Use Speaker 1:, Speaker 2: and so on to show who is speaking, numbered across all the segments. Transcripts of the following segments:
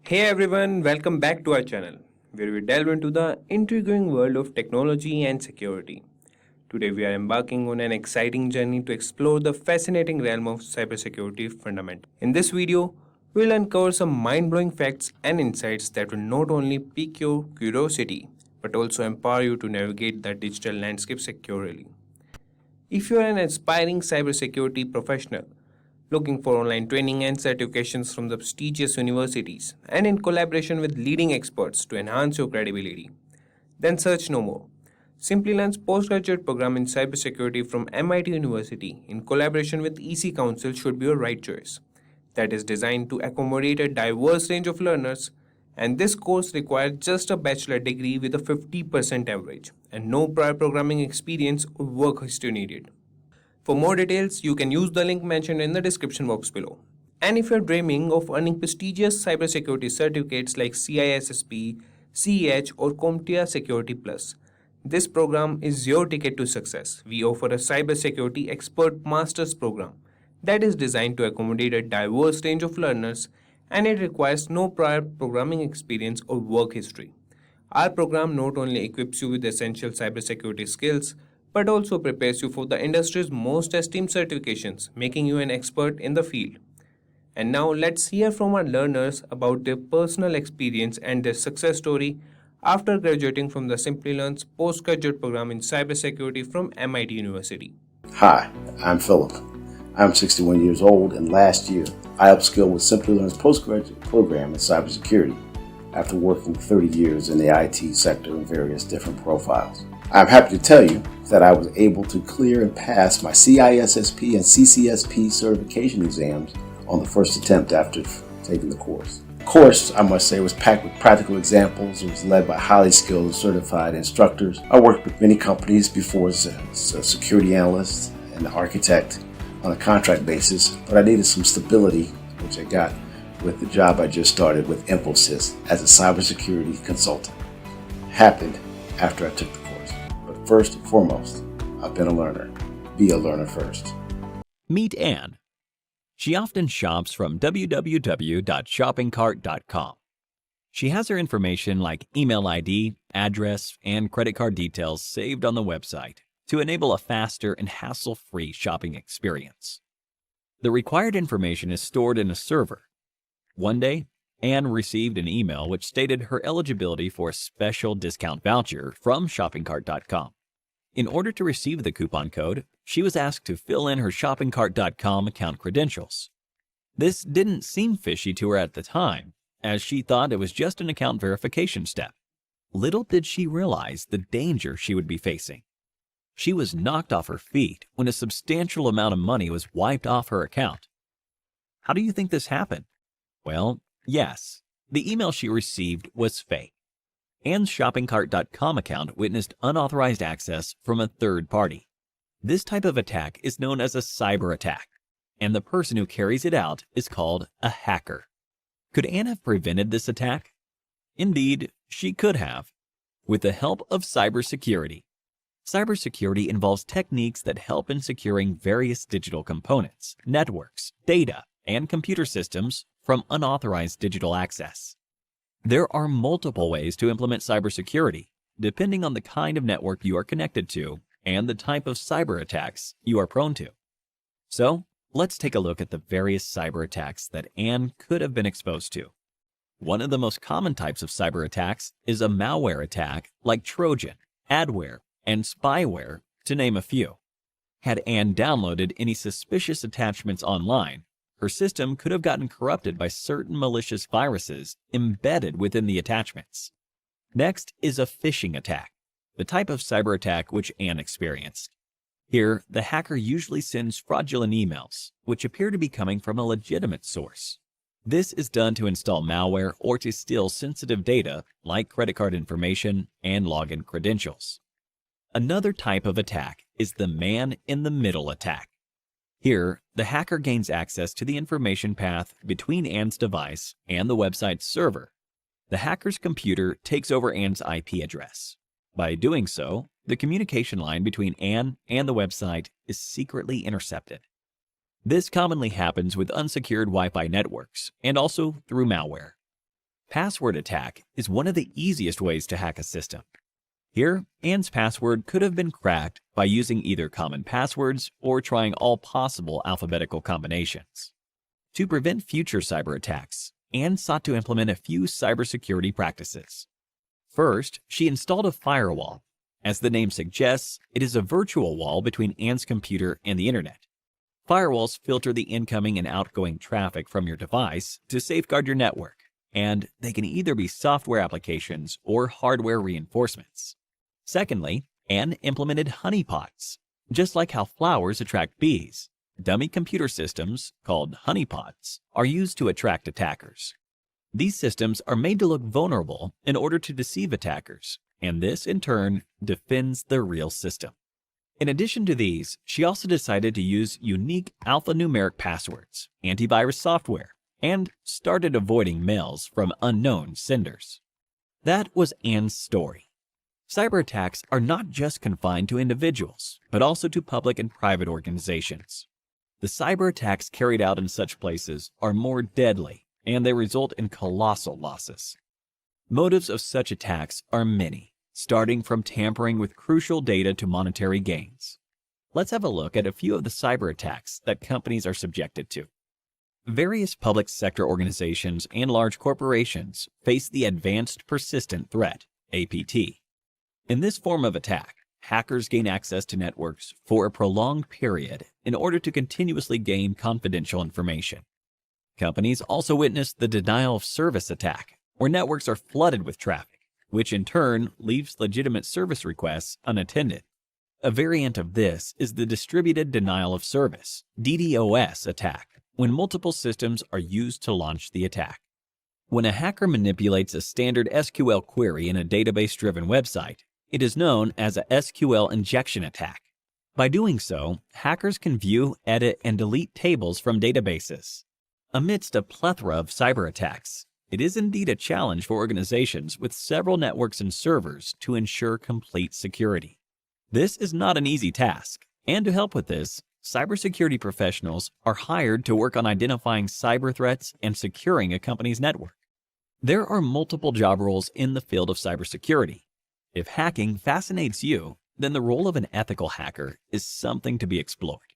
Speaker 1: Hey everyone, welcome back to our channel, where we delve into the intriguing world of technology and security. Today we are embarking on an exciting journey to explore the fascinating realm of cybersecurity fundamentals. In this video, we'll uncover some mind-blowing facts and insights that will not only pique your curiosity, but also empower you to navigate the digital landscape securely. If you are an aspiring cybersecurity professional, looking for online training and certifications from the prestigious universities, and in collaboration with leading experts to enhance your credibility, then search no more. Simplilearn's postgraduate program in cybersecurity from MIT University, in collaboration with EC-Council, should be your right choice. That is designed to accommodate a diverse range of learners, and this course requires just a bachelor degree with a 50% average and no prior programming experience or work history needed. For more details, you can use the link mentioned in the description box below. And if you're dreaming of earning prestigious cybersecurity certificates like CISSP, CEH, or CompTIA Security Plus, this program is your ticket to success. We offer a cybersecurity expert master's program that is designed to accommodate a diverse range of learners, and it requires no prior programming experience or work history. Our program not only equips you with essential cybersecurity skills, but also prepares you for the industry's most esteemed certifications, making you an expert in the field. And now let's hear from our learners about their personal experience and their success story after graduating from the Simplilearn's postgraduate program in cybersecurity from MIT University.
Speaker 2: Hi, I'm Philip. I'm 61 years old, and last year I upskilled with Simplilearn's postgraduate program in cybersecurity after working 30 years in the IT sector in various different profiles. I'm happy to tell you that I was able to clear and pass my CISSP and CCSP certification exams on the first attempt after taking the course. The course, I must say, was packed with practical examples. It was led by highly skilled certified instructors. I worked with many companies before as a security analyst and an architect on a contract basis, but I needed some stability, which I got with the job I just started with Infosys as a cybersecurity consultant. It happened after I took the course. But first and foremost, I've been a learner. Be a learner first.
Speaker 3: Meet Anne. She often shops from www.shoppingcart.com. She has her information like email ID, address, and credit card details saved on the website to enable a faster and hassle-free shopping experience. The required information is stored in a server. One day, Anne received an email which stated her eligibility for a special discount voucher from shoppingcart.com. In order to receive the coupon code, she was asked to fill in her shoppingcart.com account credentials. This didn't seem fishy to her at the time, as she thought it was just an account verification step. Little did she realize the danger she would be facing. She was knocked off her feet when a substantial amount of money was wiped off her account. How do you think this happened? Well, yes, the email she received was fake. Anne's shoppingcart.com account witnessed unauthorized access from a third party. This type of attack is known as a cyber attack, and the person who carries it out is called a hacker. Could Anne have prevented this attack? Indeed, she could have, with the help of cybersecurity. Cybersecurity involves techniques that help in securing various digital components, networks, data, and computer systems from unauthorized digital access. There are multiple ways to implement cybersecurity, depending on the kind of network you are connected to and the type of cyber attacks you are prone to. So, let's take a look at the various cyber attacks that Anne could have been exposed to. One of the most common types of cyber attacks is a malware attack like Trojan, adware, and spyware, to name a few. Had Anne downloaded any suspicious attachments online, her system could have gotten corrupted by certain malicious viruses embedded within the attachments. Next is a phishing attack, the type of cyber attack which Anne experienced. Here, the hacker usually sends fraudulent emails, which appear to be coming from a legitimate source. This is done to install malware or to steal sensitive data like credit card information and login credentials. Another type of attack is the man-in-the-middle attack. Here, the hacker gains access to the information path between Anne's device and the website's server. The hacker's computer takes over Anne's IP address. By doing so, the communication line between Anne and the website is secretly intercepted. This commonly happens with unsecured Wi-Fi networks and also through malware. Password attack is one of the easiest ways to hack a system. Here, Anne's password could have been cracked by using either common passwords or trying all possible alphabetical combinations. To prevent future cyber attacks, Anne sought to implement a few cybersecurity practices. First, she installed a firewall. As the name suggests, it is a virtual wall between Anne's computer and the internet. Firewalls filter the incoming and outgoing traffic from your device to safeguard your network, and they can either be software applications or hardware reinforcements. Secondly, Anne implemented honeypots. Just like how flowers attract bees, dummy computer systems, called honeypots, are used to attract attackers. These systems are made to look vulnerable in order to deceive attackers, and this, in turn, defends the real system. In addition to these, she also decided to use unique alphanumeric passwords, antivirus software, and started avoiding mails from unknown senders. That was Anne's story. Cyber attacks are not just confined to individuals, but also to public and private organizations. The cyber attacks carried out in such places are more deadly, and they result in colossal losses. Motives of such attacks are many, starting from tampering with crucial data to monetary gains. Let's have a look at a few of the cyber attacks that companies are subjected to. Various public sector organizations and large corporations face the Advanced Persistent Threat, APT. In this form of attack, hackers gain access to networks for a prolonged period in order to continuously gain confidential information. Companies also witness the denial of service attack, where networks are flooded with traffic, which in turn leaves legitimate service requests unattended. A variant of this is the distributed denial of service, DDoS attack, when multiple systems are used to launch the attack. When a hacker manipulates a standard SQL query in a database-driven website, it is known as a SQL injection attack. By doing so, hackers can view, edit, and delete tables from databases. Amidst a plethora of cyber attacks, it is indeed a challenge for organizations with several networks and servers to ensure complete security. This is not an easy task, and to help with this, cybersecurity professionals are hired to work on identifying cyber threats and securing a company's network. There are multiple job roles in the field of cybersecurity. If hacking fascinates you, then the role of an ethical hacker is something to be explored.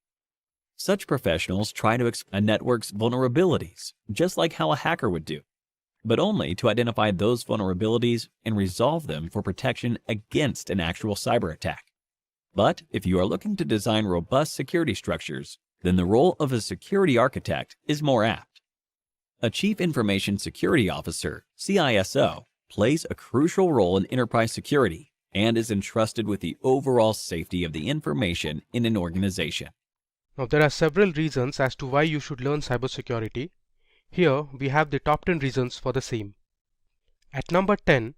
Speaker 3: Such professionals try to exploit a network's vulnerabilities, just like how a hacker would do, but only to identify those vulnerabilities and resolve them for protection against an actual cyber attack. But if you are looking to design robust security structures, then the role of a security architect is more apt. A Chief Information Security Officer, CISO, plays a crucial role in enterprise security and is entrusted with the overall safety of the information in an organization.
Speaker 4: Now, there are several reasons as to why you should learn cybersecurity. Here, we have the top 10 reasons for the same. At number 10,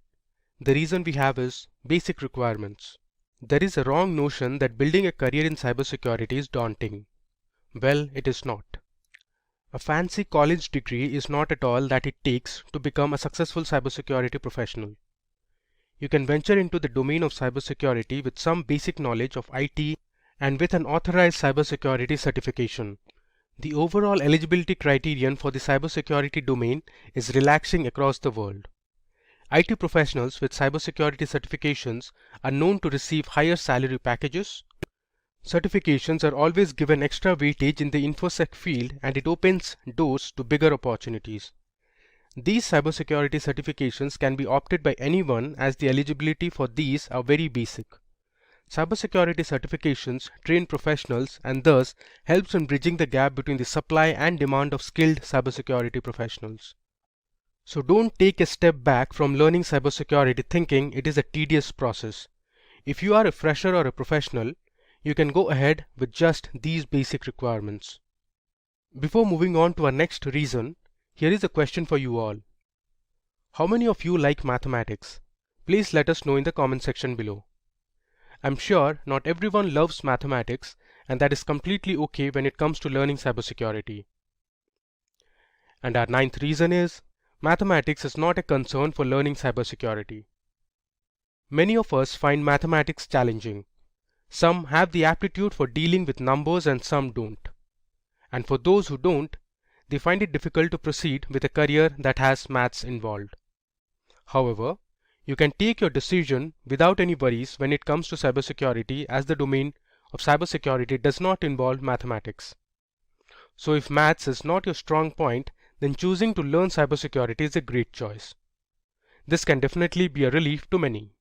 Speaker 4: the reason we have is basic requirements. There is a wrong notion that building a career in cybersecurity is daunting. Well, it is not. A fancy college degree is not at all that it takes to become a successful cybersecurity professional. You can venture into the domain of cybersecurity with some basic knowledge of IT and with an authorized cybersecurity certification. The overall eligibility criterion for the cybersecurity domain is relaxing across the world. IT professionals with cybersecurity certifications are known to receive higher salary packages. Certifications are always given extra weightage in the InfoSec field, and it opens doors to bigger opportunities. These cybersecurity certifications can be opted by anyone, as the eligibility for these are very basic. Cybersecurity certifications train professionals and thus helps in bridging the gap between the supply and demand of skilled cybersecurity professionals. So don't take a step back from learning cybersecurity thinking it is a tedious process. If you are a fresher or a professional, you can go ahead with just these basic requirements. Before moving on to our next reason, here is a question for you all. How many of you like mathematics? Please let us know in the comment section below. I'm sure not everyone loves mathematics, and that is completely okay when it comes to learning cybersecurity. And our ninth reason is, mathematics is not a concern for learning cybersecurity. Many of us find mathematics challenging. Some have the aptitude for dealing with numbers and some don't. And for those who don't, they find it difficult to proceed with a career that has maths involved. However, you can take your decision without any worries when it comes to cybersecurity, as the domain of cybersecurity does not involve mathematics. So if maths is not your strong point, then choosing to learn cybersecurity is a great choice. This can definitely be a relief to many.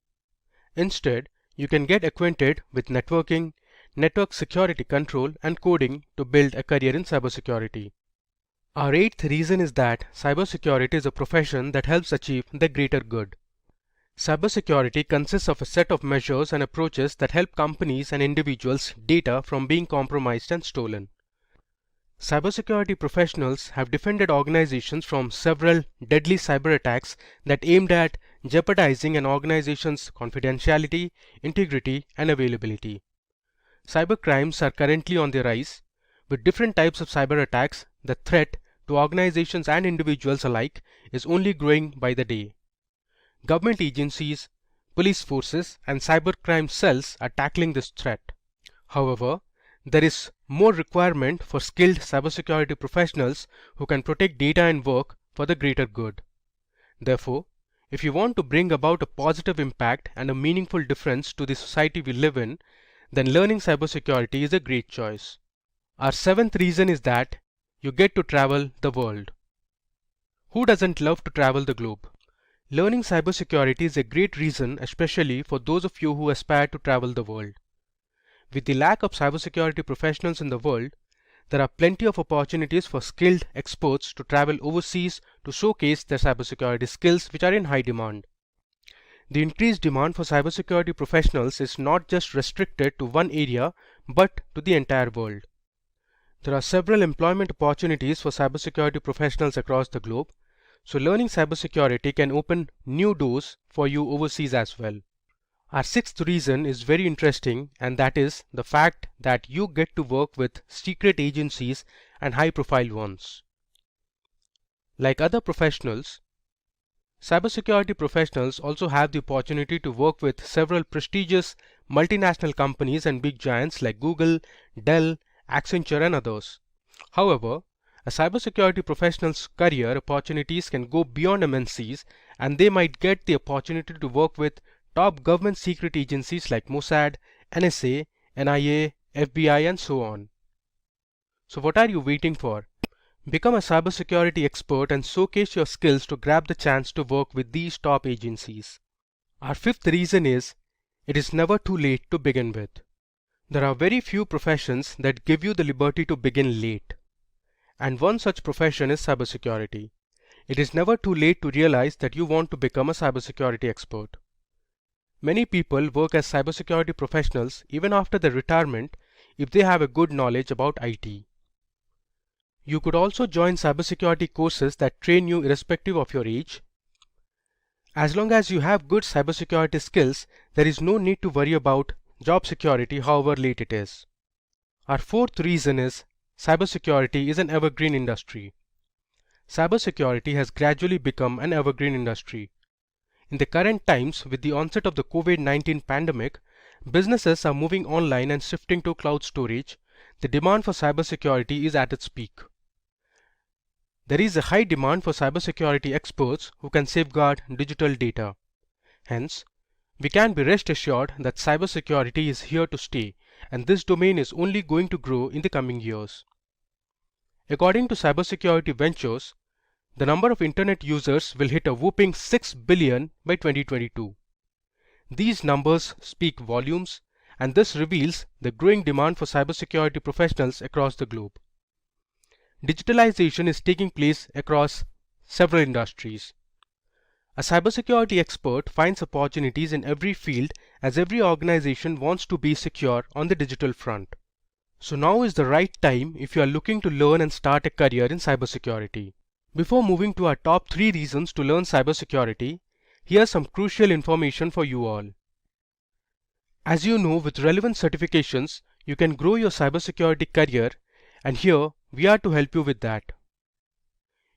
Speaker 4: Instead, you can get acquainted with networking, network security control, and coding to build a career in cybersecurity. Our eighth reason is that cybersecurity is a profession that helps achieve the greater good. Cybersecurity consists of a set of measures and approaches that help companies and individuals' data from being compromised and stolen. Cybersecurity professionals have defended organizations from several deadly cyber attacks that aimed at jeopardizing an organization's confidentiality, integrity, and availability. Cybercrimes are currently on the rise. With different types of cyber attacks, the threat to organizations and individuals alike is only growing by the day. Government agencies, police forces, and cybercrime cells are tackling this threat. However, there is more requirement for skilled cybersecurity professionals who can protect data and work for the greater good. Therefore, if you want to bring about a positive impact and a meaningful difference to the society we live in, then learning cybersecurity is a great choice. Our seventh reason is that you get to travel the world. Who doesn't love to travel the globe? Learning cybersecurity is a great reason, especially for those of you who aspire to travel the world. With the lack of cybersecurity professionals in the world, there are plenty of opportunities for skilled experts to travel overseas to showcase their cybersecurity skills, which are in high demand. The increased demand for cybersecurity professionals is not just restricted to one area, but to the entire world. There are several employment opportunities for cybersecurity professionals across the globe, so learning cybersecurity can open new doors for you overseas as well. Our sixth reason is very interesting, and that is the fact that you get to work with secret agencies and high-profile ones. Like other professionals, cybersecurity professionals also have the opportunity to work with several prestigious multinational companies and big giants like Google, Dell, Accenture, and others. However, a cybersecurity professional's career opportunities can go beyond MNCs, and they might get the opportunity to work with top government secret agencies like Mossad, NSA, NIA, FBI, and so on. So what are you waiting for? Become a cybersecurity expert and showcase your skills to grab the chance to work with these top agencies. Our fifth reason is, it is never too late to begin with. There are very few professions that give you the liberty to begin late. And one such profession is cybersecurity. It is never too late to realize that you want to become a cybersecurity expert. Many people work as cybersecurity professionals even after their retirement if they have a good knowledge about IT. You could also join cybersecurity courses that train you irrespective of your age. As long as you have good cybersecurity skills, there is no need to worry about job security however late it is. Our fourth reason is cybersecurity is an evergreen industry. Cybersecurity has gradually become an evergreen industry. In the current times, with the onset of the COVID-19 pandemic, businesses are moving online and shifting to cloud storage. The demand for cybersecurity is at its peak. There is a high demand for cybersecurity experts who can safeguard digital data. Hence, we can be rest assured that cybersecurity is here to stay, and this domain is only going to grow in the coming years. According to Cybersecurity Ventures, the number of internet users will hit a whopping 6 billion by 2022. These numbers speak volumes, and this reveals the growing demand for cybersecurity professionals across the globe. Digitalization is taking place across several industries. A cybersecurity expert finds opportunities in every field, as every organization wants to be secure on the digital front. So now is the right time if you are looking to learn and start a career in cybersecurity. Before moving to our top 3 reasons to learn cybersecurity, here's some crucial information for you all. As you know, with relevant certifications, you can grow your cybersecurity career, and here we are to help you with that.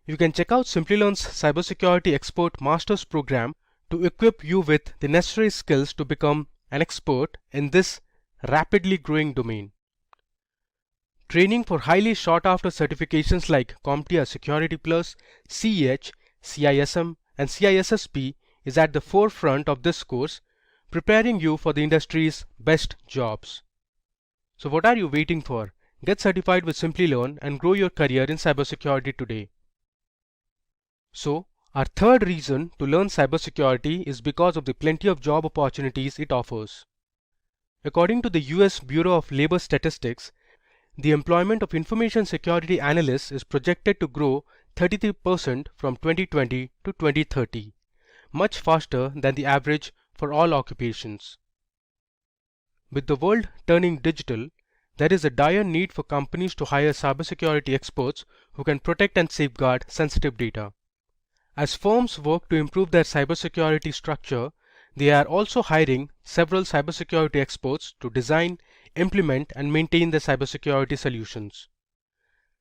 Speaker 4: You can check out Simplilearn's Cybersecurity Expert Masters program to equip you with the necessary skills to become an expert in this rapidly growing domain. Training for highly sought after certifications like CompTIA Security Plus, CEH, CISM, and CISSP is at the forefront of this course, preparing you for the industry's best jobs. So what are you waiting for? Get certified with Simplilearn and grow your career in cybersecurity today. So, our third reason to learn cybersecurity is because of the plenty of job opportunities it offers. According to the US Bureau of Labor Statistics, the employment of information security analysts is projected to grow 33% from 2020 to 2030, much faster than the average for all occupations. With the world turning digital, there is a dire need for companies to hire cybersecurity experts who can protect and safeguard sensitive data. As firms work to improve their cybersecurity structure, they are also hiring several cybersecurity experts to design, implement, and maintain their cybersecurity solutions.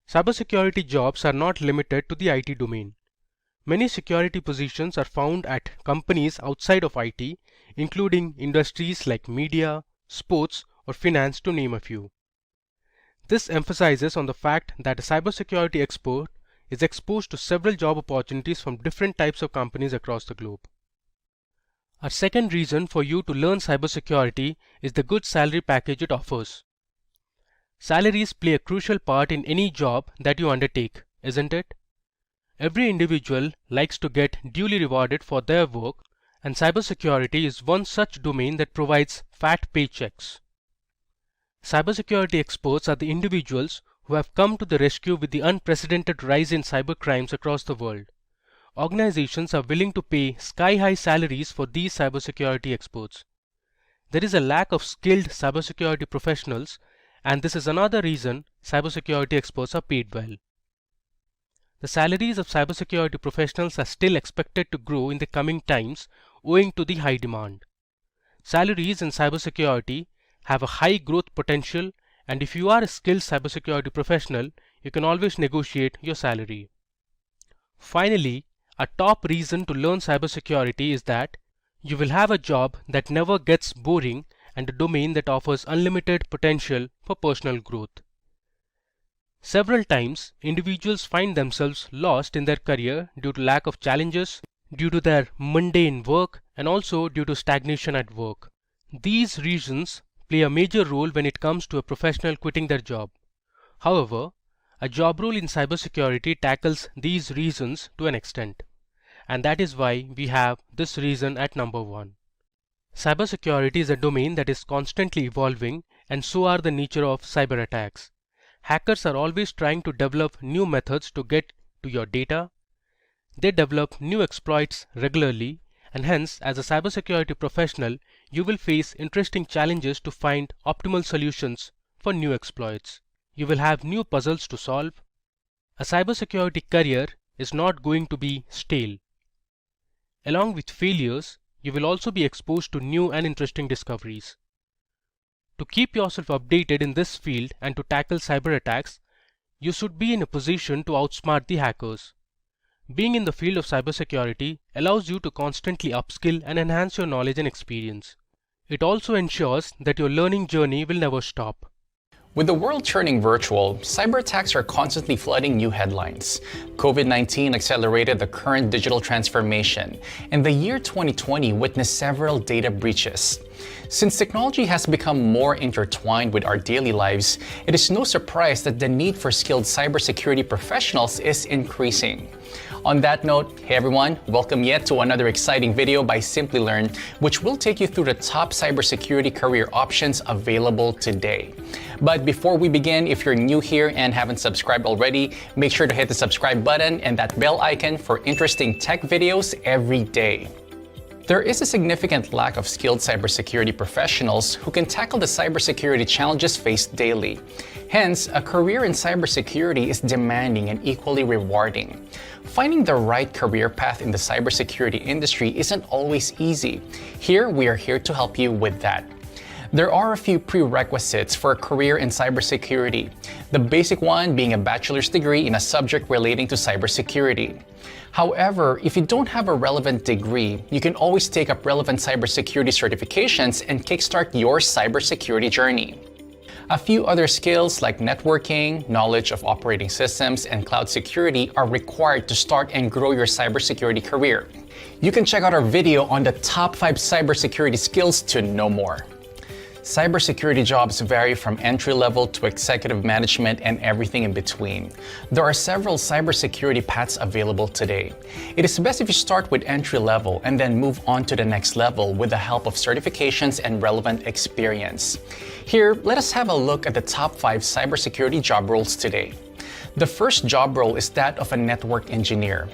Speaker 4: Cybersecurity jobs are not limited to the IT domain. Many security positions are found at companies outside of IT, including industries like media, sports, or finance, to name a few. This emphasizes on the fact that a cybersecurity expert is exposed to several job opportunities from different types of companies across the globe. Our second reason for you to learn cybersecurity is the good salary package it offers. Salaries play a crucial part in any job that you undertake, isn't it? Every individual likes to get duly rewarded for their work, and cybersecurity is one such domain that provides fat paychecks. Cybersecurity experts are the individuals who have come to the rescue with the unprecedented rise in cybercrimes across the world. Organizations are willing to pay sky-high salaries for these cybersecurity experts. There is a lack of skilled cybersecurity professionals, and this is another reason cybersecurity experts are paid well. The salaries of cybersecurity professionals are still expected to grow in the coming times owing to the high demand. Salaries in cybersecurity have a high growth potential, and if you are a skilled cybersecurity professional, you can always negotiate your salary. Finally, a top reason to learn cybersecurity is that you will have a job that never gets boring and a domain that offers unlimited potential for personal growth. Several times, individuals find themselves lost in their career due to lack of challenges, due to their mundane work, and also due to stagnation at work. These reasons play a major role when it comes to a professional quitting their job. However, a job role in cybersecurity tackles these reasons to an extent, and that is why we have this reason at number 1. Cybersecurity is a domain that is constantly evolving, and so are the nature of cyber attacks. Hackers are always trying to develop new methods to get to your data. They develop new exploits regularly, and hence, as a cybersecurity professional, you will face interesting challenges to find optimal solutions for new exploits. You will have new puzzles to solve. A cybersecurity career is not going to be stale. Along with failures, you will also be exposed to new and interesting discoveries. To keep yourself updated in this field and to tackle cyber attacks, you should be in a position to outsmart the hackers. Being in the field of cybersecurity allows you to constantly upskill and enhance your knowledge and experience. It also ensures that your learning journey will never stop.
Speaker 5: With the world turning virtual, cyber attacks are constantly flooding new headlines. COVID-19 accelerated the current digital transformation, and the year 2020 witnessed several data breaches. Since technology has become more intertwined with our daily lives, it is no surprise that the need for skilled cybersecurity professionals is increasing. On that note, hey everyone, welcome yet to another exciting video by Simplilearn, which will take you through the top cybersecurity career options available today. But before we begin, if you're new here and haven't subscribed already, make sure to hit the subscribe button and that bell icon for interesting tech videos every day. There is a significant lack of skilled cybersecurity professionals who can tackle the cybersecurity challenges faced daily. Hence, a career in cybersecurity is demanding and equally rewarding. Finding the right career path in the cybersecurity industry isn't always easy. Here, we are here to help you with that. There are a few prerequisites for a career in cybersecurity, the basic one being a bachelor's degree in a subject relating to cybersecurity. However, if you don't have a relevant degree, you can always take up relevant cybersecurity certifications and kickstart your cybersecurity journey. A few other skills like networking, knowledge of operating systems, and cloud security are required to start and grow your cybersecurity career. You can check out our video on the top 5 cybersecurity skills to know more. Cybersecurity jobs vary from entry-level to executive management and everything in between. There are several cybersecurity paths available today. It is best if you start with entry-level and then move on to the next level with the help of certifications and relevant experience. Here, let us have a look at the top 5 cybersecurity job roles today. The first job role is that of a network engineer.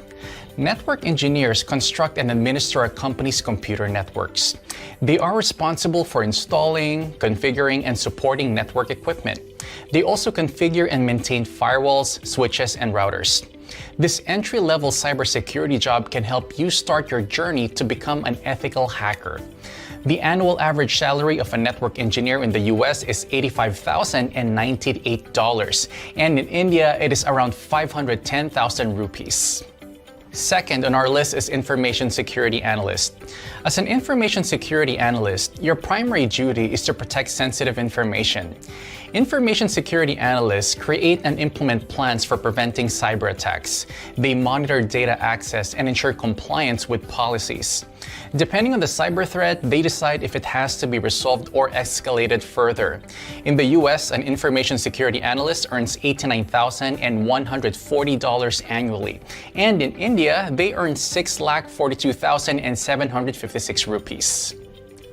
Speaker 5: Network engineers construct and administer a company's computer networks. They are responsible for installing, configuring, and supporting network equipment. They also configure and maintain firewalls, switches, and routers. This entry-level cybersecurity job can help you start your journey to become an ethical hacker. The annual average salary of a network engineer in the US is $85,098, and in India it is around 510,000 rupees. Second on our list is Information Security Analyst. As an Information Security Analyst, your primary duty is to protect sensitive information. Information Security Analysts create and implement plans for preventing cyber attacks. They monitor data access and ensure compliance with policies. Depending on the cyber threat, they decide if it has to be resolved or escalated further. In the US, an Information Security Analyst earns $89,140 annually. And in India, they earn 6,42,756 rupees.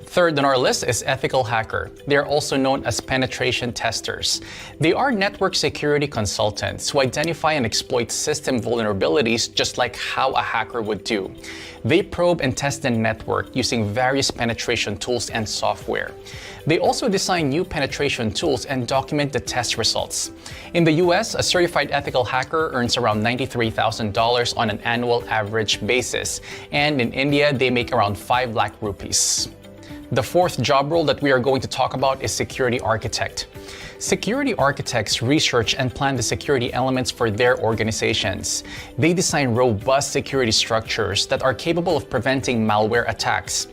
Speaker 5: Third on our list is ethical hacker. They are also known as penetration testers. They are network security consultants who identify and exploit system vulnerabilities just like how a hacker would do. They probe and test the network using various penetration tools and software. They also design new penetration tools and document the test results. In the US, a certified ethical hacker earns around $93,000 on an annual average basis, and in India, they make around 5 lakh rupees. The fourth job role that we are going to talk about is security architect. Security architects research and plan the security elements for their organizations. They design robust security structures that are capable of preventing malware attacks.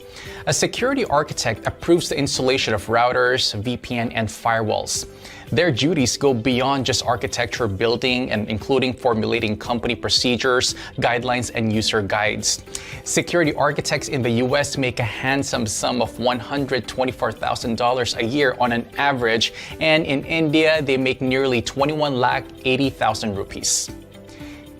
Speaker 5: A security architect approves the installation of routers, VPN, and firewalls. Their duties go beyond just architecture building and including formulating company procedures, guidelines, and user guides. Security architects in the US make a handsome sum of $124,000 a year on an average, and in India, they make nearly 21,80,000 rupees.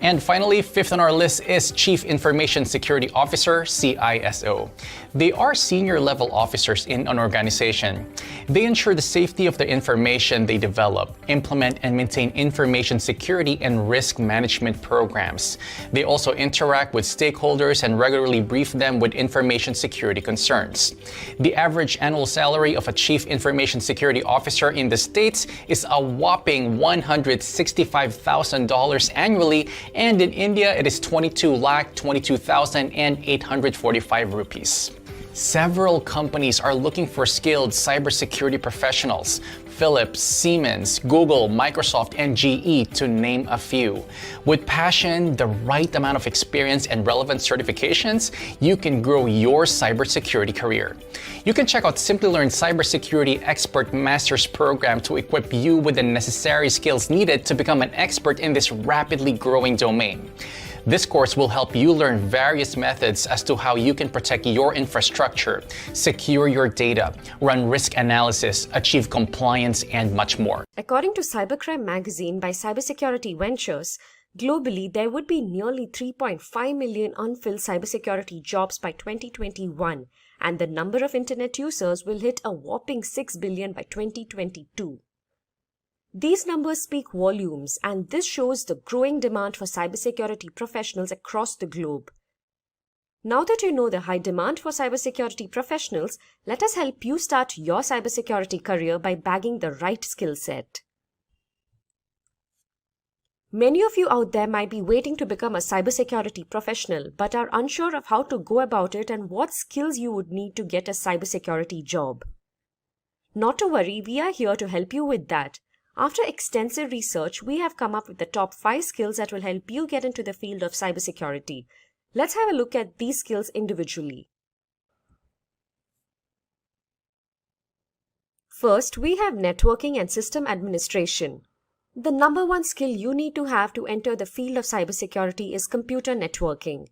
Speaker 5: And finally, fifth on our list is Chief Information Security Officer, CISO. They are senior level officers in an organization. They ensure the safety of the information they develop, implement and maintain information security and risk management programs. They also interact with stakeholders and regularly brief them with information security concerns. The average annual salary of a Chief Information Security Officer in the States is a whopping $165,000 annually, and in India, it is 22,22,845 rupees. Several companies are looking for skilled cybersecurity professionals. Philips, Siemens, Google, Microsoft, and GE, to name a few. With passion, the right amount of experience, and relevant certifications, you can grow your cybersecurity career. You can check out Simplilearn Cybersecurity Expert Master's Program to equip you with the necessary skills needed to become an expert in this rapidly growing domain. This course will help you learn various methods as to how you can protect your infrastructure, secure your data, run risk analysis, achieve compliance, and much more.
Speaker 6: According to Cybercrime magazine by Cybersecurity Ventures, globally there would be nearly 3.5 million unfilled cybersecurity jobs by 2021, and the number of internet users will hit a whopping 6 billion by 2022. These numbers speak volumes, and this shows the growing demand for cybersecurity professionals across the globe. Now that you know the high demand for cybersecurity professionals, let us help you start your cybersecurity career by bagging the right skill set. Many of you out there might be waiting to become a cybersecurity professional but are unsure of how to go about it and what skills you would need to get a cybersecurity job. Not to worry, we are here to help you with that. After extensive research, we have come up with the top 5 skills that will help you get into the field of cybersecurity. Let's have a look at these skills individually. First, we have networking and system administration. The number one skill you need to have to enter the field of cybersecurity is computer networking.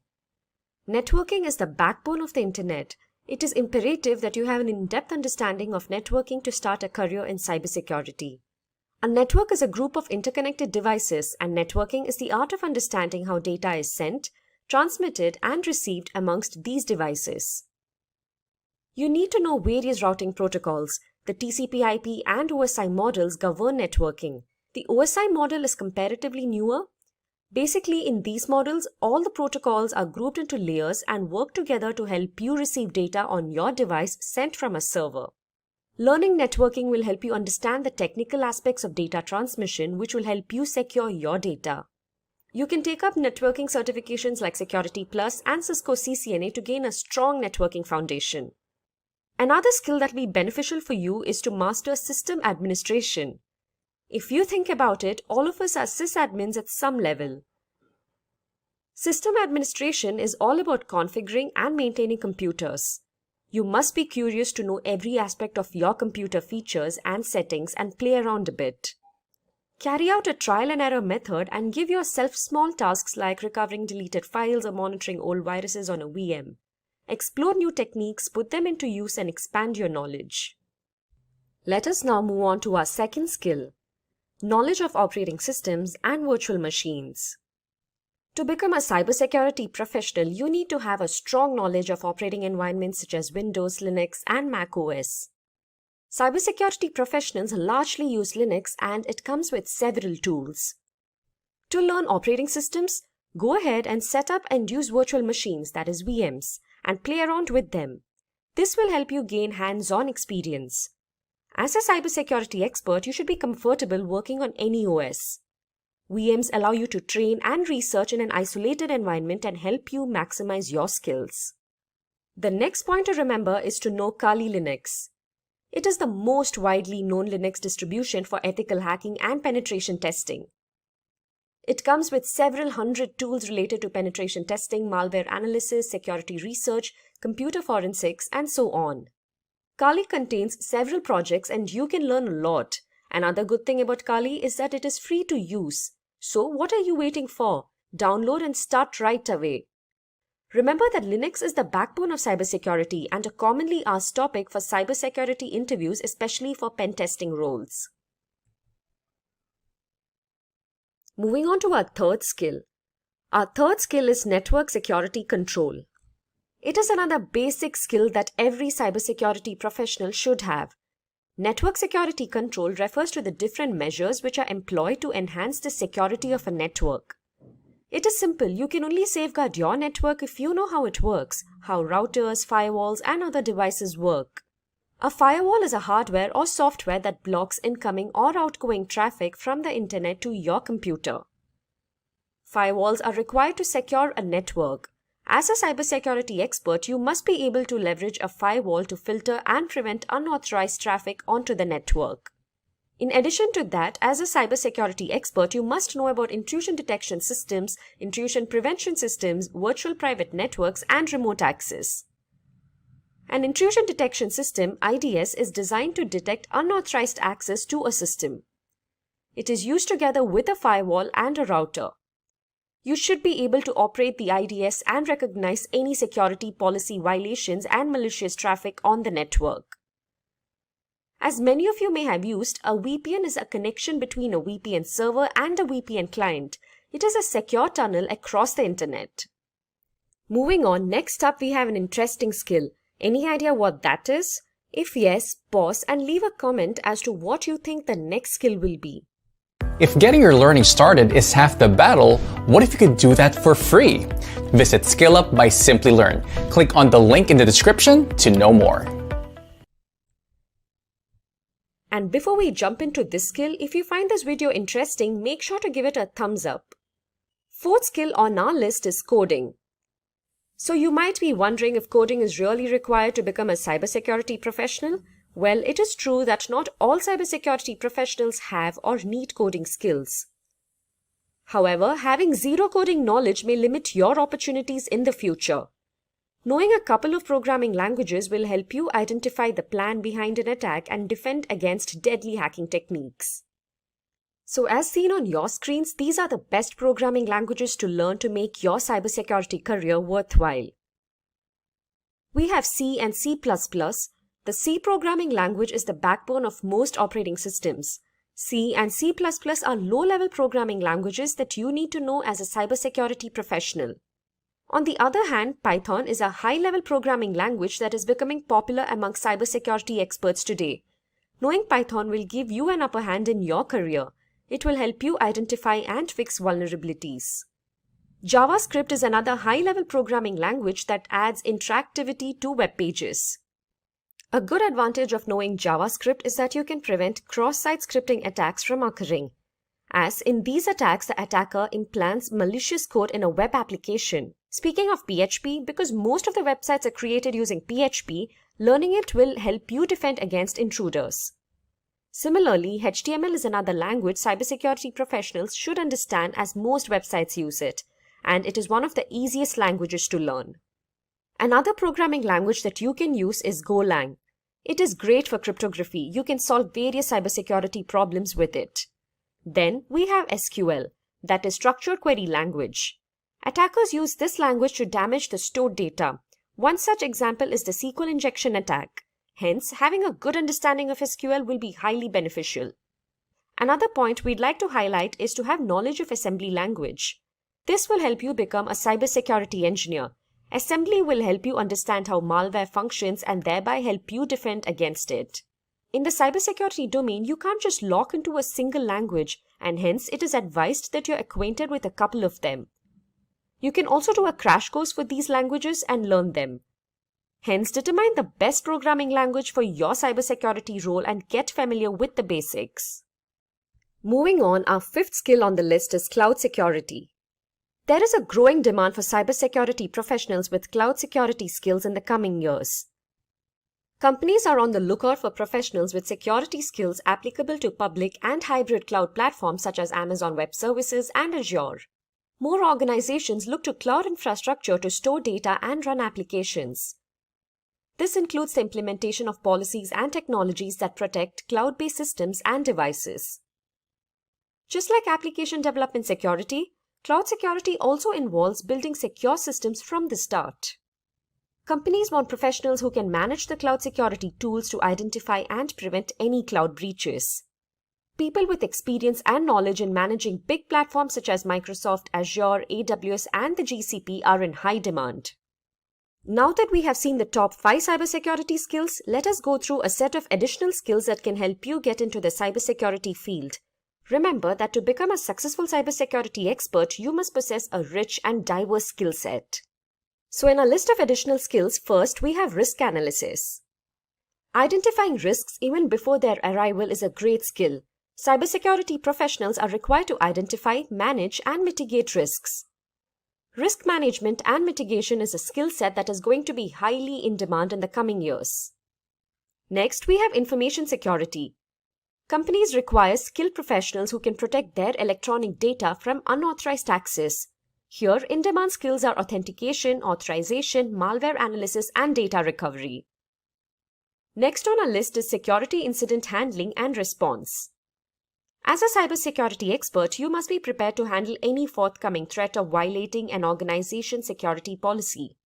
Speaker 6: Networking is the backbone of the internet. It is imperative that you have an in-depth understanding of networking to start a career in cybersecurity. A network is a group of interconnected devices, and networking is the art of understanding how data is sent, transmitted, and received amongst these devices. You need to know various routing protocols. The TCP/IP and OSI models govern networking. The OSI model is comparatively newer. Basically, in these models, all the protocols are grouped into layers and work together to help you receive data on your device sent from a server. Learning networking will help you understand the technical aspects of data transmission, which will help you secure your data. You can take up networking certifications like Security Plus and Cisco CCNA to gain a strong networking foundation. Another skill that will be beneficial for you is to master system administration. If you think about it, all of us are sysadmins at some level. System administration is all about configuring and maintaining computers. You must be curious to know every aspect of your computer features and settings and play around a bit. Carry out a trial and error method and give yourself small tasks like recovering deleted files or monitoring old viruses on a VM. Explore new techniques, put them into use, and expand your knowledge. Let us now move on to our second skill: knowledge of operating systems and virtual machines. To become a cybersecurity professional, you need to have a strong knowledge of operating environments such as Windows, Linux, and Mac OS. Cybersecurity professionals largely use Linux, and it comes with several tools. To learn operating systems, go ahead and set up and use virtual machines, that is VMs, and play around with them. This will help you gain hands-on experience. As a cybersecurity expert, you should be comfortable working on any OS. VMs allow you to train and research in an isolated environment and help you maximize your skills. The next point to remember is to know Kali Linux. It is the most widely known Linux distribution for ethical hacking and penetration testing. It comes with several hundred tools related to penetration testing, malware analysis, security research, computer forensics, and so on. Kali contains several projects and you can learn a lot. Another good thing about Kali is that it is free to use. So what are you waiting for? Download and start right away. Remember that Linux is the backbone of cybersecurity and a commonly asked topic for cybersecurity interviews, especially for pen testing roles. Moving on to our third skill. Our third skill is network security control. It is another basic skill that every cybersecurity professional should have. Network security control refers to the different measures which are employed to enhance the security of a network. It is simple. You can only safeguard your network if you know how it works, how routers, firewalls, and other devices work. A firewall is a hardware or software that blocks incoming or outgoing traffic from the internet to your computer. Firewalls are required to secure a network. As a cybersecurity expert, you must be able to leverage a firewall to filter and prevent unauthorized traffic onto the network. In addition to that, as a cybersecurity expert, you must know about intrusion detection systems, intrusion prevention systems, virtual private networks, and remote access. An intrusion detection system, IDS, is designed to detect unauthorized access to a system. It is used together with a firewall and a router. You should be able to operate the IDS and recognize any security policy violations and malicious traffic on the network. As many of you may have used, a VPN is a connection between a VPN server and a VPN client. It is a secure tunnel across the internet. Moving on, next up we have an interesting skill. Any idea what that is? If yes, pause and leave a comment as to what you think the next skill will be.
Speaker 5: If getting your learning started is half the battle, what if you could do that for free? Visit SkillUp by Simplilearn. Click on the link in the description to know more.
Speaker 6: And before we jump into this skill, if you find this video interesting, make sure to give it a thumbs up. Fourth skill on our list is coding. So you might be wondering if coding is really required to become a cybersecurity professional. Well, it is true that not all cybersecurity professionals have or need coding skills. However, having zero coding knowledge may limit your opportunities in the future. Knowing a couple of programming languages will help you identify the plan behind an attack and defend against deadly hacking techniques. So as seen on your screens, these are the best programming languages to learn to make your cybersecurity career worthwhile. We have C and C++. The C programming language is the backbone of most operating systems. C and C++ are low-level programming languages that you need to know as a cybersecurity professional. On the other hand, Python is a high-level programming language that is becoming popular among cybersecurity experts today. Knowing Python will give you an upper hand in your career. It will help you identify and fix vulnerabilities. JavaScript is another high-level programming language that adds interactivity to web pages. A good advantage of knowing JavaScript is that you can prevent cross-site scripting attacks from occurring. As in these attacks, the attacker implants malicious code in a web application. Speaking of PHP, because most of the websites are created using PHP, learning it will help you defend against intruders. Similarly, HTML is another language cybersecurity professionals should understand as most websites use it, and it is one of the easiest languages to learn. Another programming language that you can use is Golang. It is great for cryptography. You can solve various cybersecurity problems with it. Then we have SQL, that is Structured Query Language. Attackers use this language to damage the stored data. One such example is the SQL injection attack. Hence, having a good understanding of SQL will be highly beneficial. Another point we'd like to highlight is to have knowledge of assembly language. This will help you become a cybersecurity engineer. Assembly will help you understand how malware functions and thereby help you defend against it. In the cybersecurity domain, you can't just lock into a single language, and hence it is advised that you're acquainted with a couple of them. You can also do a crash course for these languages and learn them. Hence, determine the best programming language for your cybersecurity role and get familiar with the basics. Moving on, our fifth skill on the list is cloud security. There is a growing demand for cybersecurity professionals with cloud security skills in the coming years. Companies are on the lookout for professionals with security skills applicable to public and hybrid cloud platforms such as Amazon Web Services and Azure. More organizations look to cloud infrastructure to store data and run applications. This includes the implementation of policies and technologies that protect cloud-based systems and devices. Just like application development security, cloud security also involves building secure systems from the start. Companies want professionals who can manage the cloud security tools to identify and prevent any cloud breaches. People with experience and knowledge in managing big platforms such as Microsoft, Azure, AWS, and the GCP are in high demand. Now that we have seen the top 5 cybersecurity skills, let us go through a set of additional skills that can help you get into the cybersecurity field. Remember that to become a successful cybersecurity expert, you must possess a rich and diverse skill set. So in our list of additional skills, first we have risk analysis. Identifying risks even before their arrival is a great skill. Cybersecurity professionals are required to identify, manage, and mitigate risks. Risk management and mitigation is a skill set that is going to be highly in demand in the coming years. Next, we have information security. Companies require skilled professionals who can protect their electronic data from unauthorized access. Here, in-demand skills are authentication, authorization, malware analysis, and data recovery. Next on our list is security incident handling and response. As a cybersecurity expert, you must be prepared to handle any forthcoming threat of violating an organization's security policy.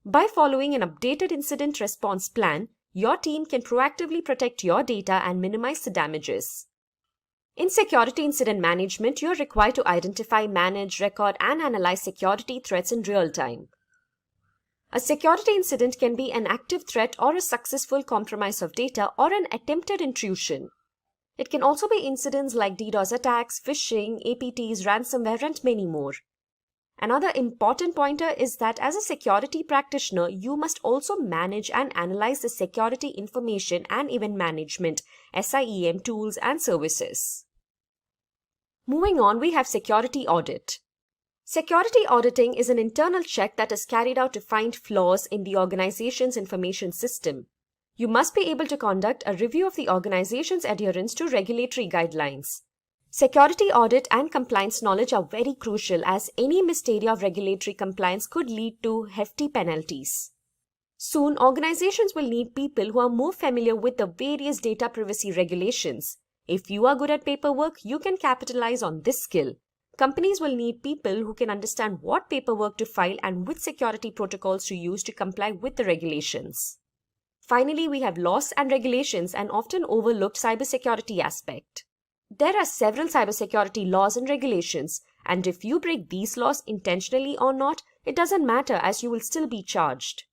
Speaker 6: By following an updated incident response plan, your team can proactively protect your data and minimize the damages. In security incident management, you are required to identify, manage, record, and analyze security threats in real time. A security incident can be an active threat or a successful compromise of data or an attempted intrusion. It can also be incidents like DDoS attacks, phishing, APTs, ransomware, and many more. Another important pointer is that as a security practitioner, you must also manage and analyze the security information and event management, SIEM tools and services. Moving on, we have security audit. Security auditing is an internal check that is carried out to find flaws in the organization's information system. You must be able to conduct a review of the organization's adherence to regulatory guidelines. Security audit and compliance knowledge are very crucial as any missed area of regulatory compliance could lead to hefty penalties. Soon, organizations will need people who are more familiar with the various data privacy regulations. If you are good at paperwork, you can capitalize on this skill. Companies will need people who can understand what paperwork to file and which security protocols to use to comply with the regulations. Finally, we have laws and regulations, an often overlooked cybersecurity aspect. There are several cybersecurity laws and regulations, and if you break these laws intentionally or not, it doesn't matter as you will still be charged.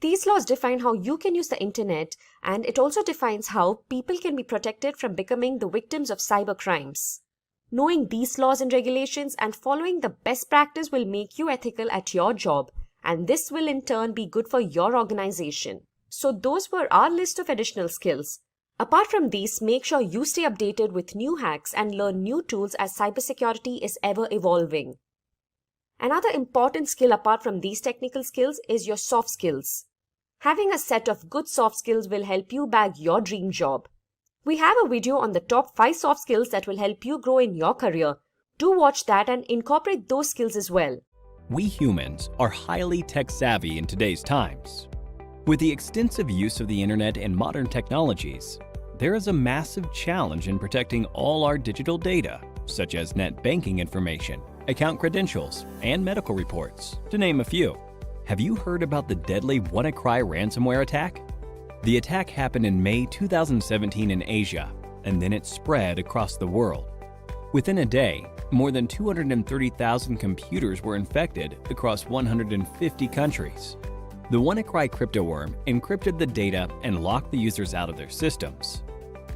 Speaker 6: These laws define how you can use the internet, and it also defines how people can be protected from becoming the victims of cyber crimes. Knowing these laws and regulations and following the best practice will make you ethical at your job, and this will in turn be good for your organization. So those were our list of additional skills. Apart from these, make sure you stay updated with new hacks and learn new tools as cybersecurity is ever evolving. Another important skill apart from these technical skills is your soft skills. Having a set of good soft skills will help you bag your dream job. We have a video on the top 5 soft skills that will help you grow in your career. Do watch that and incorporate those skills as well.
Speaker 3: We humans are highly tech-savvy in today's times. With the extensive use of the internet and modern technologies, there is a massive challenge in protecting all our digital data, such as net banking information, account credentials, and medical reports, to name a few. Have you heard about the deadly WannaCry ransomware attack? The attack happened in May 2017 in Asia, and then it spread across the world. Within a day, more than 230,000 computers were infected across 150 countries. The WannaCry cryptoworm encrypted the data and locked the users out of their systems.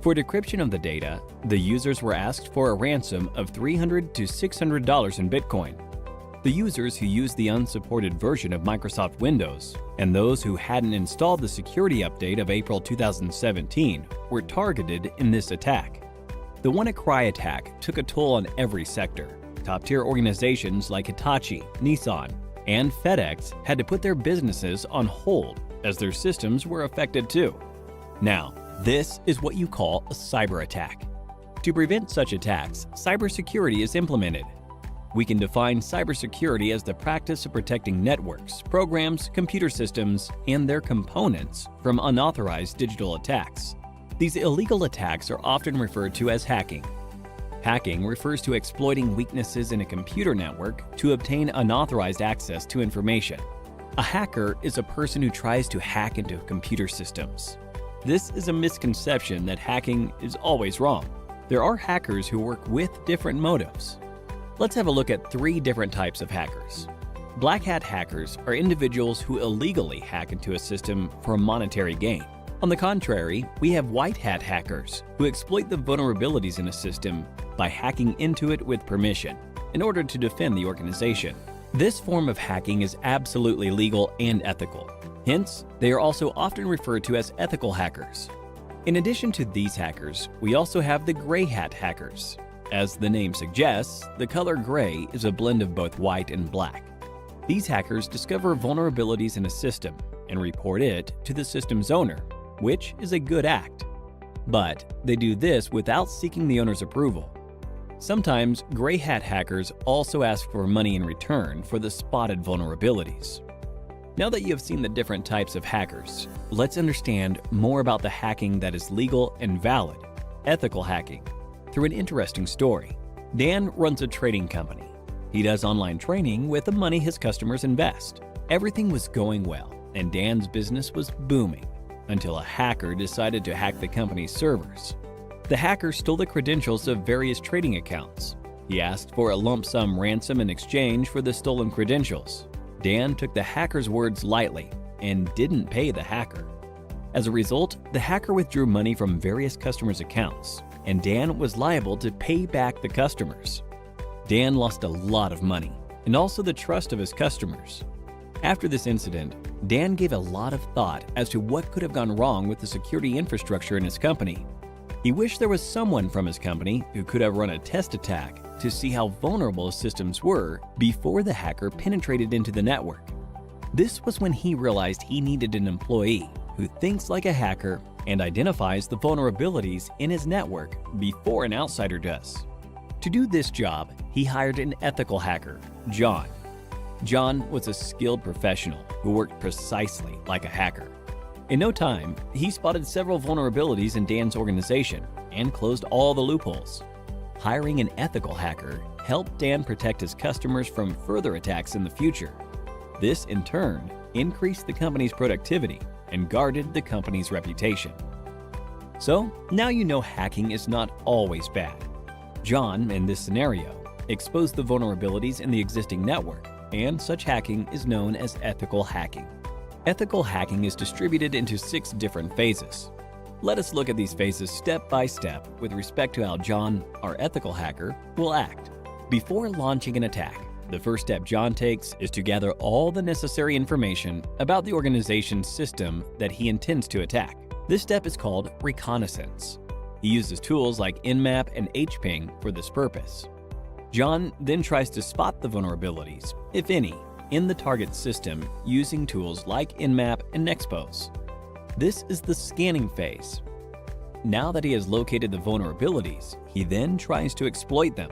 Speaker 3: For decryption of the data, the users were asked for a ransom of $300 to $600 in Bitcoin. The users who used the unsupported version of Microsoft Windows and those who hadn't installed the security update of April 2017 were targeted in this attack. The WannaCry attack took a toll on every sector. Top-tier organizations like Hitachi, Nissan, and FedEx had to put their businesses on hold as their systems were affected too. Now, this is what you call a cyber attack. To prevent such attacks, cybersecurity is implemented. We can define cybersecurity as the practice of protecting networks, programs, computer systems, and their components from unauthorized digital attacks. These illegal attacks are often referred to as hacking. Hacking refers to exploiting weaknesses in a computer network to obtain unauthorized access to information. A hacker is a person who tries to hack into computer systems. This is a misconception that hacking is always wrong. There are hackers who work with different motives. Let's have a look at 3 different types of hackers. Black hat hackers are individuals who illegally hack into a system for a monetary gain. On the contrary, we have white hat hackers who exploit the vulnerabilities in a system by hacking into it with permission in order to defend the organization. This form of hacking is absolutely legal and ethical. Hence, they are also often referred to as ethical hackers. In addition to these hackers, we also have the gray hat hackers. As the name suggests, the color gray is a blend of both white and black. These hackers discover vulnerabilities in a system and report it to the system's owner, which is a good act. But they do this without seeking the owner's approval. Sometimes gray hat hackers also ask for money in return for the spotted vulnerabilities. Now that you have seen the different types of hackers, let's understand more about the hacking that is legal and valid, ethical hacking, through an interesting story. Dan runs a trading company. He does online training with the money his customers invest. Everything was going well, and Dan's business was booming, until a hacker decided to hack the company's servers. The hacker stole the credentials of various trading accounts. He asked for a lump sum ransom in exchange for the stolen credentials. Dan took the hacker's words lightly and didn't pay the hacker. As a result, the hacker withdrew money from various customers' accounts, and Dan was liable to pay back the customers. Dan lost a lot of money, and also the trust of his customers. After this incident, Dan gave a lot of thought as to what could have gone wrong with the security infrastructure in his company. He wished there was someone from his company who could have run a test attack to see how vulnerable his systems were before the hacker penetrated into the network. This was when he realized he needed an employee who thinks like a hacker and identifies the vulnerabilities in his network before an outsider does. To do this job, he hired an ethical hacker, John. John was a skilled professional who worked precisely like a hacker. In no time, he spotted several vulnerabilities in Dan's organization and closed all the loopholes. Hiring an ethical hacker helped Dan protect his customers from further attacks in the future. This, in turn, increased the company's productivity and guarded the company's reputation. So, now you know hacking is not always bad. John, in this scenario, exposed the vulnerabilities in the existing network, and such hacking is known as ethical hacking. Ethical hacking is distributed into 6 different phases. Let us look at these phases step by step with respect to how John, our ethical hacker, will act. Before launching an attack, the first step John takes is to gather all the necessary information about the organization's system that he intends to attack. This step is called reconnaissance. He uses tools like Nmap and hping for this purpose. John then tries to spot the vulnerabilities, if any, in the target system using tools like Nmap and Nexpose. This is the scanning phase. Now that he has located the vulnerabilities, he then tries to exploit them.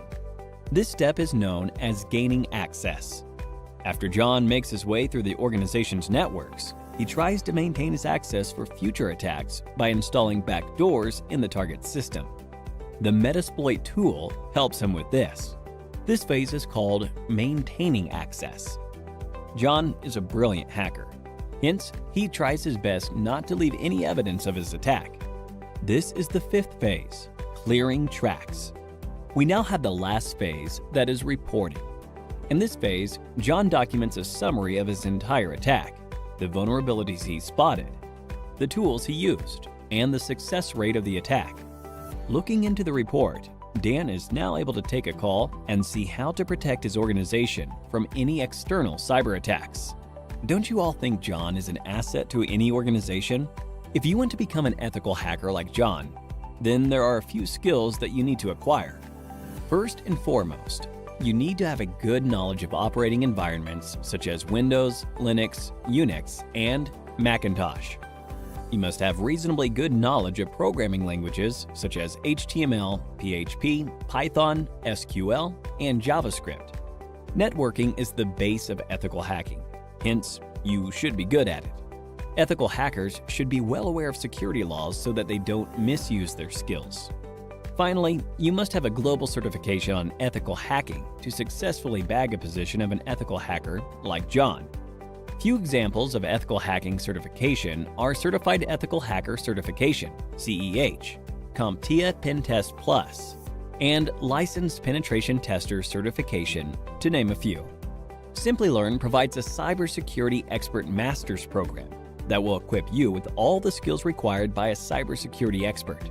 Speaker 3: This step is known as gaining access. After John makes his way through the organization's networks, he tries to maintain his access for future attacks by installing backdoors in the target system. The Metasploit tool helps him with this. This phase is called maintaining access. John is a brilliant hacker. Hence, he tries his best not to leave any evidence of his attack. This is the 5th phase, clearing tracks. We now have the last phase, that is reporting. In this phase, John documents a summary of his entire attack, the vulnerabilities he spotted, the tools he used, and the success rate of the attack. Looking into the report, Dan is now able to take a call and see how to protect his organization from any external cyber attacks. Don't you all think John is an asset to any organization? If you want to become an ethical hacker like John, then there are a few skills that you need to acquire. First and foremost, you need to have a good knowledge of operating environments such as Windows, Linux, Unix, and Macintosh. You must have reasonably good knowledge of programming languages such as HTML, PHP, Python, SQL, and JavaScript. Networking is the base of ethical hacking. Hence, you should be good at it. Ethical hackers should be well aware of security laws so that they don't misuse their skills. Finally, you must have a global certification on ethical hacking to successfully bag a position of an ethical hacker like John. Few examples of ethical hacking certification are Certified Ethical Hacker Certification, CEH, CompTIA Pentest Plus, and Licensed Penetration Tester Certification, to name a few. Simplilearn provides a cybersecurity expert master's program that will equip you with all the skills required by a cybersecurity expert.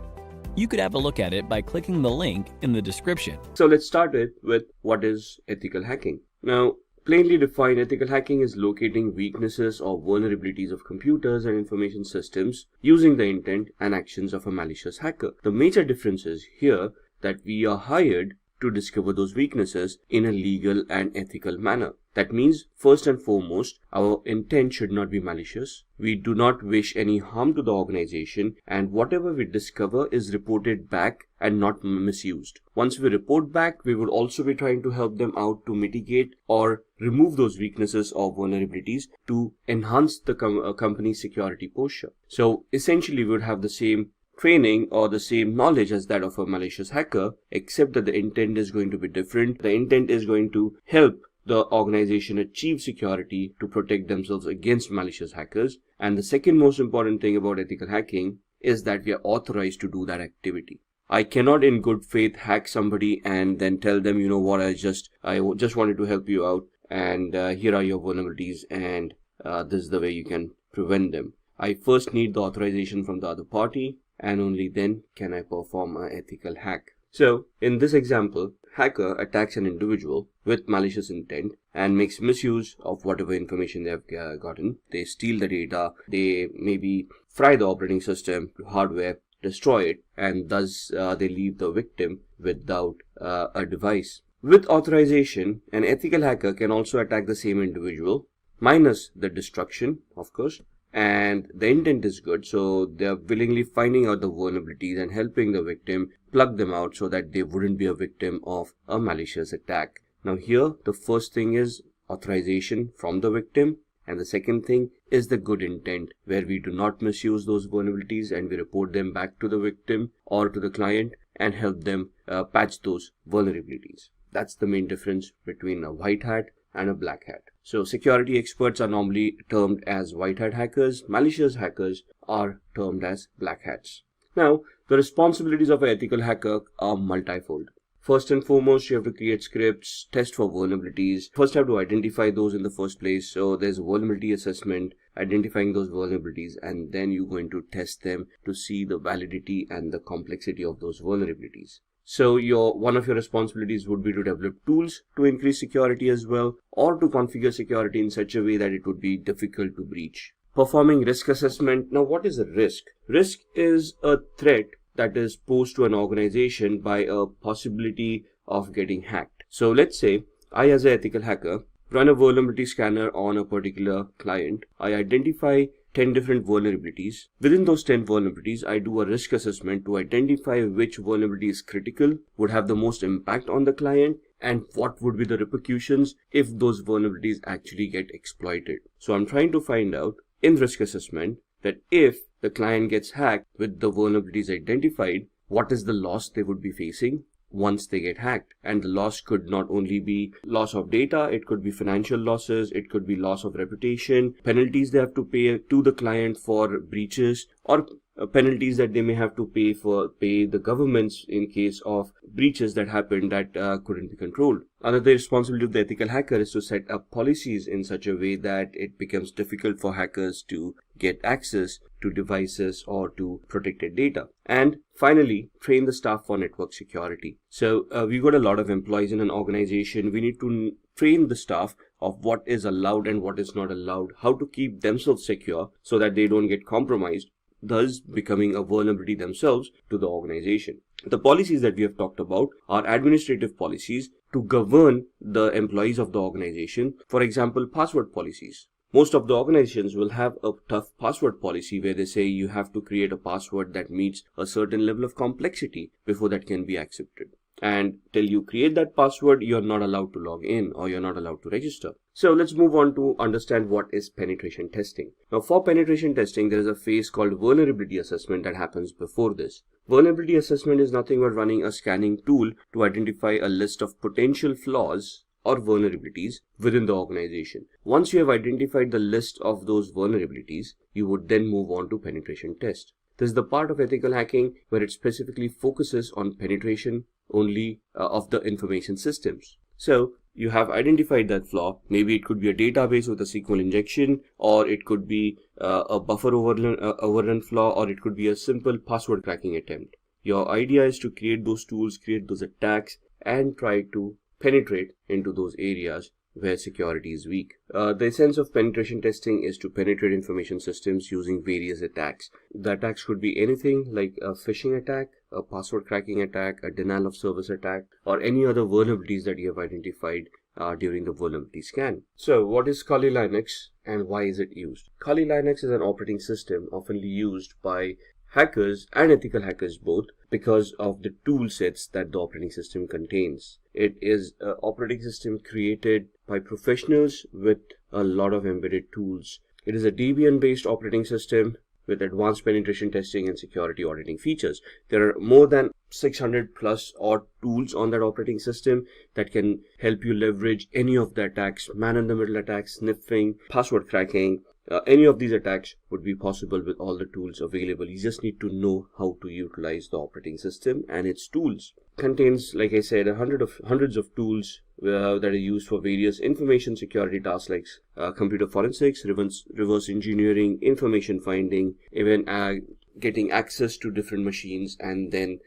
Speaker 3: You could have a look at it by clicking the link in the description.
Speaker 7: So let's start with what is ethical hacking. Now, plainly defined, ethical hacking is locating weaknesses or vulnerabilities of computers and information systems using the intent and actions of a malicious hacker. The major difference is here that we are hired to discover those weaknesses in a legal and ethical manner. That means, first and foremost, our intent should not be malicious. We do not wish any harm to the organization, and whatever we discover is reported back and not misused. Once we report back, we would also be trying to help them out to mitigate or remove those weaknesses or vulnerabilities to enhance the company's security posture. So essentially, we would have the same training or the same knowledge as that of a malicious hacker, except that the intent is going to be different. The intent is going to help the organization achieve security to protect themselves against malicious hackers. And the second most important thing about ethical hacking is that we are authorized to do that activity. I cannot in good faith hack somebody and then tell them, you know what, I just wanted to help you out, and here are your vulnerabilities, and this is the way you can prevent them. I first need the authorization from the other party, and only then can I perform an ethical hack. So in this example, hacker attacks an individual with malicious intent and makes misuse of whatever information they have gotten. They steal the data, they maybe fry the operating system, hardware, destroy it, and thus they leave the victim without a device. With authorization, an ethical hacker can also attack the same individual, minus the destruction, of course, and the intent is good, so they are willingly finding out the vulnerabilities and helping the victim plug them out so that they wouldn't be a victim of a malicious attack. Now here, the first thing is authorization from the victim And the second thing is the good intent, where we do not misuse those vulnerabilities and we report them back to the victim or to the client and help them patch those vulnerabilities. That's the main difference between a white hat and a black hat. So security experts are normally termed as white hat hackers. Malicious hackers are termed as black hats. Now, the responsibilities of an ethical hacker are multifold. First and foremost, you have to create scripts, test for vulnerabilities. First, you have to identify those in the first place. So there's a vulnerability assessment, identifying those vulnerabilities, and then you're going to test them to see the validity and the complexity of those vulnerabilities. So one of your responsibilities would be to develop tools to increase security as well, or to configure security in such a way that it would be difficult to breach. Performing risk assessment. Now, what is a risk? Risk is a threat that is posed to an organization by a possibility of getting hacked. So let's say I, as an ethical hacker, run a vulnerability scanner on a particular client. I identify 10 different vulnerabilities. Within those 10 vulnerabilities, I do a risk assessment to identify which vulnerability is critical, would have the most impact on the client, and what would be the repercussions if those vulnerabilities actually get exploited. So I'm trying to find out in risk assessment that if the client gets hacked with the vulnerabilities identified, what is the loss they would be facing once they get hacked. And the loss could not only be loss of data, it could be financial losses, it could be loss of reputation, penalties they have to pay to the client for breaches, or penalties that they may have to pay the governments in case of breaches that happened that couldn't be controlled. Another responsibility of the ethical hacker is to set up policies in such a way that it becomes difficult for hackers to get access to devices or to protected data. And finally, train the staff for network security. So we've got a lot of employees in an organization. We need to train the staff of what is allowed and what is not allowed, how to keep themselves secure so that they don't get compromised, thus becoming a vulnerability themselves to the organization. The policies that we have talked about are administrative policies to govern the employees of the organization. For example, password policies. Most of the organizations will have a tough password policy where they say you have to create a password that meets a certain level of complexity before that can be accepted. And till you create that password, you're not allowed to log in or you're not allowed to register. So let's move on to understand what is penetration testing. Now, for penetration testing, there is a phase called vulnerability assessment that happens before this. Vulnerability assessment is nothing but running a scanning tool to identify a list of potential flaws or vulnerabilities within the organization. Once you have identified the list of those vulnerabilities, you would then move on to penetration test. This is the part of ethical hacking where it specifically focuses on penetration only of the information systems. So you have identified that flaw. Maybe it could be a database with a SQL injection, or it could be a buffer overrun flaw, or it could be a simple password cracking attempt. Your idea is to create those tools, create those attacks, and try to penetrate into those areas where security is weak. The essence of penetration testing is to penetrate information systems using various attacks. The attacks could be anything like a phishing attack, a password cracking attack, a denial of service attack, or any other vulnerabilities that you have identified during the vulnerability scan. So what is Kali Linux and why is it used? Kali Linux is an operating system often used by hackers and ethical hackers both because of the tool sets that the operating system contains. It is an operating system created by professionals with a lot of embedded tools. It is a Debian based operating system with advanced penetration testing and security auditing features. There are more than 600 plus odd tools on that operating system that can help you leverage any of the attacks, man-in-the-middle attacks, sniffing, password cracking. Any of these attacks would be possible with all the tools available. You just need to know how to utilize the operating system and its tools. Contains, like I said, hundreds of tools that are used for various information security tasks like computer forensics, reverse engineering, information finding, even getting access to different machines, and then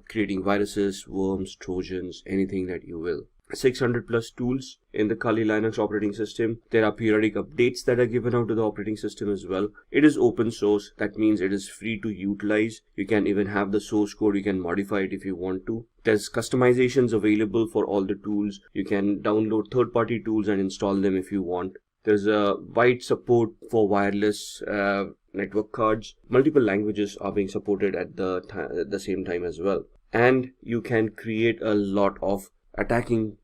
Speaker 7: creating viruses, worms, trojans, anything that you will. 600 plus tools in the Kali Linux operating system. There are periodic updates that are given out to the operating system as well. It is open source. That means it is free to utilize. You can even have the source code. You can modify it if you want to. There's customizations available for all the tools. You can download third-party tools and install them if you want. There's a wide support for wireless network cards. Multiple languages are being supported at the same time as well. And you can create a lot of attacking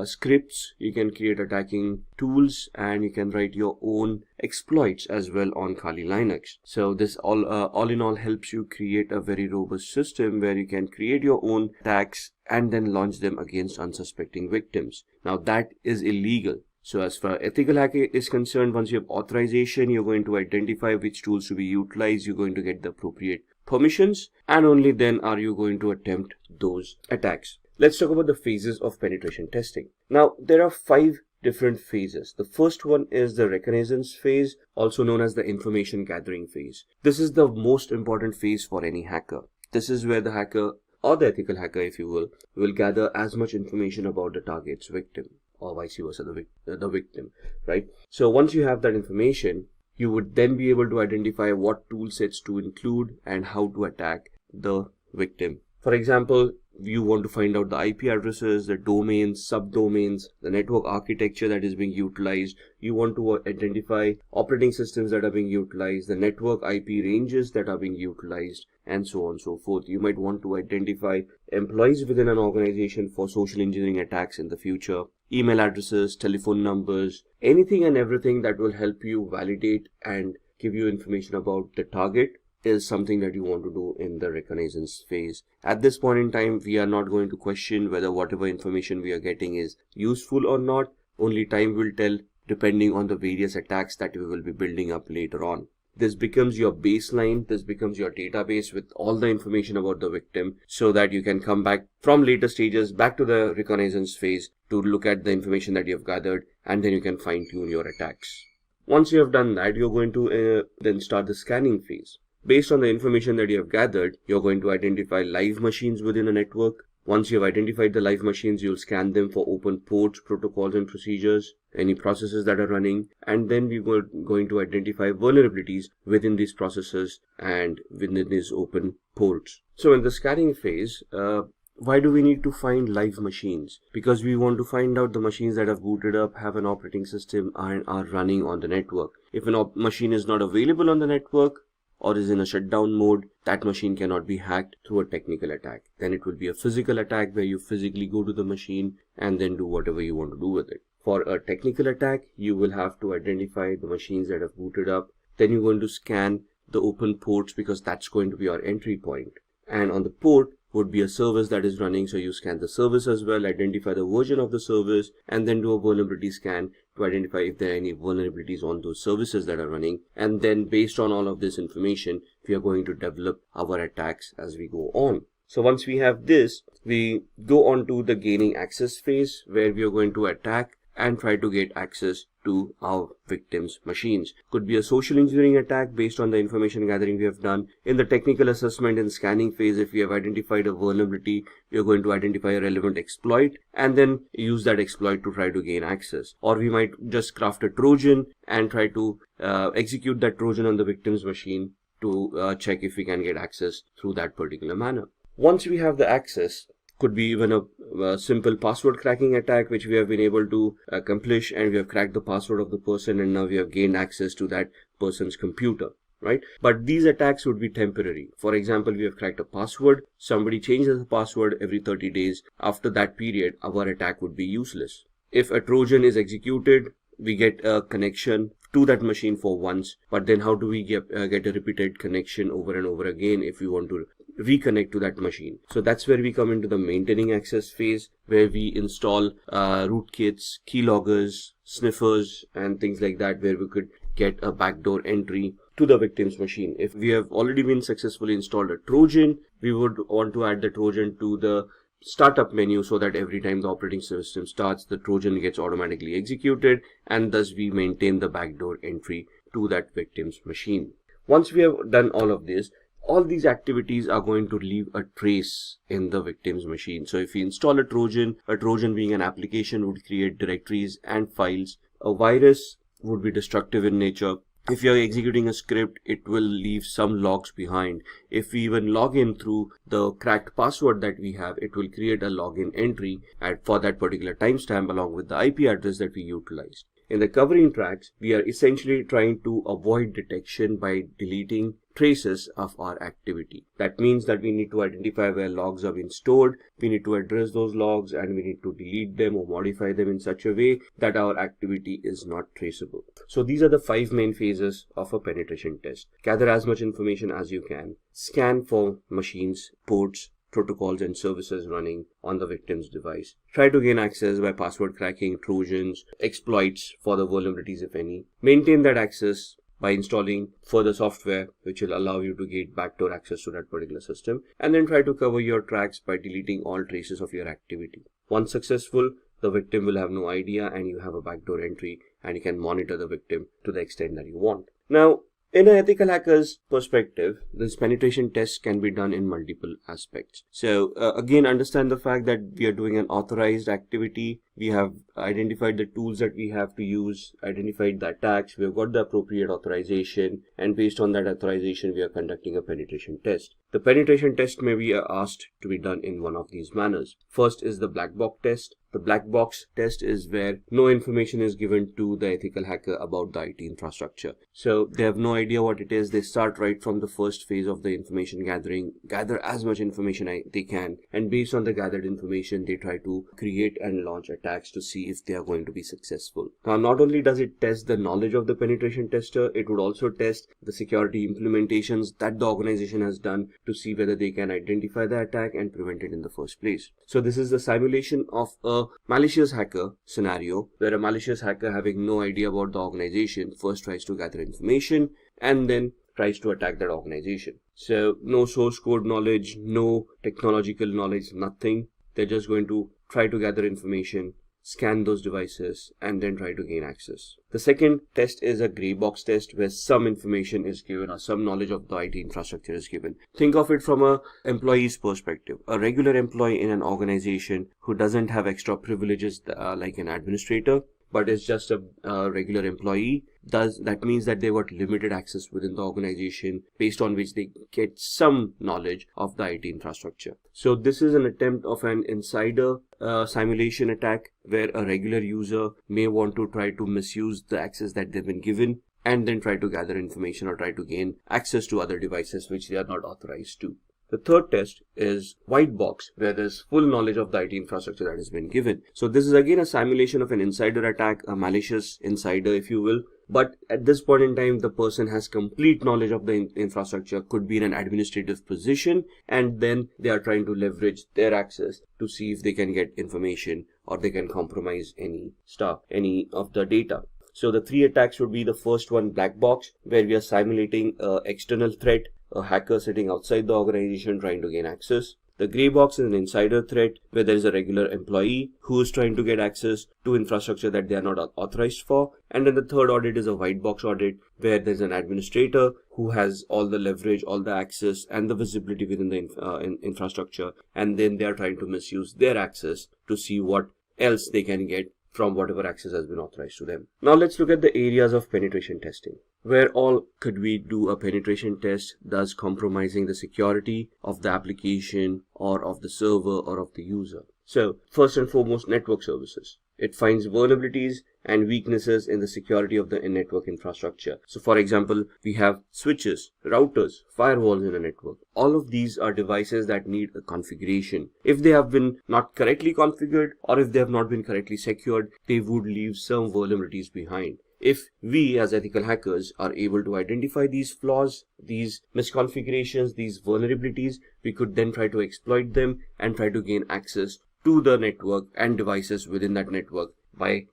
Speaker 7: scripts, you can create attacking tools, and you can write your own exploits as well on Kali Linux. So this all in all helps you create a very robust system where you can create your own attacks and then launch them against unsuspecting victims. Now that is illegal. So as far as ethical hacking is concerned, once you have authorization, you're going to identify which tools to be utilized, you're going to get the appropriate permissions, and only then are you going to attempt those attacks. Let's talk about the phases of penetration testing. Now, there are 5 different phases. The first one is the reconnaissance phase, also known as the information gathering phase. This is the most important phase for any hacker. This is where the hacker, or the ethical hacker if you will gather as much information about the target's victim, or vice versa, the victim, right? So once you have that information, you would then be able to identify what tool sets to include and how to attack the victim. For example, you want to find out the IP addresses, the domains, subdomains, the network architecture that is being utilized. You want to identify operating systems that are being utilized, the network IP ranges that are being utilized, and so on and so forth. You might want to identify employees within an organization for social engineering attacks in the future, email addresses, telephone numbers, anything and everything that will help you validate and give you information about the target is something that you want to do in the reconnaissance phase. At this point in time, we are not going to question whether whatever information we are getting is useful or not. Only time will tell, depending on the various attacks that we will be building up later on. This becomes your baseline, this becomes your database with all the information about the victim, so that you can come back from later stages back to the reconnaissance phase to look at the information that you have gathered, and then you can fine tune your attacks. Once you have done that, you're going to then start the scanning phase. Based on the information that you have gathered, you're going to identify live machines within a network. Once you have identified the live machines, you'll scan them for open ports, protocols and procedures, any processes that are running, and then we're going to identify vulnerabilities within these processes and within these open ports. So in the scanning phase, why do we need to find live machines? Because we want to find out the machines that have booted up, have an operating system, and are running on the network. If a machine is not available on the network, or is in a shutdown mode, that machine cannot be hacked through a technical attack. Then it will be a physical attack where you physically go to the machine and then do whatever you want to do with it. For a technical attack, you will have to identify the machines that have booted up. Then you're going to scan the open ports, because that's going to be your entry point. And on the port would be a service that is running, so you scan the service as well, identify the version of the service, and then do a vulnerability scan to identify if there are any vulnerabilities on those services that are running. And then based on all of this information, we are going to develop our attacks as we go on. So once we have this, we go on to the gaining access phase, where we are going to attack and try to get access to our victims' machines. Could be a social engineering attack based on the information gathering we have done. In the technical assessment and scanning phase, if we have identified a vulnerability, we are going to identify a relevant exploit and then use that exploit to try to gain access. Or we might just craft a Trojan and try to execute that Trojan on the victim's machine to check if we can get access through that particular manner. Once we have the access, could be even a simple password cracking attack, which we have been able to accomplish, and we have cracked the password of the person, and now we have gained access to that person's computer, right? But these attacks would be temporary. For example, we have cracked a password, somebody changes the password every 30 days. After that period, our attack would be useless. If a Trojan is executed, we get a connection to that machine for once, but then how do we get a repeated connection over and over again if we want to reconnect to that machine? So that's where we come into the maintaining access phase, where we install rootkits, keyloggers, sniffers, and things like that, where we could get a backdoor entry to the victim's machine. If we have already been successfully installed a Trojan, we would want to add the Trojan to the startup menu, so that every time the operating system starts, the Trojan gets automatically executed, and thus we maintain the backdoor entry to that victim's machine. Once we have done all of this, all these activities are going to leave a trace in the victim's machine. So if we install a Trojan being an application would create directories and files. A virus would be destructive in nature. If you're executing a script, it will leave some logs behind. If we even log in through the cracked password that we have, it will create a login entry for that particular timestamp along with the IP address that we utilized. In the covering tracks, we are essentially trying to avoid detection by deleting traces of our activity. That means that we need to identify where logs are being stored, we need to address those logs, and we need to delete them or modify them in such a way that our activity is not traceable. So these are the 5 main phases of a penetration test. Gather as much information as you can, scan for machines, ports, protocols and services running on the victim's device. Try to gain access by password cracking, trojans, exploits for the vulnerabilities if any. Maintain that access by installing further software which will allow you to get backdoor access to that particular system, and then try to cover your tracks by deleting all traces of your activity. Once successful, the victim will have no idea and you have a backdoor entry and you can monitor the victim to the extent that you want. Now, in an ethical hacker's perspective, this penetration test can be done in multiple aspects. So again, understand the fact that we are doing an authorized activity. We have identified the tools that we have to use, identified the attacks, we have got the appropriate authorization, and based on that authorization, we are conducting a penetration test. The penetration test may be asked to be done in one of these manners. First is the black box test. The black box test is where no information is given to the ethical hacker about the IT infrastructure. So they have no idea what it is. They start right from the first phase of the information gathering, gather as much information they can, and based on the gathered information, they try to create and launch attacks to see if they are going to be successful. Now, not only does it test the knowledge of the penetration tester, it would also test the security implementations that the organization has done to see whether they can identify the attack and prevent it in the first place. So this is the simulation of a malicious hacker scenario, where a malicious hacker, having no idea about the organization, first tries to gather information and then tries to attack that organization. So no source code knowledge, no technological knowledge, nothing. They're just going to try to gather information, scan those devices, and then try to gain access. The second test is a gray box test, where some information is given or some knowledge of the IT infrastructure is given. Think of it from an employee's perspective. A regular employee in an organization who doesn't have extra privileges like an administrator, but is just a regular employee, that means that they got limited access within the organization, based on which they get some knowledge of the IT infrastructure. So this is an attempt of an insider simulation attack, where a regular user may want to try to misuse the access that they've been given and then try to gather information or try to gain access to other devices which they are not authorized to. The third test is white box, where there's full knowledge of the IT infrastructure that has been given. So this is again a simulation of an insider attack, a malicious insider, if you will. But at this point in time, the person has complete knowledge of the infrastructure, could be in an administrative position, and then they are trying to leverage their access to see if they can get information or they can compromise any of the data. So the 3 attacks would be: the first one, black box, where we are simulating an external threat, a hacker sitting outside the organization trying to gain access. The gray box is an insider threat, where there is a regular employee who is trying to get access to infrastructure that they are not authorized for. And then the third audit is a white box audit, where there's an administrator who has all the leverage, all the access and the visibility within the infrastructure, and then they are trying to misuse their access to see what else they can get from whatever access has been authorized to them. Now let's look at the areas of penetration testing. Where all could we do a penetration test, thus compromising the security of the application or of the server or of the user? So first and foremost, network services. It finds vulnerabilities and weaknesses in the security of the network infrastructure. So for example, we have switches, routers, firewalls in a network. All of these are devices that need a configuration. If they have been not correctly configured, or if they have not been correctly secured, they would leave some vulnerabilities behind. If we as ethical hackers are able to identify these flaws, these misconfigurations, these vulnerabilities, we could then try to exploit them and try to gain access to the network and devices within that network by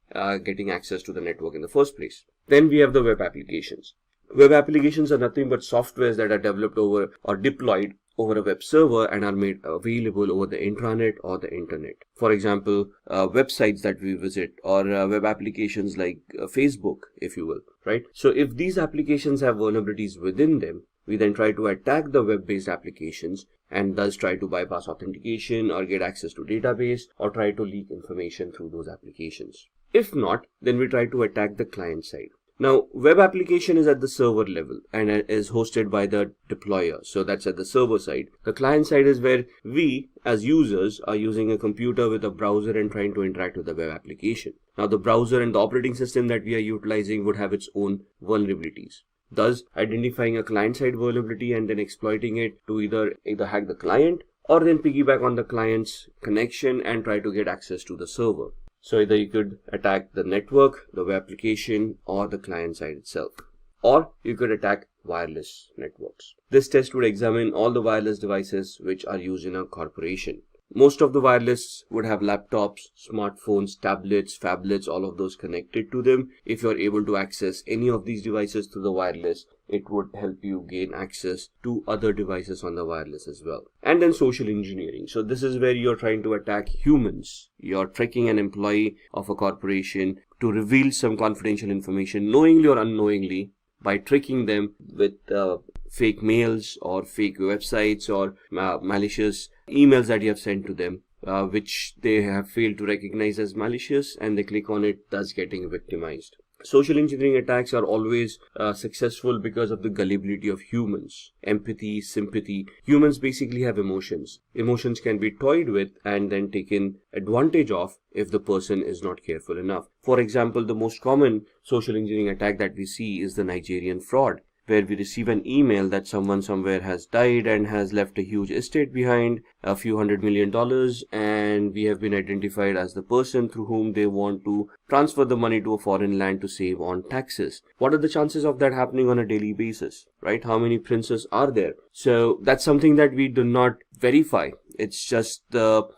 Speaker 7: getting access to the network in the first place. Then we have the web applications. Web applications are nothing but softwares that are developed over or deployed over a web server and are made available over the intranet or the internet. For example, websites that we visit, or web applications like Facebook, if you will, right? So if these applications have vulnerabilities within them, we then try to attack the web-based applications and thus try to bypass authentication or get access to database or try to leak information through those applications. If not, then we try to attack the client side. Now, web application is at the server level and is hosted by the deployer. So that's at the server side. The client side is where we as users are using a computer with a browser and trying to interact with the web application. Now, the browser and the operating system that we are utilizing would have its own vulnerabilities. thus identifying a client-side vulnerability and then exploiting it to either hack the client or then piggyback on the client's connection and try to get access to the server. So either you could attack the network, the web application, or the client side itself. Or you could attack wireless networks. This test would examine all the wireless devices which are used in a corporation. Most of the wireless would have laptops, smartphones, tablets, phablets, all of those connected to them. If you're able to access any of these devices through the wireless, it would help you gain access to other devices on the wireless as well. And then social engineering. So this is where you're trying to attack humans. You're tricking an employee of a corporation to reveal some confidential information, knowingly or unknowingly, by tricking them with fake mails or fake websites or malicious emails that you have sent to them, which they have failed to recognize as malicious, and they click on it, thus getting victimized. Social engineering attacks are always successful because of the gullibility of humans. Empathy, sympathy. Humans basically have emotions. Emotions can be toyed with and then taken advantage of if the person is not careful enough. For example, the most common social engineering attack that we see is the Nigerian fraud, where we receive an email that someone somewhere has died and has left a huge estate behind, a few $100 million, and we have been identified as the person through whom they want to transfer the money to a foreign land to save on taxes. What are the chances of that happening on a daily basis, right? How many princes are there? So that's something that we do not verify. It's just the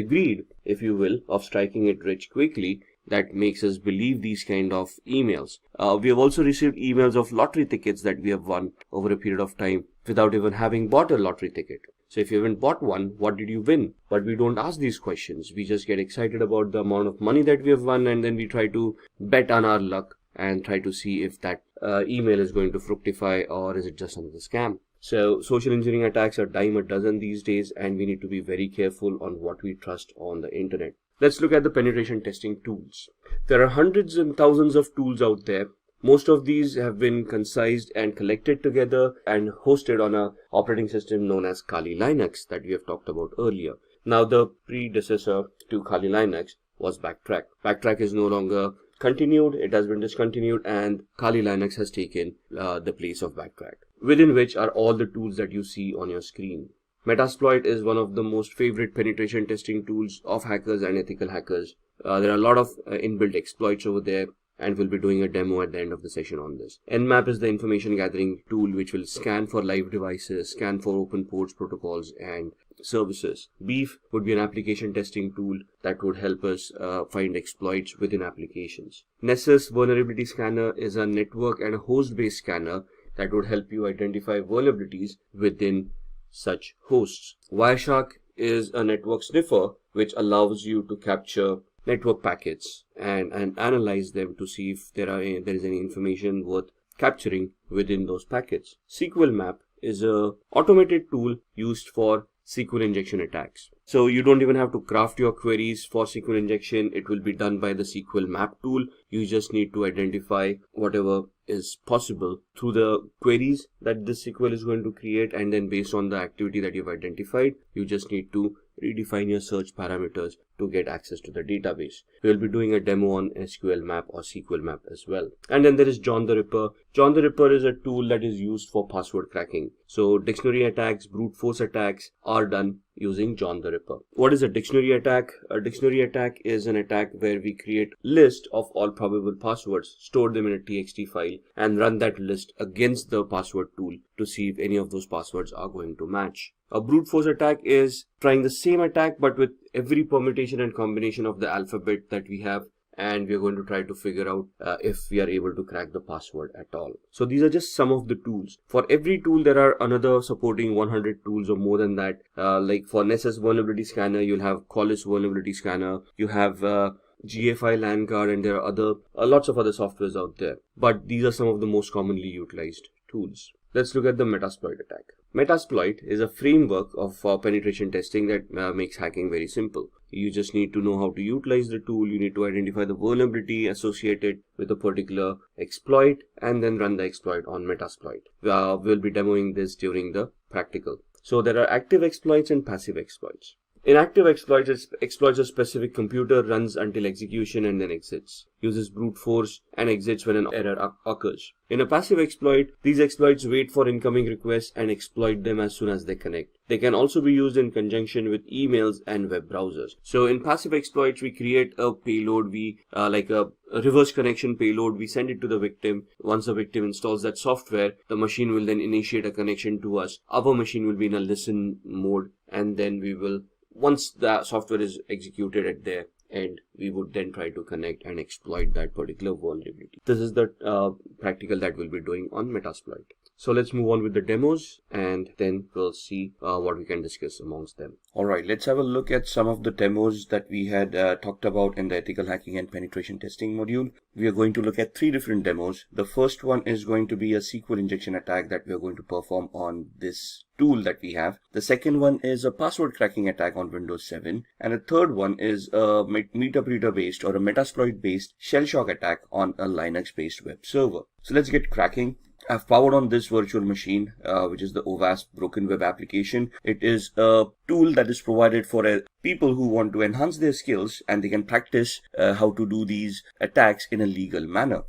Speaker 7: greed, if you will, of striking it rich quickly that makes us believe these kind of emails. We have also received emails of lottery tickets that we have won over a period of time without even having bought a lottery ticket. So if you haven't bought one, what did you win? But we don't ask these questions. We just get excited about the amount of money that we have won, and then we try to bet on our luck and try to see if that email is going to fructify or is it just another scam. So social engineering attacks are dime a dozen these days, and we need to be very careful on what we trust on the internet. Let's look at the penetration testing tools. There are hundreds and thousands of tools out there. Most of these have been concised and collected together and hosted on an operating system known as Kali Linux that we have talked about earlier. Now, the predecessor to Kali Linux was Backtrack. Backtrack is no longer continued, it has been discontinued, and Kali Linux has taken the place of Backtrack, within which are all the tools that you see on your screen. Metasploit is one of the most favorite penetration testing tools of hackers and ethical hackers. There are a lot of inbuilt exploits over there, and we'll be doing a demo at the end of the session on this. Nmap is the information gathering tool which will scan for live devices, scan for open ports, protocols, and services. Beef would be an application testing tool that would help us find exploits within applications. Nessus Vulnerability Scanner is a network and a host-based scanner that would help you identify vulnerabilities within such hosts. Wireshark is a network sniffer which allows you to capture network packets and analyze them to see if there is any information worth capturing within those packets. SQL Map is a automated tool used for SQL injection attacks. So you don't even have to craft your queries for SQL injection. It will be done by the SQL Map tool. You just need to identify whatever is possible through the queries that this SQL is going to create, and then based on the activity that you've identified, you just need to redefine your search parameters to get access to the database. We'll be doing a demo on SQL Map or SQL Map as well. And then there is John the Ripper. John the Ripper is a tool that is used for password cracking. So dictionary attacks, brute force attacks are done using John the Ripper. What is a dictionary attack? A dictionary attack is an attack where we create a list of all probable passwords, store them in a TXT file, and run that list against the password tool to see if any of those passwords are going to match. A brute force attack is trying the same attack but with every permutation and combination of the alphabet that we have, and we are going to try to figure out if we are able to crack the password at all. So these are just some of the tools. For every tool there are another supporting 100 tools or more than that. Like for Nessus Vulnerability Scanner, you'll have Qualys Vulnerability Scanner, you have GFI LAN card, and there are lots of other softwares out there. But these are some of the most commonly utilized tools. Let's look at the Metasploit attack. Metasploit is a framework of penetration testing that makes hacking very simple. You just need to know how to utilize the tool. You need to identify the vulnerability associated with a particular exploit and then run the exploit on Metasploit. We'll be demoing this during the practical. So there are active exploits and passive exploits. Inactive exploits a specific computer, runs until execution and then exits, uses brute force and exits when an error occurs. In a passive exploit, these exploits wait for incoming requests and exploit them as soon as they connect. They can also be used in conjunction with emails and web browsers. So in passive exploits, we create a payload, like a reverse connection payload, we send it to the victim. Once the victim installs that software, the machine will then initiate a connection to us. Our machine will be in a listen mode, and then we will, once the software is executed at their end, we would then try to connect and exploit that particular vulnerability. This is the practical that we'll be doing on Metasploit. So let's move on with the demos, and then we'll see what we can discuss amongst them. Alright, let's have a look at some of the demos that we had talked about in the ethical hacking and penetration testing module. We are going to look at 3 different demos. The first one is going to be a SQL injection attack that we are going to perform on this tool that we have. The second one is a password cracking attack on Windows 7. And the third one is a MetaBreeder based or a Metasploit based shell shock attack on a Linux based web server. So let's get cracking. I've powered on this virtual machine, which is the OWASP Broken Web application. It is a tool that is provided for people who want to enhance their skills, and they can practice how to do these attacks in a legal manner.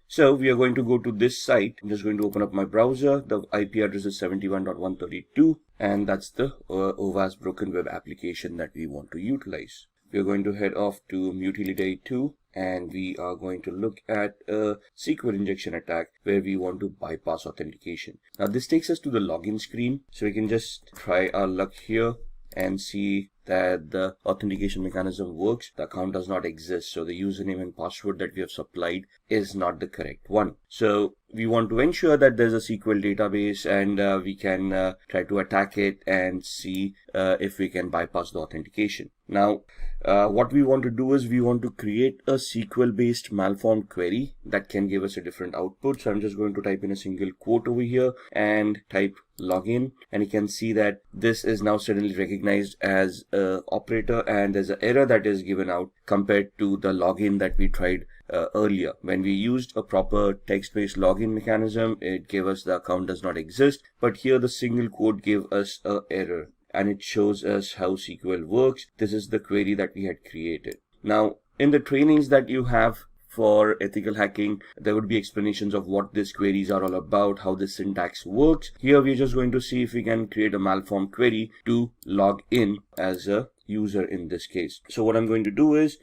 Speaker 7: So we are going to go to this site. I'm just going to open up my browser. The IP address is 71.132, and that's the OWASP Broken Web application that we want to utilize. We are going to head off to Mutility 2, and we are going to look at a SQL injection attack where we want to bypass authentication. Now this takes us to the login screen, so we can just try our luck here and see that the authentication mechanism works. The account does not exist, so the username and password that we have supplied is not the correct one. So we want to ensure that there's a SQL database, and we can try to attack it and see if we can bypass the authentication. Now what we want to do is we want to create a SQL based malformed query that can give us a different output. So I'm just going to type in a single quote over here and type login, and you can see that this is now suddenly recognized as a operator, and there's an error that is given out compared to the login that we tried earlier. When we used a proper text-based login mechanism, it gave us the account does not exist, but here the single quote gave us an error, and it shows us how SQL works. This is the query that we had created. Now in the trainings that you have for ethical hacking, there would be explanations of what these queries are all about, how the syntax works. Here we're just going to see if we can create a malformed query to log in as a user in this case. So what I'm going to do is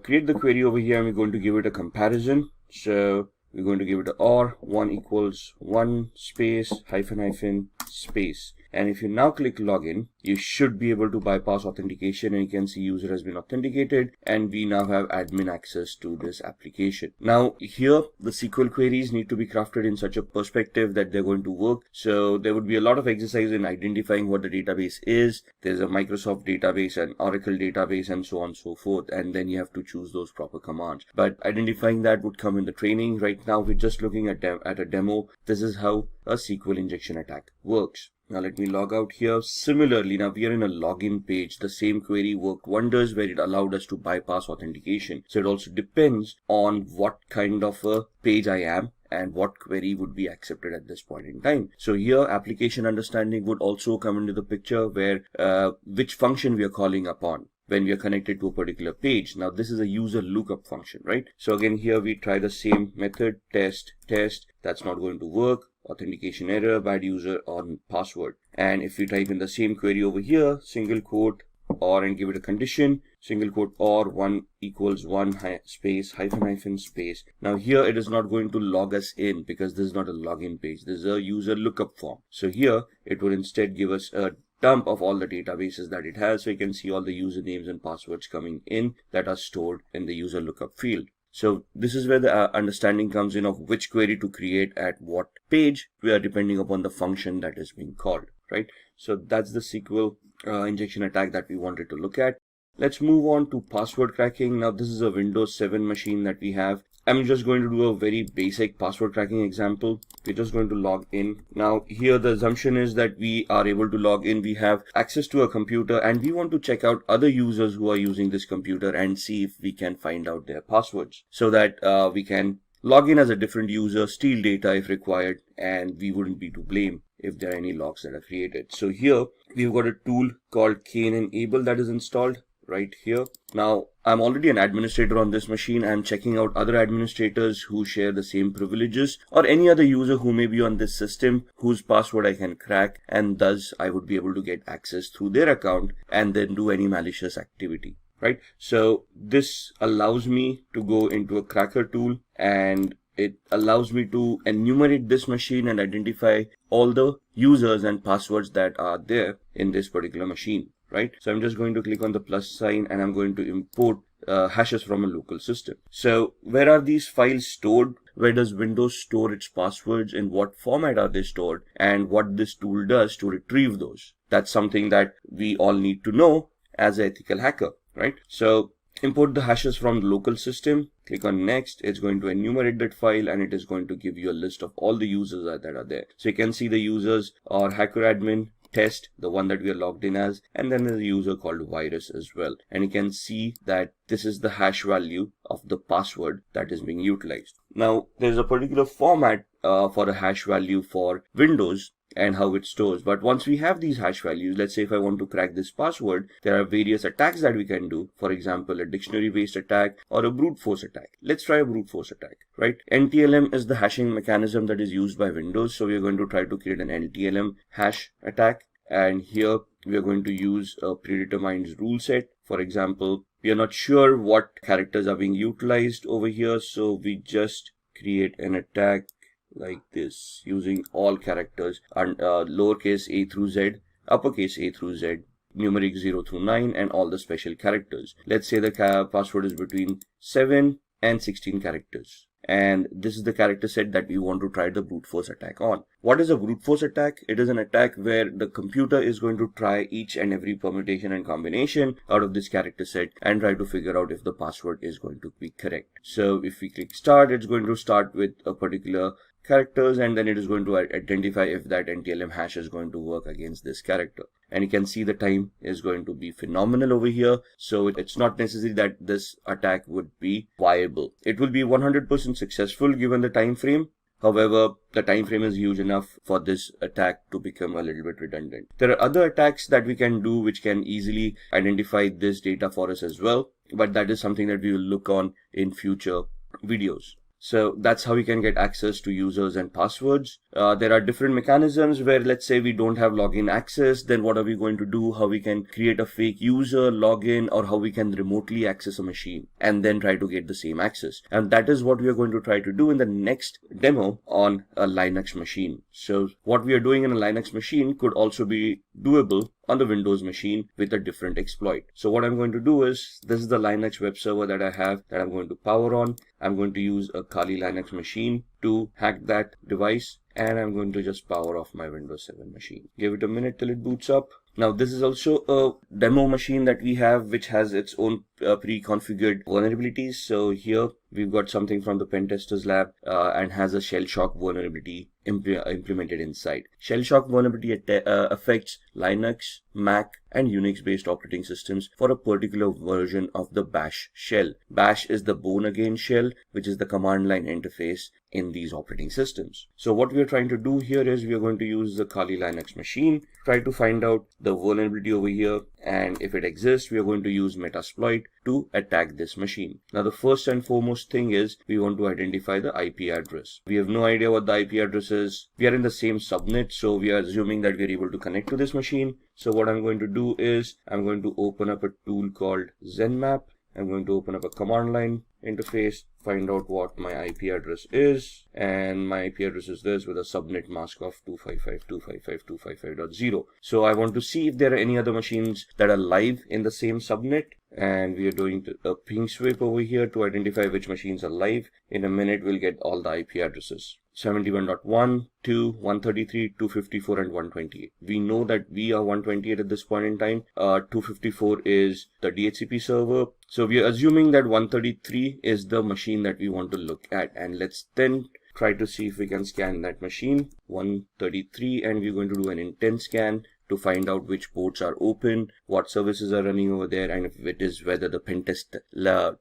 Speaker 7: create the query over here, and we're going to give it a comparison. So we're going to give it a OR 1 equals 1 space hyphen space. And if you now click login, you should be able to bypass authentication, and you can see user has been authenticated, and we now have admin access to this application. Now here the SQL queries need to be crafted in such a perspective that they're going to work. So there would be a lot of exercise in identifying what the database is. There's a Microsoft database and Oracle database and so on and so forth, and then you have to choose those proper commands. But identifying that would come in the training. Right now we're just looking at a demo. This is how a SQL injection attack works. Now let me log out here. Similarly, now we are in a login page. The same query worked wonders where it allowed us to bypass authentication. So it also depends on what kind of a page I am and what query would be accepted at this point in time. So here application understanding would also come into the picture, where which function we are calling upon when we are connected to a particular page. Now this is a user lookup function, right? So again here we try the same method, test. That's not going to work. Authentication error, bad user on password. And if we type in the same query over here, single quote or, and give it a condition, single quote or 1 equals 1 space hyphen space. Now here it is not going to log us in because this is not a login page. This is a user lookup form. So here it would instead give us a dump of all the databases that it has. So you can see all the usernames and passwords coming in that are stored in the user lookup field. So this is where the understanding comes in of which query to create at what page, depending upon the function that is being called, right? So that's the SQL injection attack that we wanted to look at. Let's move on to password cracking. Now this is a Windows 7 machine that we have. I'm just going to do a very basic password cracking example. We're just going to log in. Now here the assumption is that we are able to log in. We have access to a computer, and we want to check out other users who are using this computer and see if we can find out their passwords, so that we can log in as a different user, steal data if required, and we wouldn't be to blame if there are any logs that are created. So here we've got a tool called Enable that is installed right here. Now I'm already an administrator on this machine. I'm checking out other administrators who share the same privileges, or any other user who may be on this system whose password I can crack, and thus I would be able to get access through their account and then do any malicious activity. Right? So this allows me to go into a cracker tool, and it allows me to enumerate this machine and identify all the users and passwords that are there in this particular machine. Right? So I'm just going to click on the plus sign, and I'm going to import hashes from a local system. So where are these files stored? Where does Windows store its passwords? In what format are they stored? And what this tool does to retrieve those? That's something that we all need to know as an ethical hacker, right? So import the hashes from the local system, click on next. It's going to enumerate that file, and it is going to give you a list of all the users that are there. So you can see the users are hacker admin, test, the one that we are logged in as, and then there's a user called virus as well. And you can see that this is the hash value of the password that is being utilized. Now there's a particular format for a hash value for Windows and how it stores. But once we have these hash values, let's say if I want to crack this password, there are various attacks that we can do. For example, a dictionary based attack or a brute force attack. Let's try a brute force attack, right? NTLM is the hashing mechanism that is used by Windows. So we are going to try to create an NTLM hash attack. And here we are going to use a predetermined rule set. For example, we are not sure what characters are being utilized over here. So we just create an attack like this using all characters and lowercase a through z, uppercase a through z, numeric 0 through 9, and all the special characters. Let's say the password is between 7 and 16 characters. And this is the character set that we want to try the brute force attack on. What is a brute force attack? It is an attack where the computer is going to try each and every permutation and combination out of this character set and try to figure out if the password is going to be correct. So if we click start, it's going to start with a particular characters, and then it is going to identify if that NTLM hash is going to work against this character. And you can see the time is going to be phenomenal over here. So it's not necessary that this attack would be viable. It will be 100% successful given the time frame. However, the time frame is huge enough for this attack to become a little bit redundant. There are other attacks that we can do which can easily identify this data for us as well, but that is something that we will look on in future videos. So that's how we can get access to users and passwords. There are different mechanisms where, let's say we don't have login access, then what are we going to do? How we can create a fake user, login, or how we can remotely access a machine and then try to get the same access. And that is what we are going to try to do in the next demo on a Linux machine. So what we are doing in a Linux machine could also be doable on the Windows machine with a different exploit. So what I'm going to do is, this is the Linux web server that I have that I'm going to power on. I'm going to use a Kali Linux machine to hack that device, and I'm going to just power off my Windows 7 machine. Give it a minute till it boots up. Now this is also a demo machine that we have which has its own pre-configured vulnerabilities. So here we've got something from the pen testers lab and has a shell shock vulnerability implemented inside. Shell shock vulnerability affects Linux, Mac, and Unix based operating systems for a particular version of the bash shell. Bash is the born again shell, which is the command line interface in these operating systems. So what we are trying to do here is we are going to use the Kali Linux machine, try to find out the vulnerability over here, and if it exists, we are going to use Metasploit to attack this machine. Now the first and foremost thing is we want to identify the IP address. We have no idea what the IP address is. We are in the same subnet, so we are assuming that we are able to connect to this machine. So what I'm going to do is I'm going to open up a tool called ZenMap. I'm going to open up a command line interface, find out what my IP address is, and my IP address is this with a subnet mask of 255.255.255.0. So I want to see if there are any other machines that are live in the same subnet, and we are doing a ping sweep over here to identify which machines are live. In a minute we'll get all the IP addresses. 71.1, 2, 133, 254, and 128. We know that we are 128 at this point in time. 254 is the DHCP server. So we are assuming that 133 is the machine that we want to look at. And let's then try to see if we can scan that machine. 133, and we're going to do an intent scan to find out which ports are open, what services are running over there, and if it is whether the pentest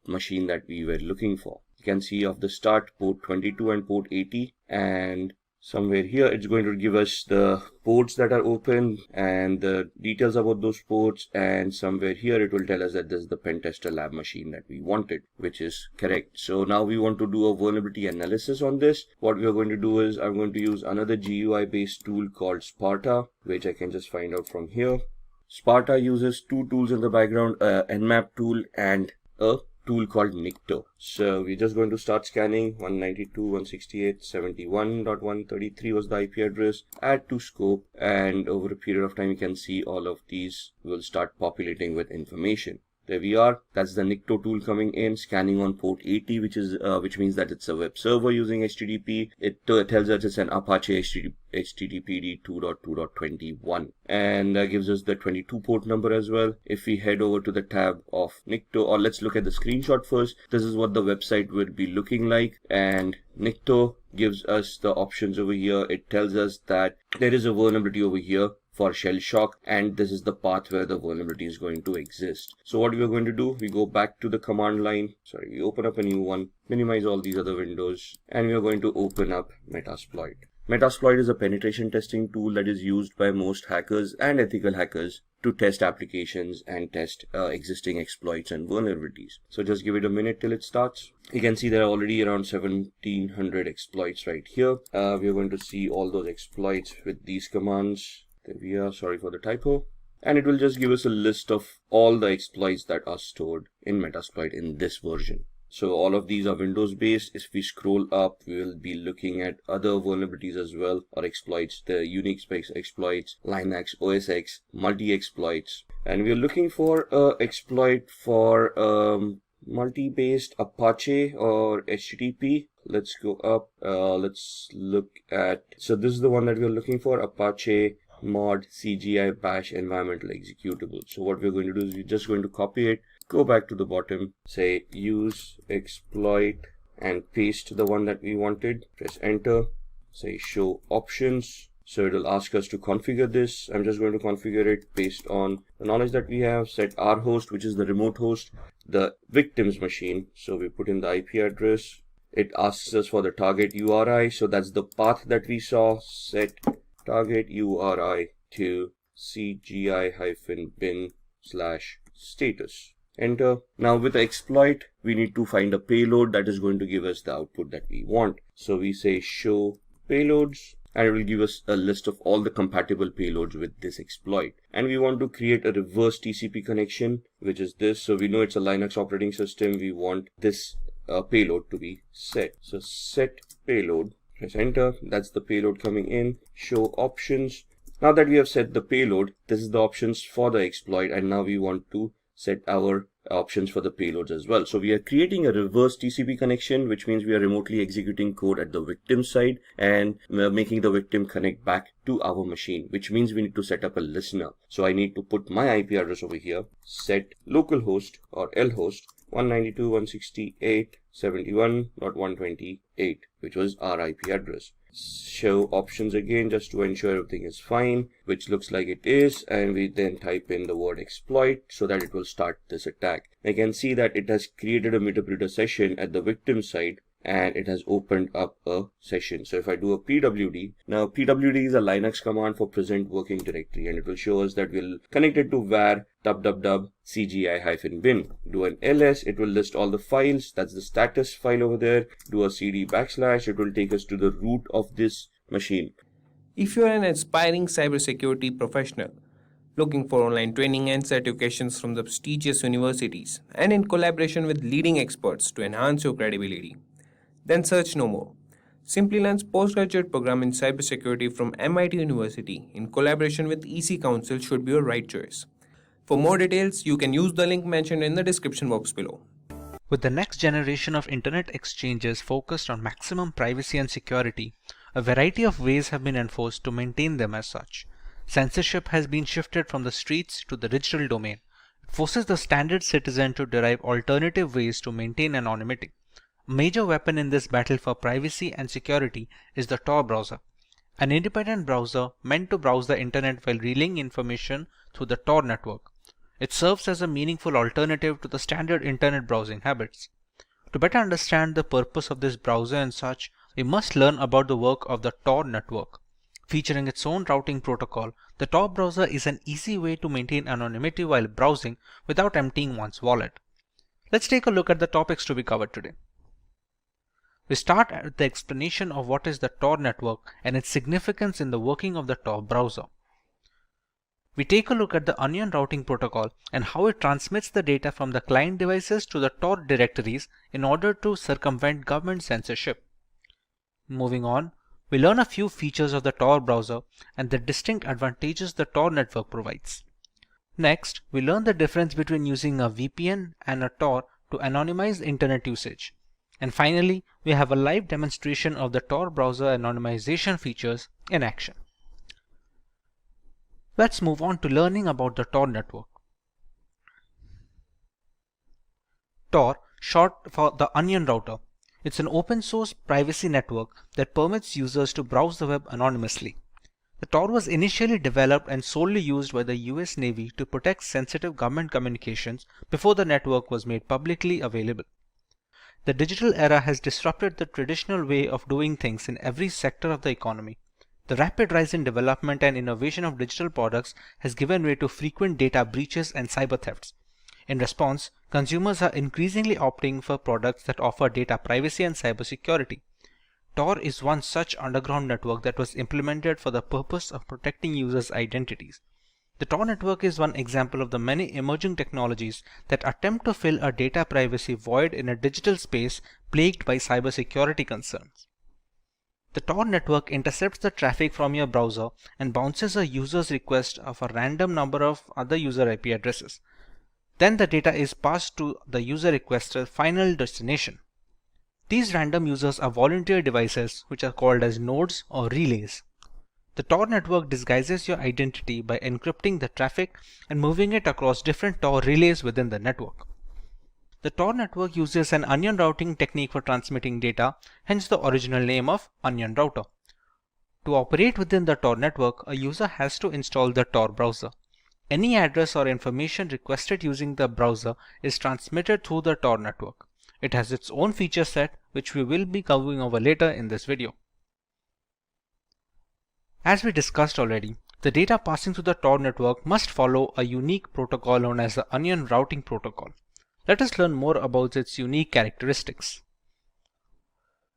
Speaker 7: machine that we were looking for. You can see off the start port 22 and port 80, and somewhere here, it's going to give us the ports that are open and the details about those ports, and somewhere here it will tell us that this is the pen tester lab machine that we wanted, which is correct. So now we want to do a vulnerability analysis on this. What we are going to do is I'm going to use another GUI based tool called Sparta, which I can just find out from here. Sparta uses two tools in the background, Nmap tool and a tool called Nikto. So we're just going to start scanning. 192.168.71.133 was the IP address. Add to scope, and over a period of time you can see all of these will start populating with information. There we are. That's the Nikto tool coming in, scanning on port 80, which means that it's a web server using HTTP. It tells us it's an Apache HTTPD 2.2.21, and gives us the 22 port number as well. If we head over to the tab of Nikto, or let's look at the screenshot first. This is what the website would be looking like, and Nikto gives us the options over here. It tells us that there is a vulnerability over here for shell shock, and this is the path where the vulnerability is going to exist. So what we are going to do, we go back to the command line, we open up a new one, minimize all these other windows, and we are going to open up Metasploit. Metasploit is a penetration testing tool that is used by most hackers and ethical hackers to test applications and test existing exploits and vulnerabilities. So just give it a minute till it starts. You can see there are already around 1700 exploits right here. We are going to see all those exploits with these commands. There we are, sorry for the typo. And it will just give us a list of all the exploits that are stored in Metasploit in this version. So all of these are Windows based. If we scroll up, we will be looking at other vulnerabilities as well, or exploits, the Unix based exploits, Linux, OS X, multi-exploits. And we are looking for a exploit for multi-based Apache or HTTP. Let's go up, let's look at, so this is the one that we are looking for, Apache mod CGI bash environmental executable. So what we're going to do is we're just going to copy it, go back to the bottom, say use exploit, and paste the one that we wanted. Press enter, say show options. So it will ask us to configure this. I'm just going to configure it based on the knowledge that we have. Set our host, which is the remote host, the victim's machine. So we put in the IP address. It asks us for the target URI. So that's the path that we saw. Set target URI to cgi-bin/status. Enter. Now with the exploit, we need to find a payload that is going to give us the output that we want. So we say show payloads, and it will give us a list of all the compatible payloads with this exploit. And we want to create a reverse TCP connection, which is this. So we know it's a Linux operating system. We want this payload to be set. So set payload. Press enter. That's the payload coming in. Show options. Now that we have set the payload, this is the options for the exploit, and now we want to set our options for the payloads as well. So we are creating a reverse TCP connection, which means we are remotely executing code at the victim side and we are making the victim connect back to our machine, which means we need to set up a listener. So I need to put my IP address over here, set localhost or lhost 192.168.71.128, which was our IP address. Show options again, just to ensure everything is fine, which looks like it is, and we then type in the word exploit so that it will start this attack. I can see that it has created a meterpreter session at the victim side, and it has opened up a session. So if I do a pwd, now pwd is a Linux command for present working directory, and it will show us that we'll connect it to var cgi-bin. Do an ls, it will list all the files. That's the status file over there. Do a cd /, it will take us to the root of this machine.
Speaker 1: If you are an aspiring cybersecurity professional looking for online training and certifications from the prestigious universities and in collaboration with leading experts to enhance your credibility, then search no more. Simplilearn's postgraduate program in cybersecurity from MIT University in collaboration with EC-Council should be your right choice. For more details, you can use the link mentioned in the description box below.
Speaker 4: With the next generation of internet exchanges focused on maximum privacy and security, a variety of ways have been enforced to maintain them as such. Censorship has been shifted from the streets to the digital domain. It forces the standard citizen to derive alternative ways to maintain anonymity. A major weapon in this battle for privacy and security is the Tor browser, an independent browser meant to browse the internet while relaying information through the Tor network. It serves as a meaningful alternative to the standard internet browsing habits. To better understand the purpose of this browser and such, we must learn about the work of the Tor network. Featuring its own routing protocol, the Tor browser is an easy way to maintain anonymity while browsing without emptying one's wallet. Let's take a look at the topics to be covered today. We start with the explanation of what is the Tor network and its significance in the working of the Tor browser. We take a look at the onion routing protocol and how it transmits the data from the client devices to the Tor directories in order to circumvent government censorship. Moving on, we learn a few features of the Tor browser and the distinct advantages the Tor network provides. Next, we learn the difference between using a VPN and a Tor to anonymize internet usage. And finally, we have a live demonstration of the Tor browser anonymization features in action. Let's move on to learning about the Tor network. Tor, short for the Onion Router. It's an open source privacy network that permits users to browse the web anonymously. The Tor was initially developed and solely used by the US Navy to protect sensitive government communications before the network was made publicly available. The digital era has disrupted the traditional way of doing things in every sector of the economy. The rapid rise in development and innovation of digital products has given way to frequent data breaches and cyber thefts. In response, consumers are increasingly opting for products that offer data privacy and cybersecurity. Tor is one such underground network that was implemented for the purpose of protecting users' identities. The Tor network is one example of the many emerging technologies that attempt to fill a data privacy void in a digital space plagued by cybersecurity concerns. The Tor network intercepts the traffic from your browser and bounces a user's request of a random number of other user IP addresses. Then the data is passed to the user requester's final destination. These random users are volunteer devices which are called as nodes or relays. The Tor network disguises your identity by encrypting the traffic and moving it across different Tor relays within the network. The Tor network uses an onion routing technique for transmitting data, hence the original name of Onion Router. To operate within the Tor network, a user has to install the Tor browser. Any address or information requested using the browser is transmitted through the Tor network. It has its own feature set, which we will be covering over later in this video. As we discussed already, the data passing through the Tor network must follow a unique protocol known as the onion routing protocol. Let us learn more about its unique characteristics.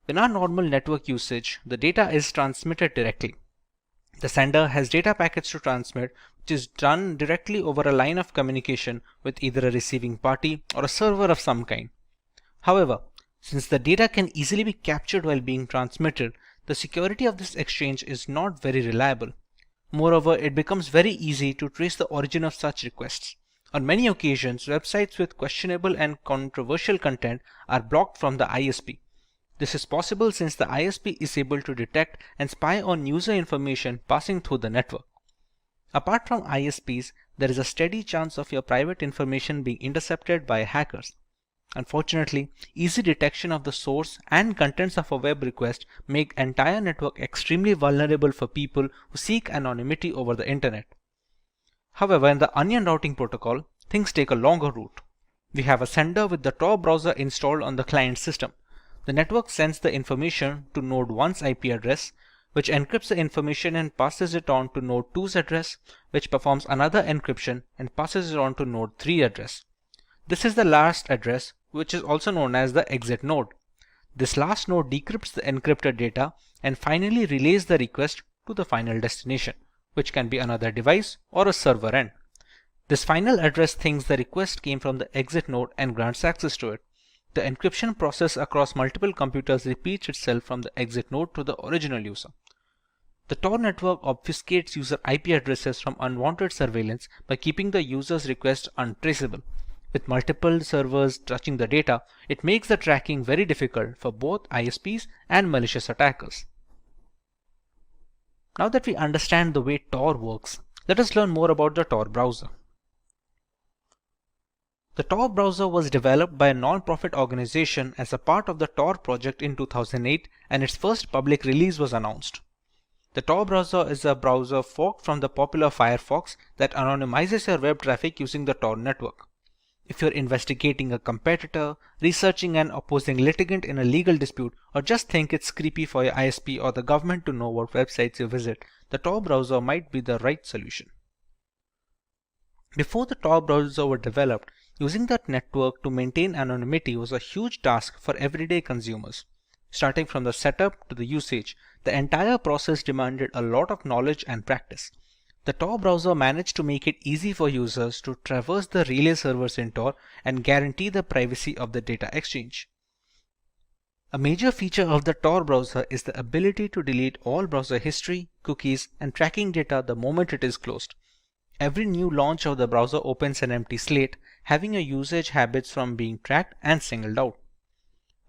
Speaker 4: In our normal network usage, the data is transmitted directly. The sender has data packets to transmit, which is done directly over a line of communication with either a receiving party or a server of some kind. However, since the data can easily be captured while being transmitted, the security of this exchange is not very reliable. Moreover, it becomes very easy to trace the origin of such requests. On many occasions, websites with questionable and controversial content are blocked from the ISP. This is possible since the ISP is able to detect and spy on user information passing through the network. Apart from ISPs, there is a steady chance of your private information being intercepted by hackers. Unfortunately, easy detection of the source and contents of a web request make entire network extremely vulnerable for people who seek anonymity over the internet. However, in the onion routing protocol, things take a longer route. We have a sender with the Tor browser installed on the client system. The network sends the information to node 1's IP address, which encrypts the information and passes it on to node 2's address, which performs another encryption and passes it on to node 3 address. This is the last address, which is also known as the exit node. This last node decrypts the encrypted data and finally relays the request to the final destination, which can be another device or a server end. This final address thinks the request came from the exit node and grants access to it. The encryption process across multiple computers repeats itself from the exit node to the original user. The Tor network obfuscates user IP addresses from unwanted surveillance by keeping the user's request untraceable. With multiple servers touching the data, it makes the tracking very difficult for both ISPs and malicious attackers. Now that we understand the way Tor works, let us learn more about the Tor browser. The Tor browser was developed by a non-profit organization as a part of the Tor project in 2008, and its first public release was announced. The Tor browser is a browser fork from the popular Firefox that anonymizes your web traffic using the Tor network.
Speaker 8: If you're investigating a competitor, researching an opposing litigant in a legal dispute, or just think it's creepy for your ISP or the government to know what websites you visit, the Tor browser might be the right solution. Before the Tor browser were developed, using that network to maintain anonymity was a huge task for everyday consumers. Starting from the setup to the usage, the entire process demanded a lot of knowledge and practice. The Tor browser managed to make it easy for users to traverse the relay servers in Tor and guarantee the privacy of the data exchange. A major feature of the Tor browser is the ability to delete all browser history, cookies, and tracking data the moment it is closed. Every new launch of the browser opens an empty slate, having your usage habits from being tracked and singled out.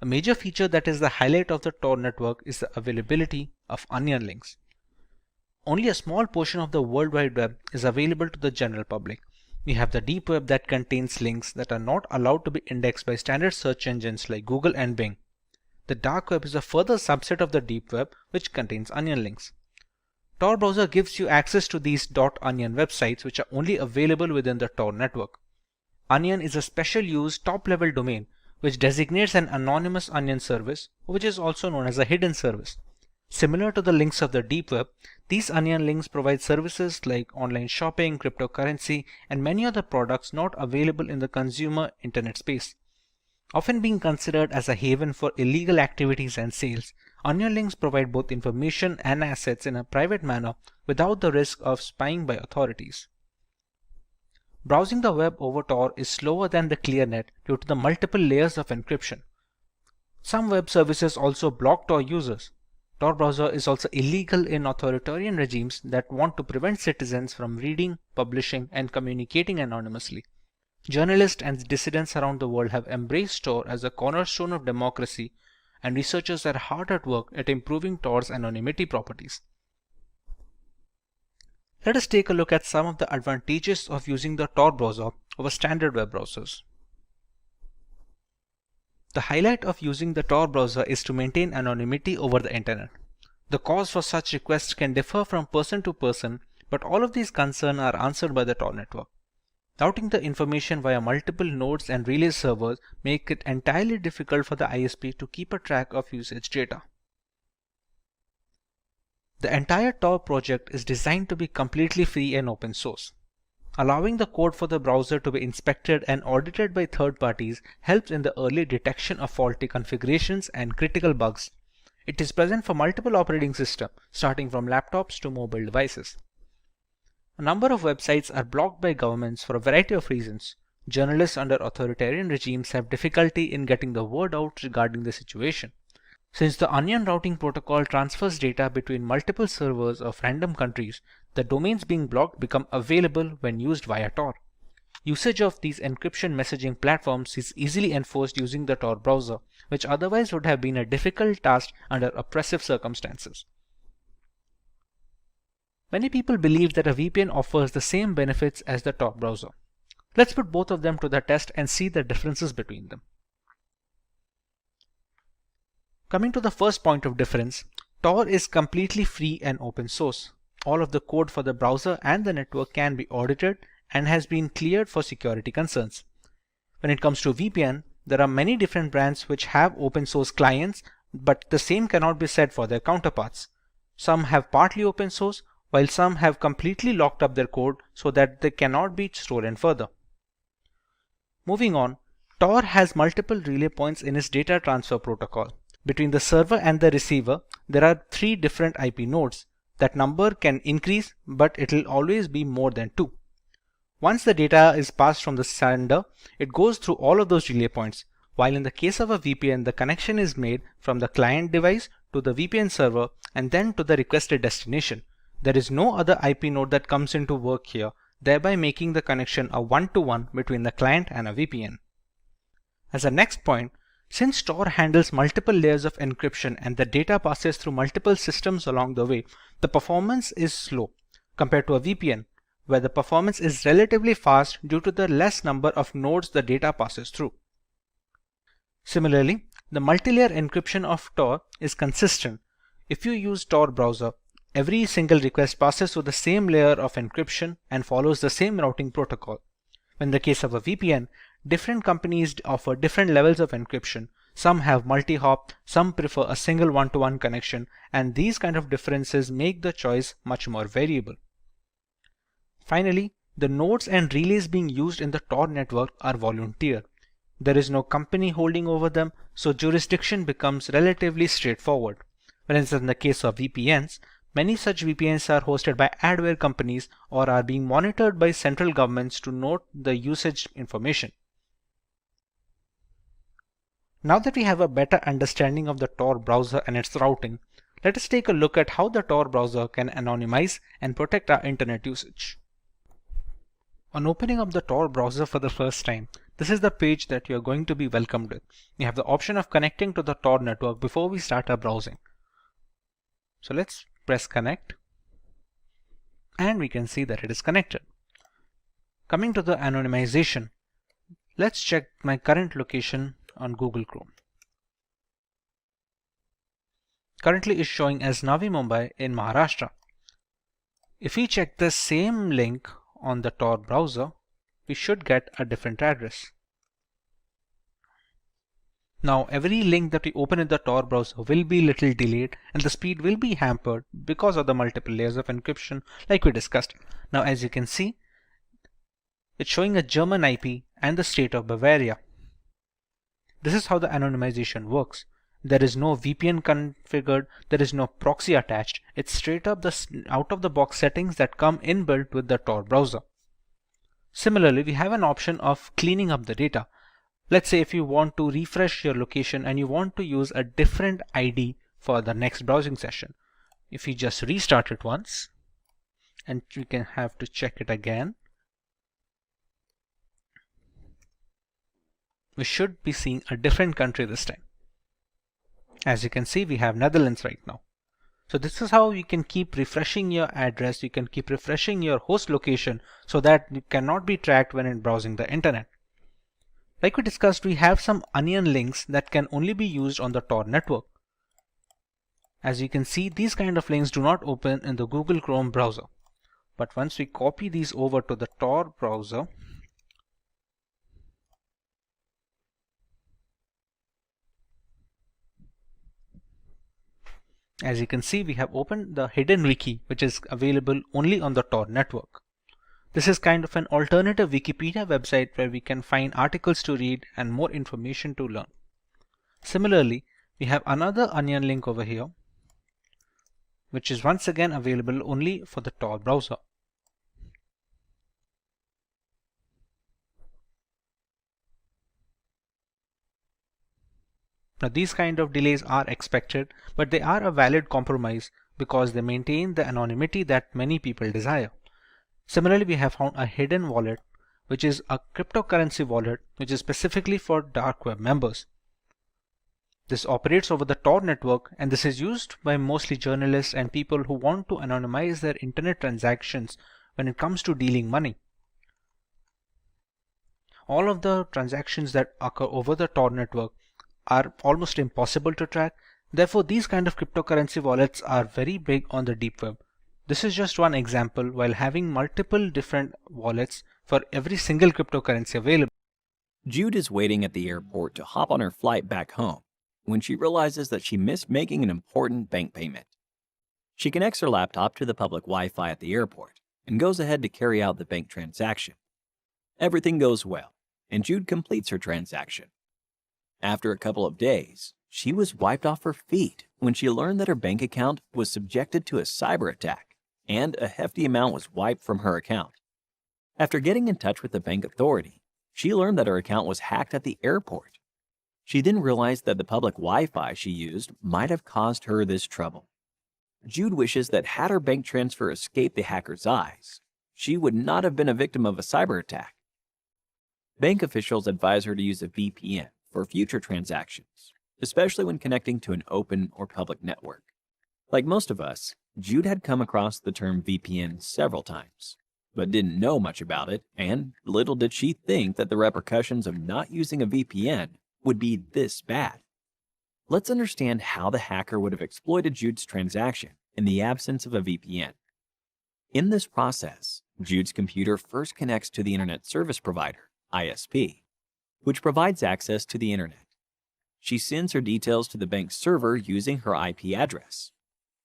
Speaker 8: A major feature that is the highlight of the Tor network is the availability of onion links. Only a small portion of the World Wide Web is available to the general public. We have the deep web that contains links that are not allowed to be indexed by standard search engines like Google and Bing. The dark web is a further subset of the deep web which contains onion links. Tor browser gives you access to these .onion websites which are only available within the Tor network. Onion is a special use top-level domain which designates an anonymous onion service, which is also known as a hidden service. Similar to the links of the deep web, these onion links provide services like online shopping, cryptocurrency, and many other products not available in the consumer internet space. Often being considered as a haven for illegal activities and sales, onion links provide both information and assets in a private manner without the risk of spying by authorities. Browsing the web over Tor is slower than the ClearNet due to the multiple layers of encryption. Some web services also block Tor users. Tor browser is also illegal in authoritarian regimes that want to prevent citizens from reading, publishing, and communicating anonymously. Journalists and dissidents around the world have embraced Tor as a cornerstone of democracy, and researchers are hard at work at improving Tor's anonymity properties. Let us take a look at some of the advantages of using the Tor browser over standard web browsers. The highlight of using the Tor browser is to maintain anonymity over the internet. The cause for such requests can differ from person to person, but all of these concerns are answered by the Tor network. Routing the information via multiple nodes and relay servers make it entirely difficult for the ISP to keep a track of usage data. The entire Tor project is designed to be completely free and open source. Allowing the code for the browser to be inspected and audited by third parties helps in the early detection of faulty configurations and critical bugs. It is present for multiple operating systems, starting from laptops to mobile devices. A number of websites are blocked by governments for a variety of reasons. Journalists under authoritarian regimes have difficulty in getting the word out regarding the situation. Since the onion routing protocol transfers data between multiple servers of random countries, the domains being blocked become available when used via Tor. Usage of these encryption messaging platforms is easily enforced using the Tor browser, which otherwise would have been a difficult task under oppressive circumstances. Many people believe that a VPN offers the same benefits as the Tor browser. Let's put both of them to the test and see the differences between them. Coming to the first point of difference, Tor is completely free and open source. All of the code for the browser and the network can be audited and has been cleared for security concerns. When it comes to VPN, there are many different brands which have open source clients, but the same cannot be said for their counterparts. Some have partly open source, while some have completely locked up their code so that they cannot be stolen further. Moving on, Tor has multiple relay points in its data transfer protocol. Between the server and the receiver, there are 3 different IP nodes. That number can increase, but it will always be more than 2. Once the data is passed from the sender, it goes through all of those relay points, while in the case of a VPN, the connection is made from the client device to the VPN server and then to the requested destination. There is no other IP node that comes into work here, thereby making the connection a one-to-one between the client and a VPN. As a next point, since Tor handles multiple layers of encryption and the data passes through multiple systems along the way, the performance is slow compared to a VPN, where the performance is relatively fast due to the less number of nodes the data passes through. Similarly, the multi-layer encryption of Tor is consistent. If you use Tor browser, every single request passes through the same layer of encryption and follows the same routing protocol. In the case of a VPN, Different companies offer different levels of encryption. Some have multi-hop, some prefer a single one-to-one connection, and these kind of differences make the choice much more variable. Finally, the nodes and relays being used in the Tor network are volunteer. There is no company holding over them, so jurisdiction becomes relatively straightforward. For instance, in the case of VPNs, many such VPNs are hosted by adware companies or are being monitored by central governments to note the usage information. Now that we have a better understanding of the Tor browser and its routing, let us take a look at how the Tor browser can anonymize and protect our internet usage. On opening up the Tor browser for the first time, this is the page that you are going to be welcomed with. You have the option of connecting to the Tor network before we start our browsing. So let's press connect, and we can see that it is connected. Coming to the anonymization, let's check my current location on Google Chrome. Currently is showing as Navi Mumbai in Maharashtra. If we check the same link on the Tor browser, we should get a different address. Now every link that we open in the Tor browser will be little delayed and the speed will be hampered because of the multiple layers of encryption like we discussed. Now as you can see, it's showing a German IP and the state of Bavaria. This is how the anonymization works. There is no VPN configured, there is no proxy attached. It's straight up the out-of-the-box settings that come inbuilt with the Tor browser. Similarly, we have an option of cleaning up the data. Let's say if you want to refresh your location and you want to use a different ID for the next browsing session. If you just restart it once, and we can have to check it again, we should be seeing a different country this time. As you can see, we have Netherlands right now. So this is how you can keep refreshing your address, you can keep refreshing your host location so that you cannot be tracked when in browsing the internet. Like we discussed, we have some onion links that can only be used on the Tor network. As you can see, these kind of links do not open in the Google Chrome browser. But once we copy these over to the Tor browser, as you can see, we have opened the hidden wiki, which is available only on the Tor network. This is kind of an alternative Wikipedia website where we can find articles to read and more information to learn. Similarly, we have another onion link over here, which is once again available only for the Tor browser. Now these kind of delays are expected, but they are a valid compromise because they maintain the anonymity that many people desire. Similarly, we have found a hidden wallet, which is a cryptocurrency wallet, which is specifically for dark web members. This operates over the Tor network, and this is used by mostly journalists and people who want to anonymize their internet transactions when it comes to dealing money. All of the transactions that occur over the Tor network are almost impossible to track. Therefore, these kind of cryptocurrency wallets are very big on the deep web. This is just one example, while having multiple different wallets for every single cryptocurrency available.
Speaker 3: Jude is waiting at the airport to hop on her flight back home when she realizes that she missed making an important bank payment. She connects her laptop to the public Wi-Fi at the airport and goes ahead to carry out the bank transaction. Everything goes well, and Jude completes her transaction. After a couple of days, she was wiped off her feet when she learned that her bank account was subjected to a cyber attack, and a hefty amount was wiped from her account. After getting in touch with the bank authority, she learned that her account was hacked at the airport. She then realized that the public Wi-Fi she used might have caused her this trouble. Jude wishes that had her bank transfer escaped the hacker's eyes, she would not have been a victim of a cyber attack. Bank officials advise her to use a VPN for future transactions, especially when connecting to an open or public network. Like most of us, Jude had come across the term VPN several times, but didn't know much about it, and little did she think that the repercussions of not using a VPN would be this bad. Let's understand how the hacker would have exploited Jude's transaction in the absence of a VPN. In this process, Jude's computer first connects to the Internet Service Provider, ISP, which provides access to the internet. She sends her details to the bank's server using her IP address.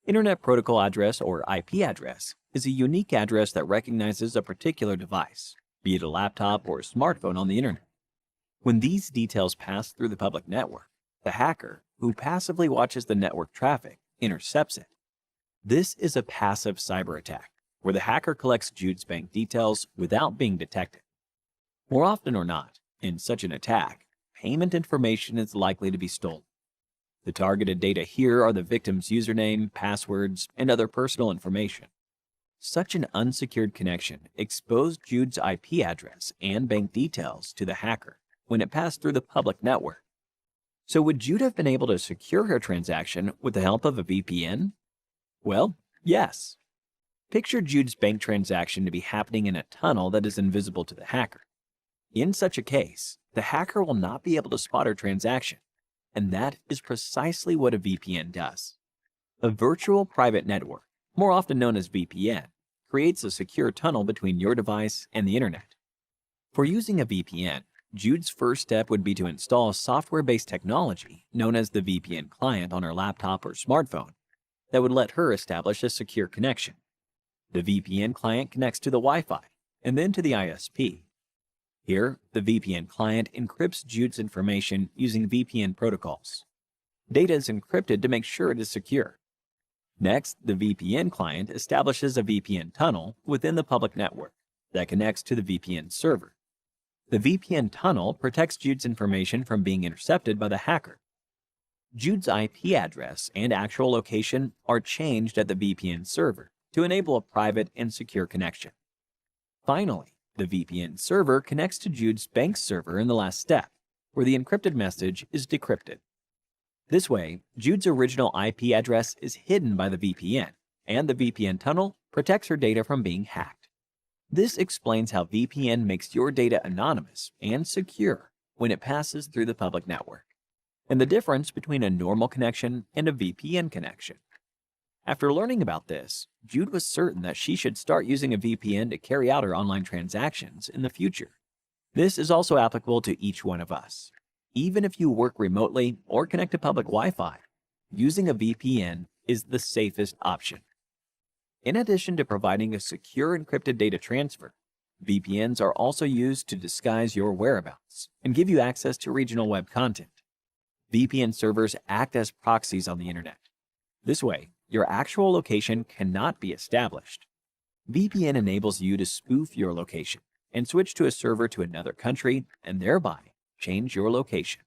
Speaker 3: Internet Protocol Address, or IP address, is a unique address that recognizes a particular device, be it a laptop or a smartphone on the internet. When these details pass through the public network, the hacker, who passively watches the network traffic, intercepts it. This is a passive cyber attack, where the hacker collects Jude's bank details without being detected. More often or not, in such an attack, payment information is likely to be stolen. The targeted data here are the victim's username, passwords, and other personal information. Such an unsecured connection exposed Jude's IP address and bank details to the hacker when it passed through the public network. So would Jude have been able to secure her transaction with the help of a VPN? Well, yes. Picture Jude's bank transaction to be happening in a tunnel that is invisible to the hacker. In such a case, the hacker will not be able to spot her transaction, and that is precisely what a VPN does. A virtual private network, more often known as VPN, creates a secure tunnel between your device and the internet. For using a VPN, Jude's first step would be to install software-based technology known as the VPN client on her laptop or smartphone that would let her establish a secure connection. The VPN client connects to the Wi-Fi and then to the ISP. Here, the VPN client encrypts Jude's information using VPN protocols. Data is encrypted to make sure it is secure. Next, the VPN client establishes a VPN tunnel within the public network that connects to the VPN server. The VPN tunnel protects Jude's information from being intercepted by the hacker. Jude's IP address and actual location are changed at the VPN server to enable a private and secure connection. Finally, the VPN server connects to Jude's bank server in the last step, where the encrypted message is decrypted. This way, Jude's original IP address is hidden by the VPN, and the VPN tunnel protects her data from being hacked. This explains how VPN makes your data anonymous and secure when it passes through the public network, and the difference between a normal connection and a VPN connection. After learning about this, Jude was certain that she should start using a VPN to carry out her online transactions in the future. This is also applicable to each one of us. Even if you work remotely or connect to public Wi-Fi, using a VPN is the safest option. In addition to providing a secure encrypted data transfer, VPNs are also used to disguise your whereabouts and give you access to regional web content. VPN servers act as proxies on the internet. This way, your actual location cannot be established. VPN enables you to spoof your location and switch to a server to another country and thereby change your location.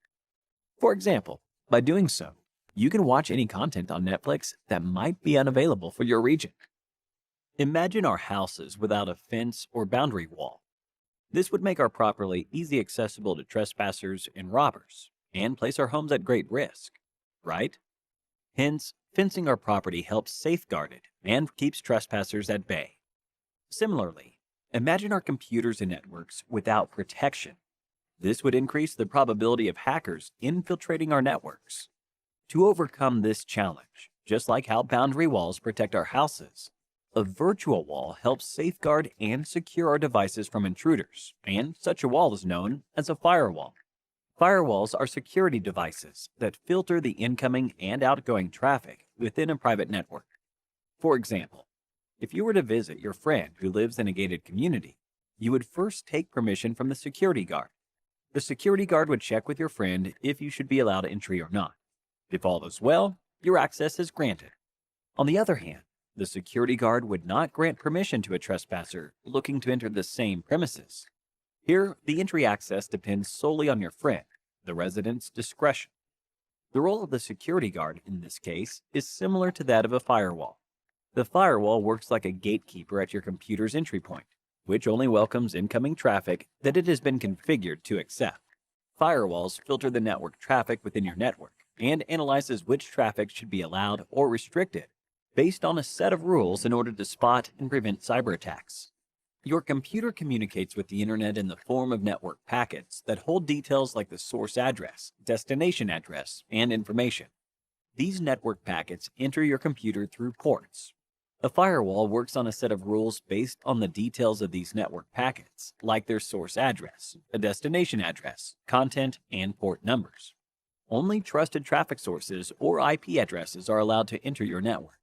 Speaker 3: For example, by doing so, you can watch any content on Netflix that might be unavailable for your region. Imagine our houses without a fence or boundary wall. This would make our property easily accessible to trespassers and robbers, and place our homes at great risk, right? Hence, fencing our property helps safeguard it and keeps trespassers at bay. Similarly, imagine our computers and networks without protection. This would increase the probability of hackers infiltrating our networks. To overcome this challenge, just like how boundary walls protect our houses, a virtual wall helps safeguard and secure our devices from intruders, and such a wall is known as a firewall. Firewalls are security devices that filter the incoming and outgoing traffic within a private network. For example, if you were to visit your friend who lives in a gated community, you would first take permission from the security guard. The security guard would check with your friend if you should be allowed entry or not. If all is well, your access is granted. On the other hand, the security guard would not grant permission to a trespasser looking to enter the same premises. Here, the entry access depends solely on your friend, the resident's discretion. The role of the security guard in this case is similar to that of a firewall. The firewall works like a gatekeeper at your computer's entry point, which only welcomes incoming traffic that it has been configured to accept. Firewalls filter the network traffic within your network and analyzes which traffic should be allowed or restricted based on a set of rules in order to spot and prevent cyber attacks. Your computer communicates with the internet in the form of network packets that hold details like the source address, destination address, and information. These network packets enter your computer through ports. A firewall works on a set of rules based on the details of these network packets, like their source address, a destination address, content, and port numbers. Only trusted traffic sources or IP addresses are allowed to enter your network.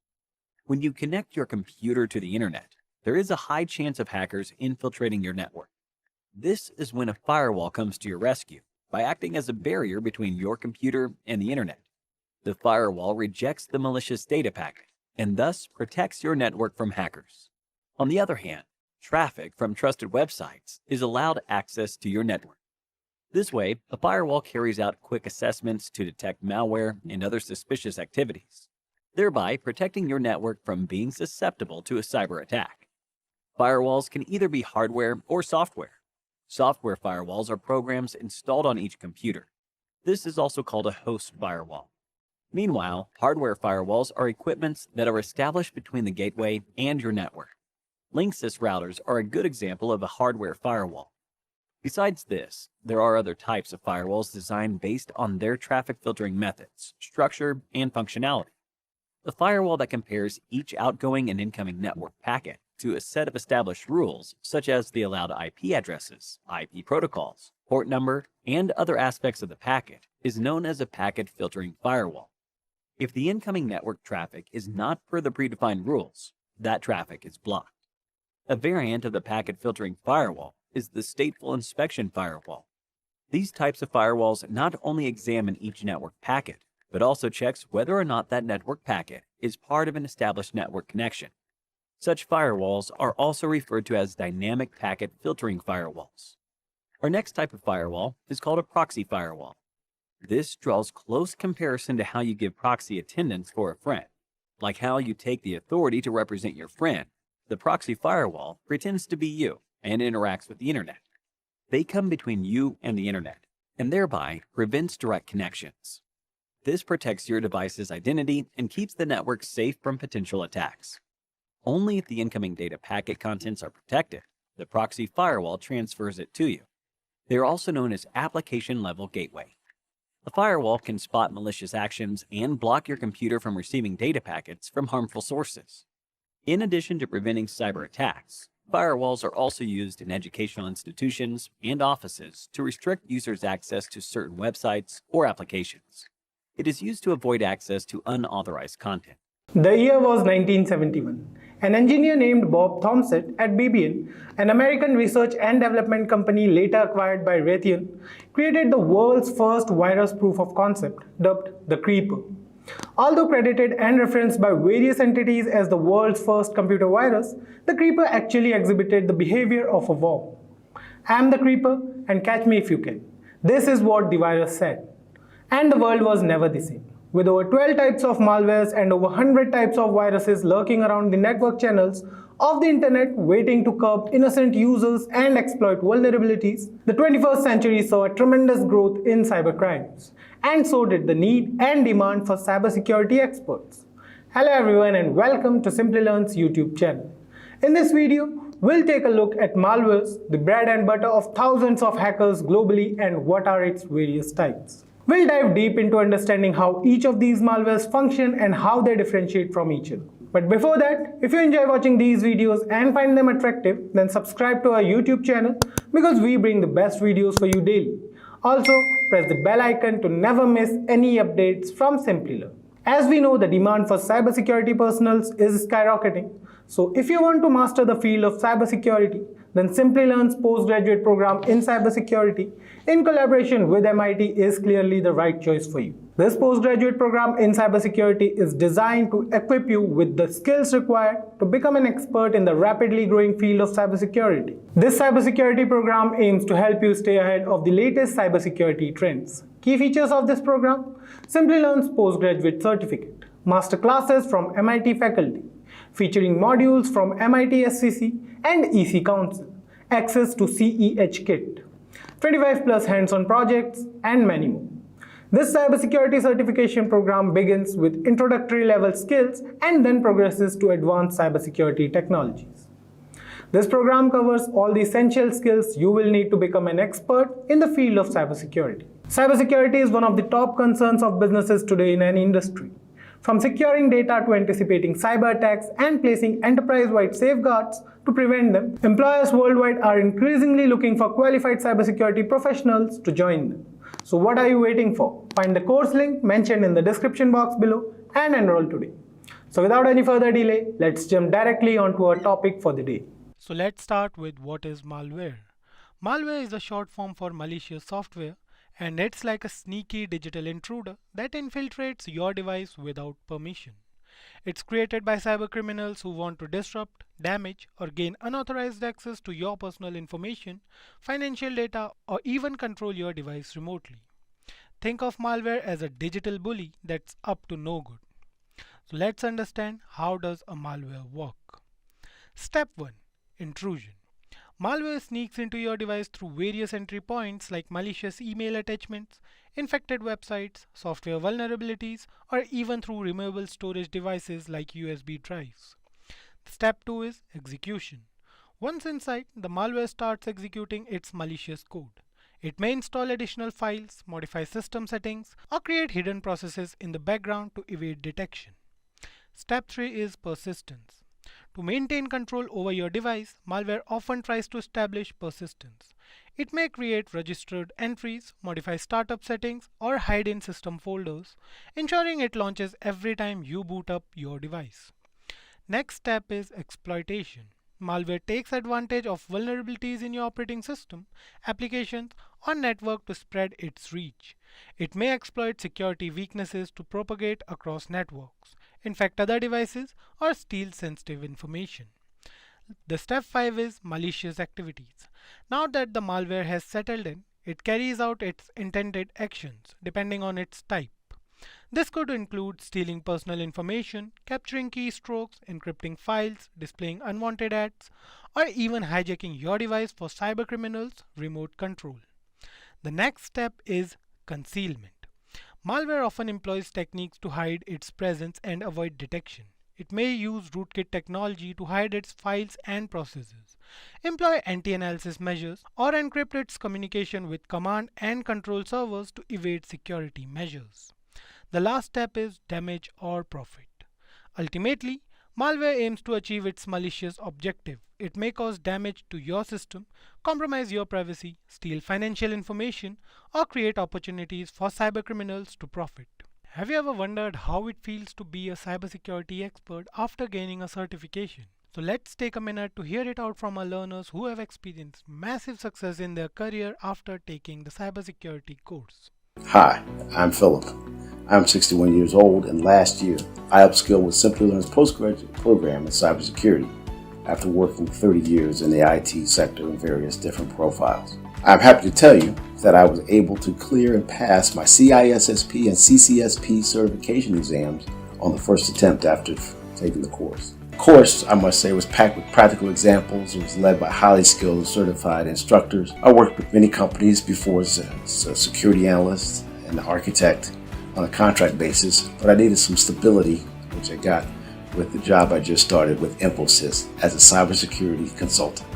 Speaker 3: When you connect your computer to the internet, there is a high chance of hackers infiltrating your network. This is when a firewall comes to your rescue by acting as a barrier between your computer and the internet. The firewall rejects the malicious data packet and thus protects your network from hackers. On the other hand, traffic from trusted websites is allowed access to your network. This way, a firewall carries out quick assessments to detect malware and other suspicious activities, thereby protecting your network from being susceptible to a cyber attack. Firewalls can either be hardware or software. Software firewalls are programs installed on each computer. This is also called a host firewall. Meanwhile, hardware firewalls are equipments that are established between the gateway and your network. Linksys routers are a good example of a hardware firewall. Besides this, there are other types of firewalls designed based on their traffic filtering methods, structure, and functionality. A firewall that compares each outgoing and incoming network packet to a set of established rules, such as the allowed IP addresses, IP protocols, port number, and other aspects of the packet, is known as a packet filtering firewall. If the incoming network traffic is not per the predefined rules, that traffic is blocked. A variant of the packet filtering firewall is the stateful inspection firewall. These types of firewalls not only examine each network packet, but also checks whether or not that network packet is part of an established network connection. Such firewalls are also referred to as dynamic packet filtering firewalls. Our next type of firewall is called a proxy firewall. This draws close comparison to how you give proxy attendance for a friend. Like how you take the authority to represent your friend, the proxy firewall pretends to be you and interacts with the internet. They come between you and the internet, and thereby prevents direct connections. This protects your device's identity and keeps the network safe from potential attacks. Only if the incoming data packet contents are protected, the proxy firewall transfers it to you. They are also known as application-level gateway. A firewall can spot malicious actions and block your computer from receiving data packets from harmful sources. In addition to preventing cyber attacks, firewalls are also used in educational institutions and offices to restrict users' access to certain websites or applications. It is used to avoid access to unauthorized content.
Speaker 9: The year was 1971. An engineer named Bob Thomson at BBN, an American research and development company later acquired by Raytheon, created the world's first virus proof of concept, dubbed the Creeper. Although credited and referenced by various entities as the world's first computer virus, the Creeper actually exhibited the behavior of a worm. "I am the Creeper and catch me if you can." This is what the virus said. And the world was never the same. With over 12 types of malwares and over 100 types of viruses lurking around the network channels of the internet waiting to curb innocent users and exploit vulnerabilities, the 21st century saw a tremendous growth in cybercrimes. And so did the need and demand for cybersecurity experts. Hello everyone and welcome to Simplilearn's YouTube channel. In this video, we'll take a look at malwares, the bread and butter of thousands of hackers globally, and what are its various types. We'll dive deep into understanding how each of these malwares function and how they differentiate from each other. But before that, if you enjoy watching these videos and find them attractive, then subscribe to our YouTube channel because we bring the best videos for you daily. Also, press the bell icon to never miss any updates from Simplilearn. As we know, the demand for cybersecurity personnel is skyrocketing. So if you want to master the field of cybersecurity, then Simplilearn's postgraduate program in cybersecurity in collaboration with MIT is clearly the right choice for you. This postgraduate program in cybersecurity is designed to equip you with the skills required to become an expert in the rapidly growing field of cybersecurity. This cybersecurity program aims to help you stay ahead of the latest cybersecurity trends. Key features of this program: Simplilearn's postgraduate certificate, Masterclasses from MIT faculty, featuring modules from MIT SCC and EC-Council, access to CEH kit, 25 plus hands-on projects, and many more. This cybersecurity certification program begins with introductory level skills and then progresses to advanced cybersecurity technologies. This program covers all the essential skills you will need to become an expert in the field of cybersecurity. Cybersecurity is one of the top concerns of businesses today in any industry. From securing data to anticipating cyber attacks and placing enterprise-wide safeguards to prevent them, employers worldwide are increasingly looking for qualified cybersecurity professionals to join them. So what are you waiting for? Find the course link mentioned in the description box below and enroll today. So without any further delay, let's jump directly onto our topic for the day.
Speaker 4: So let's start with what is malware. Malware is a short form for malicious software, and it's like a sneaky digital intruder that infiltrates your device without permission. It's created by cybercriminals who want to disrupt, damage, or gain unauthorized access to your personal information, financial data, or even control your device remotely. Think of malware as a digital bully that's up to no good. So let's understand how does a malware work. Step 1. Intrusion. Malware sneaks into your device through various entry points like malicious email attachments, infected websites, software vulnerabilities, or even through removable storage devices like USB drives. Step 2 is execution. Once inside, the malware starts executing its malicious code. It may install additional files, modify system settings, or create hidden processes in the background to evade detection. Step 3 is persistence. To maintain control over your device, malware often tries to establish persistence. It may create registered entries, modify startup settings, or hide in system folders, ensuring it launches every time you boot up your device. Next step is exploitation. Malware takes advantage of vulnerabilities in your operating system, applications, or network to spread its reach. It may exploit security weaknesses to propagate across networks, infect other devices, or steal sensitive information. The step 5 is malicious activities. Now that the malware has settled in, it carries out its intended actions depending on its type. This could include stealing personal information, capturing keystrokes, encrypting files, displaying unwanted ads, or even hijacking your device for cybercriminals' remote control. The next step is concealment. Malware often employs techniques to hide its presence and avoid detection. It may use rootkit technology to hide its files and processes, employ anti-analysis measures, or encrypt its communication with command and control servers to evade security measures. The last step is damage or profit. Ultimately, malware aims to achieve its malicious objective. It may cause damage to your system, compromise your privacy, steal financial information, or create opportunities for cybercriminals to profit. Have you ever wondered how it feels to be a cybersecurity expert after gaining a certification? So let's take a minute to hear it out from our learners who have experienced massive success in their career after taking the cybersecurity course.
Speaker 2: Hi, I'm Philip. I'm 61 years old, and last year I upskilled with Simplilearn's postgraduate program in cybersecurity after working 30 years in the IT sector in various different profiles. I'm happy to tell you that I was able to clear and pass my CISSP and CCSP certification exams on the first attempt after taking the course. The course, I must say, was packed with practical examples. It was led by highly skilled certified instructors. I worked with many companies before as a security analyst and an architect on a contract basis, but I needed some stability, which I got with the job I just started with Infosys as a cybersecurity consultant.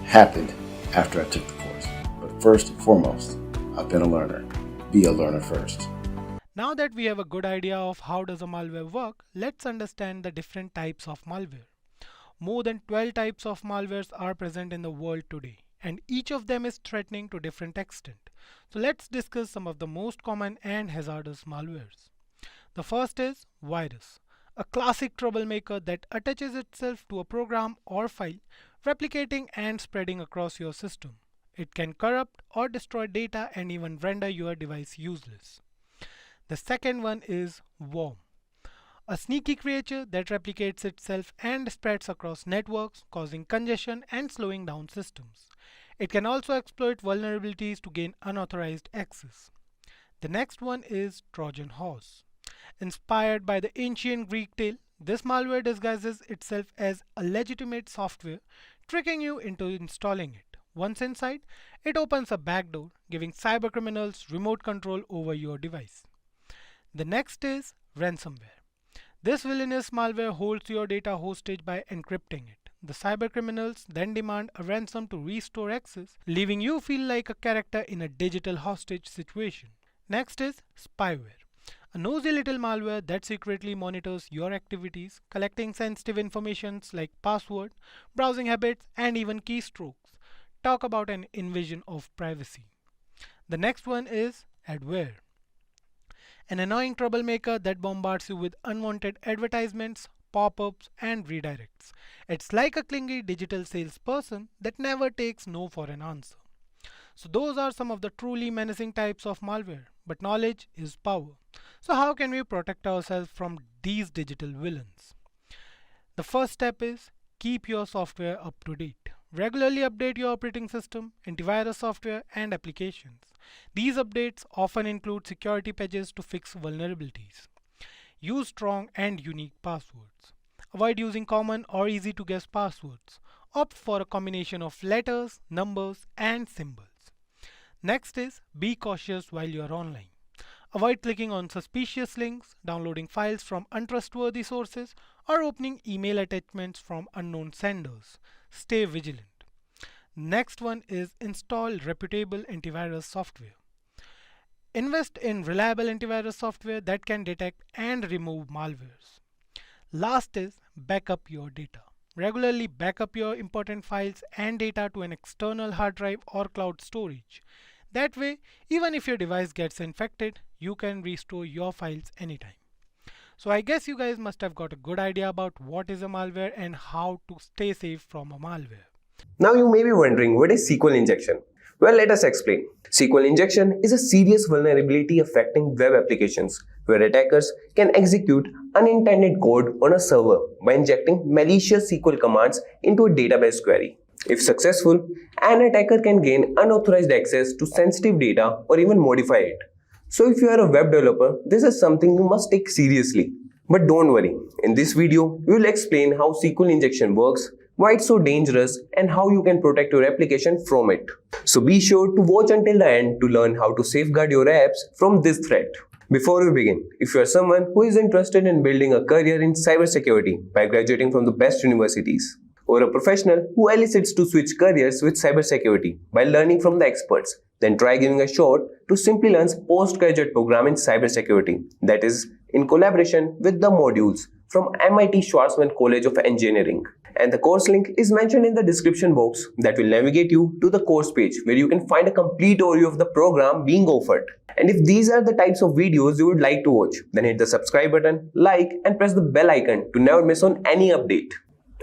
Speaker 2: Happened after I took the course. But first and foremost, I've been a learner. Be a learner first.
Speaker 4: Now that we have a good idea of how does a malware work, let's understand the different types of malware. More than 12 types of malwares are present in the world today, and each of them is threatening to different extent. So let's discuss some of the most common and hazardous malwares. The first is virus, a classic troublemaker that attaches itself to a program or file, replicating and spreading across your system. It can corrupt or destroy data and even render your device useless. The second one is worm, a sneaky creature that replicates itself and spreads across networks, causing congestion and slowing down systems. It can also exploit vulnerabilities to gain unauthorized access. The next one is Trojan horse. Inspired by the ancient Greek tale, this malware disguises itself as a legitimate software, tricking you into installing it. Once inside, it opens a backdoor, giving cybercriminals remote control over your device. The next is ransomware. This villainous malware holds your data hostage by encrypting it. The cybercriminals then demand a ransom to restore access, leaving you feel like a character in a digital hostage situation. Next is spyware,
Speaker 9: A nosy little malware that secretly monitors your activities, collecting sensitive information like password, browsing habits, and even keystrokes. Talk about an invasion of privacy. The next one is adware, an annoying troublemaker that bombards you with unwanted advertisements, pop-ups, and redirects. It's like a clingy digital salesperson that never takes no for an answer. So those are some of the truly menacing types of malware, but knowledge is power. So how can we protect ourselves from these digital villains? The first step is keep your software up to date. Regularly update your operating system, antivirus software, and applications. These updates often include security patches to fix vulnerabilities. Use strong and unique passwords. Avoid using common or easy to guess passwords. Opt for a combination of letters, numbers, and symbols. Next is be cautious while you are online. Avoid clicking on suspicious links, downloading files from untrustworthy sources, or opening email attachments from unknown senders. Stay vigilant. Next one is install reputable antivirus software. Invest in reliable antivirus software that can detect and remove malwares. Last is backup your data. Regularly backup your important files and data to an external hard drive or cloud storage. That way, even if your device gets infected, you can restore your files anytime. So I guess you guys must have got a good idea about what is a malware and how to stay safe from a malware.
Speaker 1: Now you may be wondering, what is SQL injection? Well, let us explain. SQL injection is a serious vulnerability affecting web applications where attackers can execute unintended code on a server by injecting malicious SQL commands into a database query. If successful, an attacker can gain unauthorized access to sensitive data or even modify it. So if you are a web developer, this is something you must take seriously. But don't worry, in this video, we will explain how SQL injection works, why it's so dangerous, and how you can protect your application from it. So be sure to watch until the end to learn how to safeguard your apps from this threat. Before we begin, if you are someone who is interested in building a career in cybersecurity by graduating from the best universities, or a professional who elicits to switch careers with cybersecurity by learning from the experts, then try giving a shot to Simplilearn's postgraduate program in cybersecurity, that is, in collaboration with the modules from MIT Schwarzman College of Engineering. And the course link is mentioned in the description box that will navigate you to the course page where you can find a complete overview of the program being offered. And if these are the types of videos you would like to watch, then hit the subscribe button, like, and press the bell icon to never miss on any update.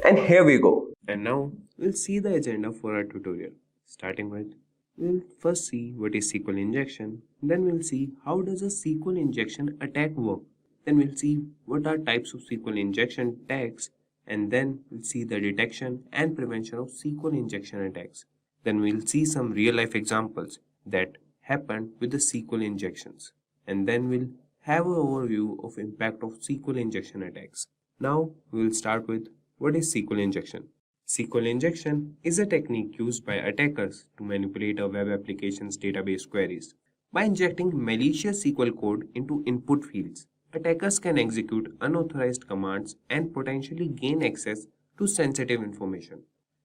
Speaker 1: And here we go. And now we'll see the agenda for our tutorial. Starting with, we'll first see what is SQL injection, then we'll see how does a SQL injection attack work, then we'll see what are types of SQL injection attacks, and then we'll see the detection and prevention of SQL injection attacks. Then we'll see some real life examples that happened with the SQL injections, and then we'll have an overview of impact of SQL injection attacks. Now we'll start with what is SQL injection. SQL injection is a technique used by attackers to manipulate a web application's database queries. By injecting malicious SQL code into input fields, attackers can execute unauthorized commands and potentially gain access to sensitive information.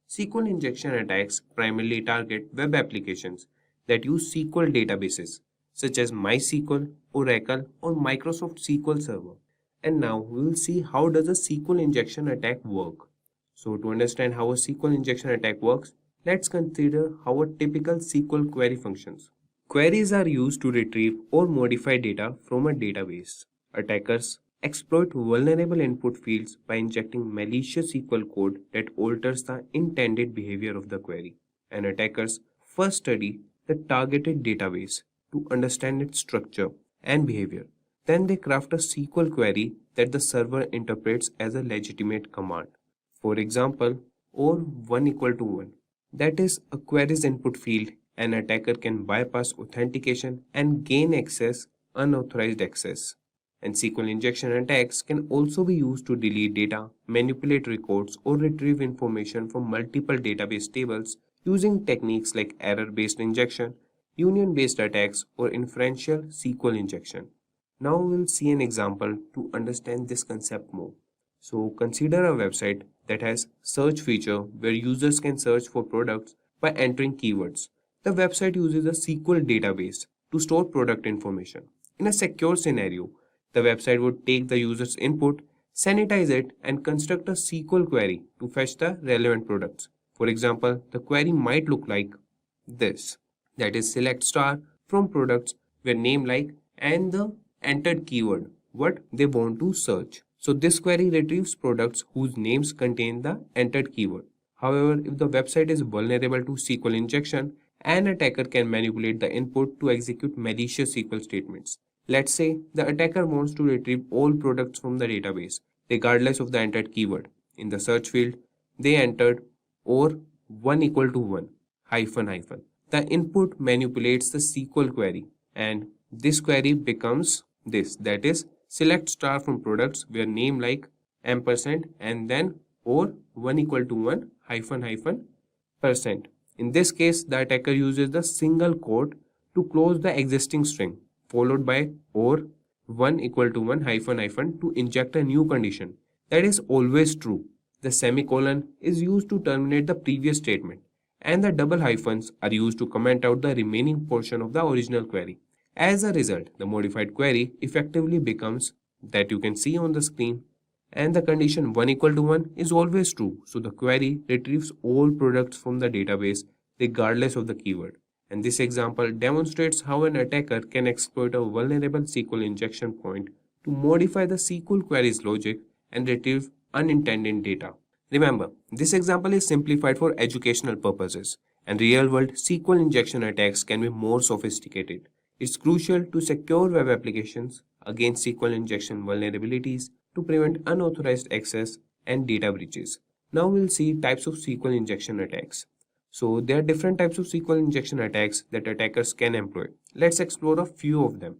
Speaker 1: SQL injection attacks primarily target web applications that use SQL databases such as MySQL, Oracle, or Microsoft SQL Server. And now we will see how does a SQL injection attack work. So to understand how a SQL injection attack works, let's consider how a typical SQL query functions. Queries are used to retrieve or modify data from a database. Attackers exploit vulnerable input fields by injecting malicious SQL code that alters the intended behavior of the query. And attackers first study the targeted database to understand its structure and behavior. Then they craft a SQL query that the server interprets as a legitimate command. For example, or 1 equal to 1. That is a query's input field. An attacker can bypass authentication and gain unauthorized access. And SQL injection attacks can also be used to delete data, manipulate records, or retrieve information from multiple database tables using techniques like error-based injection, union-based attacks, or inferential SQL injection. Now we'll see an example to understand this concept more. So consider a website that has search feature where users can search for products by entering keywords. The website uses a SQL database to store product information. In a secure scenario, The website would take the user's input, sanitize it, and construct a SQL query to fetch the relevant products. For example, the query might look like this. That is, select star from products where name like and the entered keyword what they want to search. So this query retrieves products whose names contain the entered keyword. However, if the website is vulnerable to SQL injection, an attacker can manipulate the input to execute malicious SQL statements. Let's say the attacker wants to retrieve all products from the database, regardless of the entered keyword. In the search field, they entered or 1 equal to 1 hyphen hyphen. The input manipulates the SQL query, and this query becomes this, that is, select star from products where name like ampersand and then or 1 equal to 1 hyphen hyphen percent. In this case, the attacker uses the single quote to close the existing string, followed by or 1 equal to 1 hyphen hyphen to inject a new condition that is always true. The semicolon is used to terminate the previous statement, and the double hyphens are used to comment out the remaining portion of the original query. As a result, the modified query effectively becomes that you can see on the screen, and the condition 1 equal to 1 is always true, so the query retrieves all products from the database regardless of the keyword. And this example demonstrates how an attacker can exploit a vulnerable SQL injection point to modify the SQL query's logic and retrieve unintended data. Remember, this example is simplified for educational purposes, and real-world SQL injection attacks can be more sophisticated. It's crucial to secure web applications against SQL injection vulnerabilities to prevent unauthorized access and data breaches. Now we'll see types of SQL injection attacks. So there are different types of SQL injection attacks that attackers can employ. Let's explore a few of them.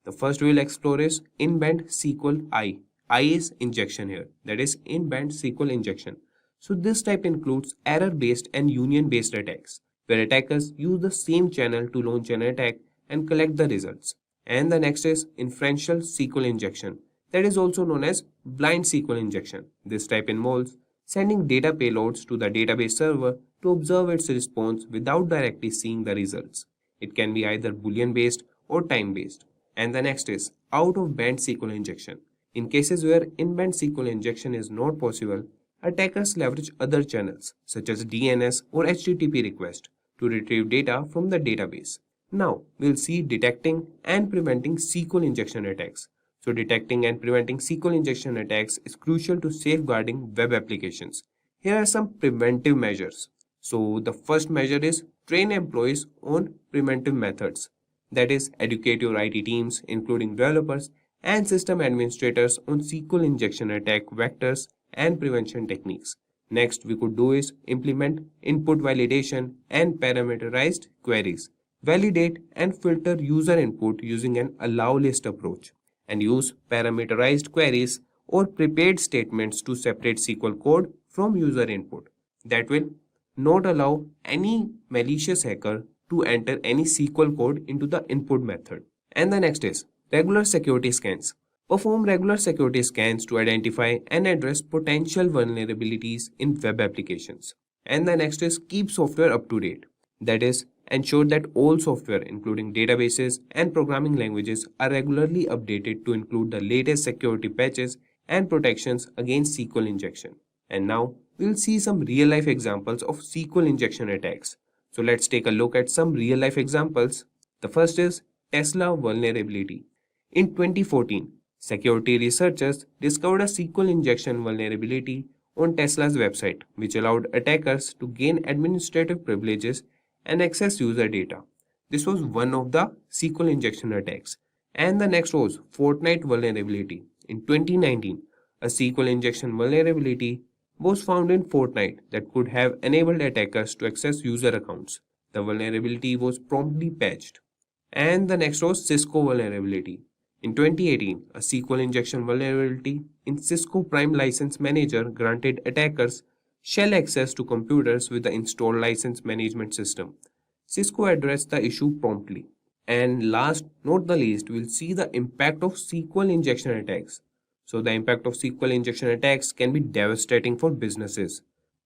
Speaker 1: The first we'll explore is in-band SQL I. I is injection here, that is in-band SQL injection. So this type includes error-based and union-based attacks, where attackers use the same channel to launch an attack and collect the results. And the next is inferential SQL injection, that is also known as blind SQL injection. This type involves sending data payloads to the database server to observe its response without directly seeing the results. It can be either Boolean-based or time-based. And the next is out-of-band SQL injection. In cases where in-band SQL injection is not possible, attackers leverage other channels such as DNS or HTTP request to retrieve data from the database. Now, we'll see detecting and preventing SQL injection attacks. So detecting and preventing SQL injection attacks is crucial to safeguarding web applications. Here are some preventive measures. So the first measure is train employees on preventive methods. That is, educate your IT teams, including developers and system administrators, on SQL injection attack vectors and prevention techniques. Next, we could do is implement input validation and parameterized queries. Validate and filter user input using an allow list approach, and use parameterized queries or prepared statements to separate SQL code from user input. That will not allow any malicious hacker to enter any SQL code into the input method. And the next is regular security scans. Perform regular security scans to identify and address potential vulnerabilities in web applications. And the next is keep software up to date. That is, ensure that all software, including databases and programming languages, are regularly updated to include the latest security patches and protections against SQL injection. And now, we'll see some real-life examples of SQL injection attacks. So let's take a look at some real-life examples. The first is Tesla vulnerability. In 2014, security researchers discovered a SQL injection vulnerability on Tesla's website, which allowed attackers to gain administrative privileges and access user data. This was one of the SQL injection attacks. And the next was Fortnite vulnerability. In 2019, a SQL injection vulnerability was found in Fortnite that could have enabled attackers to access user accounts. The vulnerability was promptly patched. And the next was Cisco vulnerability. In 2018, a SQL injection vulnerability in Cisco Prime License Manager granted attackers shell access to computers with the installed license management system. Cisco addressed the issue promptly. And last, not the least, we'll see the impact of SQL injection attacks. So the impact of SQL injection attacks can be devastating for businesses.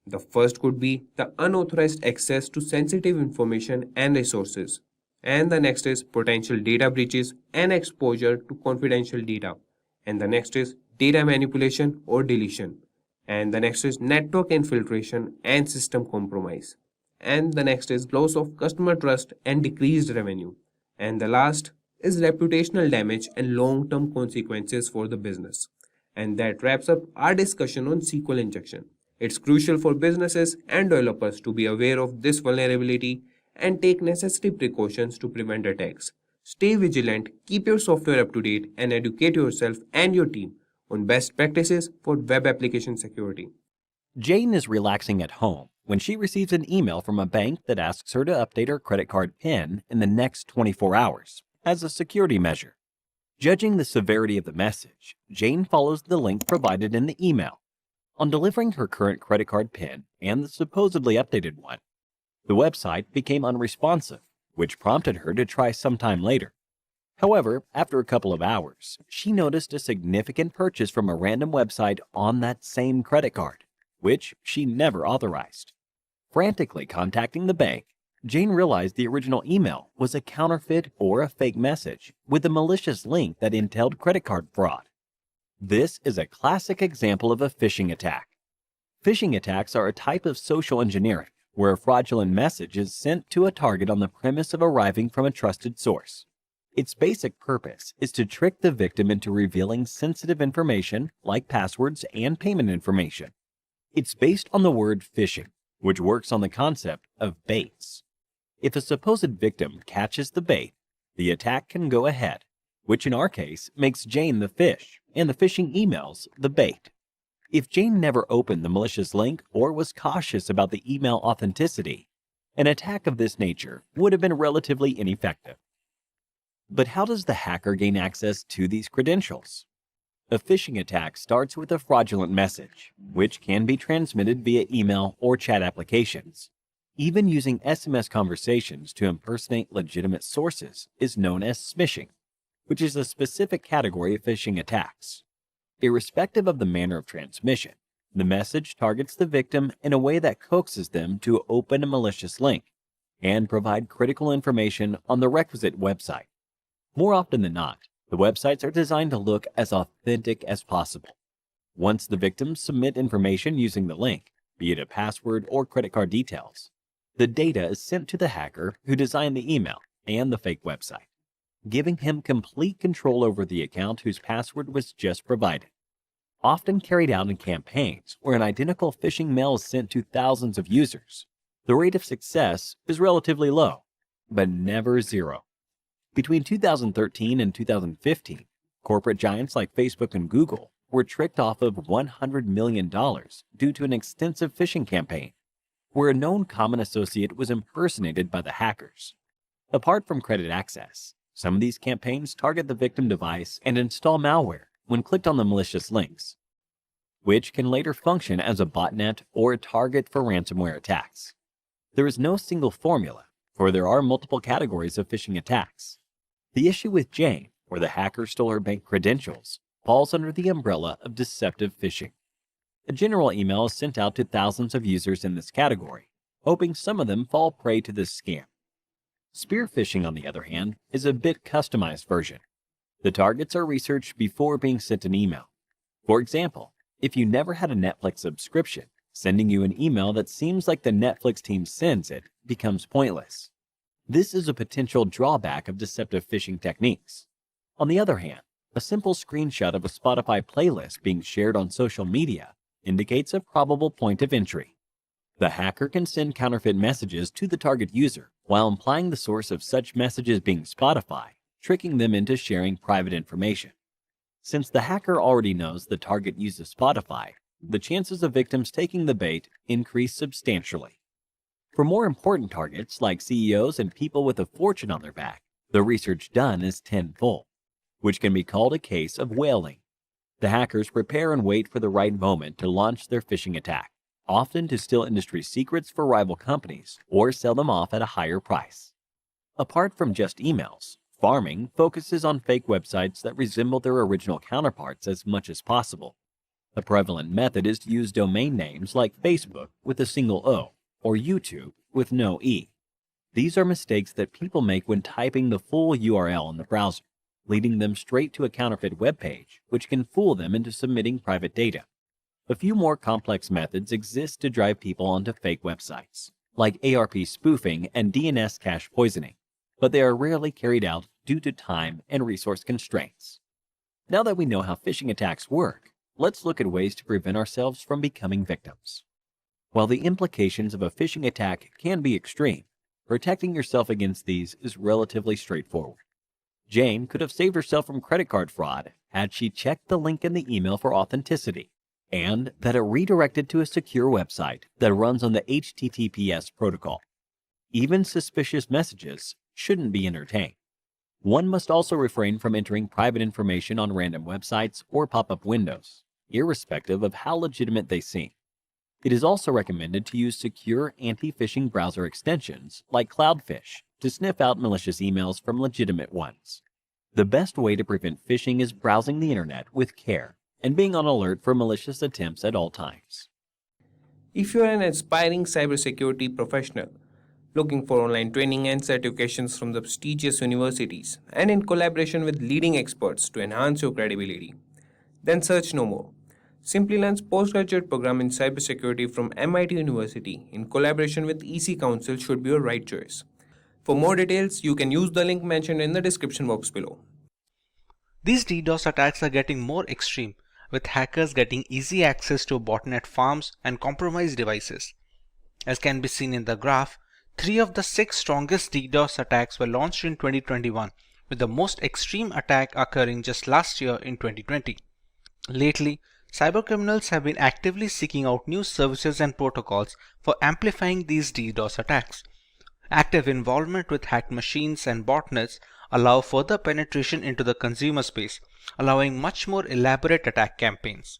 Speaker 1: The first could be the unauthorized access to sensitive information and resources. And the next is potential data breaches and exposure to confidential data. And the next is data manipulation or deletion. And the next is network infiltration and system compromise. And the next is loss of customer trust and decreased revenue. And the last is reputational damage and long-term consequences for the business. And that wraps up our discussion on SQL injection. It's crucial for businesses and developers to be aware of this vulnerability and take necessary precautions to prevent attacks. Stay vigilant, keep your software up to date, and educate yourself and your team on best practices for web application security.
Speaker 3: Jane is relaxing at home when she receives an email from a bank that asks her to update her credit card PIN in the next 24 hours as a security measure. Judging the severity of the message, Jane follows the link provided in the email. On delivering her current credit card PIN and the supposedly updated one, the website became unresponsive, which prompted her to try sometime later. However, after a couple of hours, she noticed a significant purchase from a random website on that same credit card, which she never authorized. Frantically contacting the bank, Jane realized the original email was a counterfeit or a fake message with a malicious link that entailed credit card fraud. This is a classic example of a phishing attack. Phishing attacks are a type of social engineering where a fraudulent message is sent to a target on the premise of arriving from a trusted source. Its basic purpose is to trick the victim into revealing sensitive information like passwords and payment information. It's based on the word phishing, which works on the concept of baits. If a supposed victim catches the bait, the attack can go ahead, which in our case makes Jane the fish and the phishing emails the bait. If Jane never opened the malicious link or was cautious about the email authenticity, an attack of this nature would have been relatively ineffective. But how does the hacker gain access to these credentials? A phishing attack starts with a fraudulent message, which can be transmitted via email or chat applications. Even using SMS conversations to impersonate legitimate sources is known as smishing, which is a specific category of phishing attacks. Irrespective of the manner of transmission, the message targets the victim in a way that coaxes them to open a malicious link and provide critical information on the requisite website. More often than not, the websites are designed to look as authentic as possible. Once the victims submit information using the link, be it a password or credit card details, the data is sent to the hacker who designed the email and the fake website, giving him complete control over the account whose password was just provided. Often carried out in campaigns where an identical phishing mail is sent to thousands of users, the rate of success is relatively low, but never zero. Between 2013 and 2015, corporate giants like Facebook and Google were tricked off of $100 million due to an extensive phishing campaign, where a known common associate was impersonated by the hackers. Apart from credit access, some of these campaigns target the victim device and install malware when clicked on the malicious links, which can later function as a botnet or a target for ransomware attacks. There is no single formula, for there are multiple categories of phishing attacks. The issue with Jane, where the hacker stole her bank credentials, falls under the umbrella of deceptive phishing. A general email is sent out to thousands of users in this category, hoping some of them fall prey to this scam. Spear phishing, on the other hand, is a bit customized version. The targets are researched before being sent an email. For example, if you never had a Netflix subscription, sending you an email that seems like the Netflix team sends it becomes pointless. This is a potential drawback of deceptive phishing techniques. On the other hand, a simple screenshot of a Spotify playlist being shared on social media indicates a probable point of entry. The hacker can send counterfeit messages to the target user while implying the source of such messages being Spotify, tricking them into sharing private information. Since the hacker already knows the target uses Spotify, the chances of victims taking the bait increase substantially. For more important targets like CEOs and people with a fortune on their back, the research done is tenfold, which can be called a case of whaling. The hackers prepare and wait for the right moment to launch their phishing attack, often to steal industry secrets for rival companies or sell them off at a higher price. Apart from just emails, farming focuses on fake websites that resemble their original counterparts as much as possible. A prevalent method is to use domain names like Facebook with a single O or YouTube with no E. These are mistakes that people make when typing the full URL in the browser. leading them straight to a counterfeit web page, which can fool them into submitting private data. A few more complex methods exist to drive people onto fake websites, like ARP spoofing and DNS cache poisoning, but they are rarely carried out due to time and resource constraints. Now that we know how phishing attacks work, let's look at ways to prevent ourselves from becoming victims. While the implications of a phishing attack can be extreme, protecting yourself against these is relatively straightforward. Jane could have saved herself from credit card fraud had she checked the link in the email for authenticity, and that it redirected to a secure website that runs on the HTTPS protocol. Even suspicious messages shouldn't be entertained. One must also refrain from entering private information on random websites or pop-up windows, irrespective of how legitimate they seem. It is also recommended to use secure anti-phishing browser extensions like Cloudfish to sniff out malicious emails from legitimate ones. The best way to prevent phishing is browsing the internet with care and being on alert for malicious attempts at all times.
Speaker 1: If you are an aspiring cybersecurity professional, looking for online training and certifications from the prestigious universities and in collaboration with leading experts to enhance your credibility, then search no more. Simplilearn's postgraduate program in cybersecurity from MIT University in collaboration with EC-Council should be your right choice. For more details, you can use the link mentioned in the description box below.
Speaker 8: These DDoS attacks are getting more extreme, with hackers getting easy access to botnet farms and compromised devices. As can be seen in the graph, 3 of the 6 strongest DDoS attacks were launched in 2021, with the most extreme attack occurring just last year in 2020. Lately, cybercriminals have been actively seeking out new services and protocols for amplifying these DDoS attacks. Active involvement with hacked machines and botnets allow further penetration into the consumer space, allowing much more elaborate attack campaigns.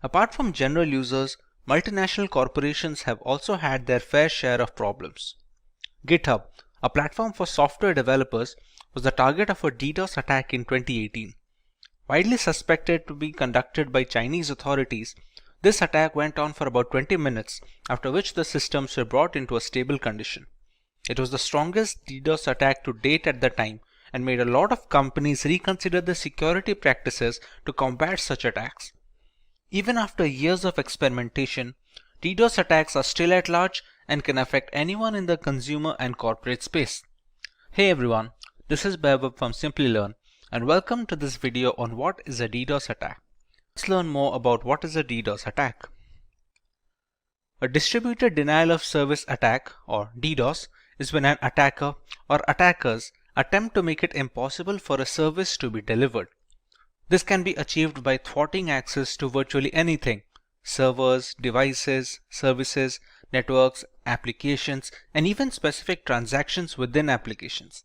Speaker 8: Apart from general users, multinational corporations have also had their fair share of problems. GitHub, a platform for software developers, was the target of a DDoS attack in 2018. Widely suspected to be conducted by Chinese authorities, this attack went on for about 20 minutes, after which the systems were brought into a stable condition. It was the strongest DDoS attack to date at the time and made a lot of companies reconsider the security practices to combat such attacks. Even after years of experimentation, DDoS attacks are still at large and can affect anyone in the consumer and corporate space. Hey everyone, this is Vaibhav from Simplilearn, and welcome to this video on what is a DDoS attack. Let's learn more about what is a DDoS attack. A distributed denial of service attack, or DDoS, is when an attacker or attackers attempt to make it impossible for a service to be delivered. This can be achieved by thwarting access to virtually anything: servers, devices, services, networks, applications, and even specific transactions within applications.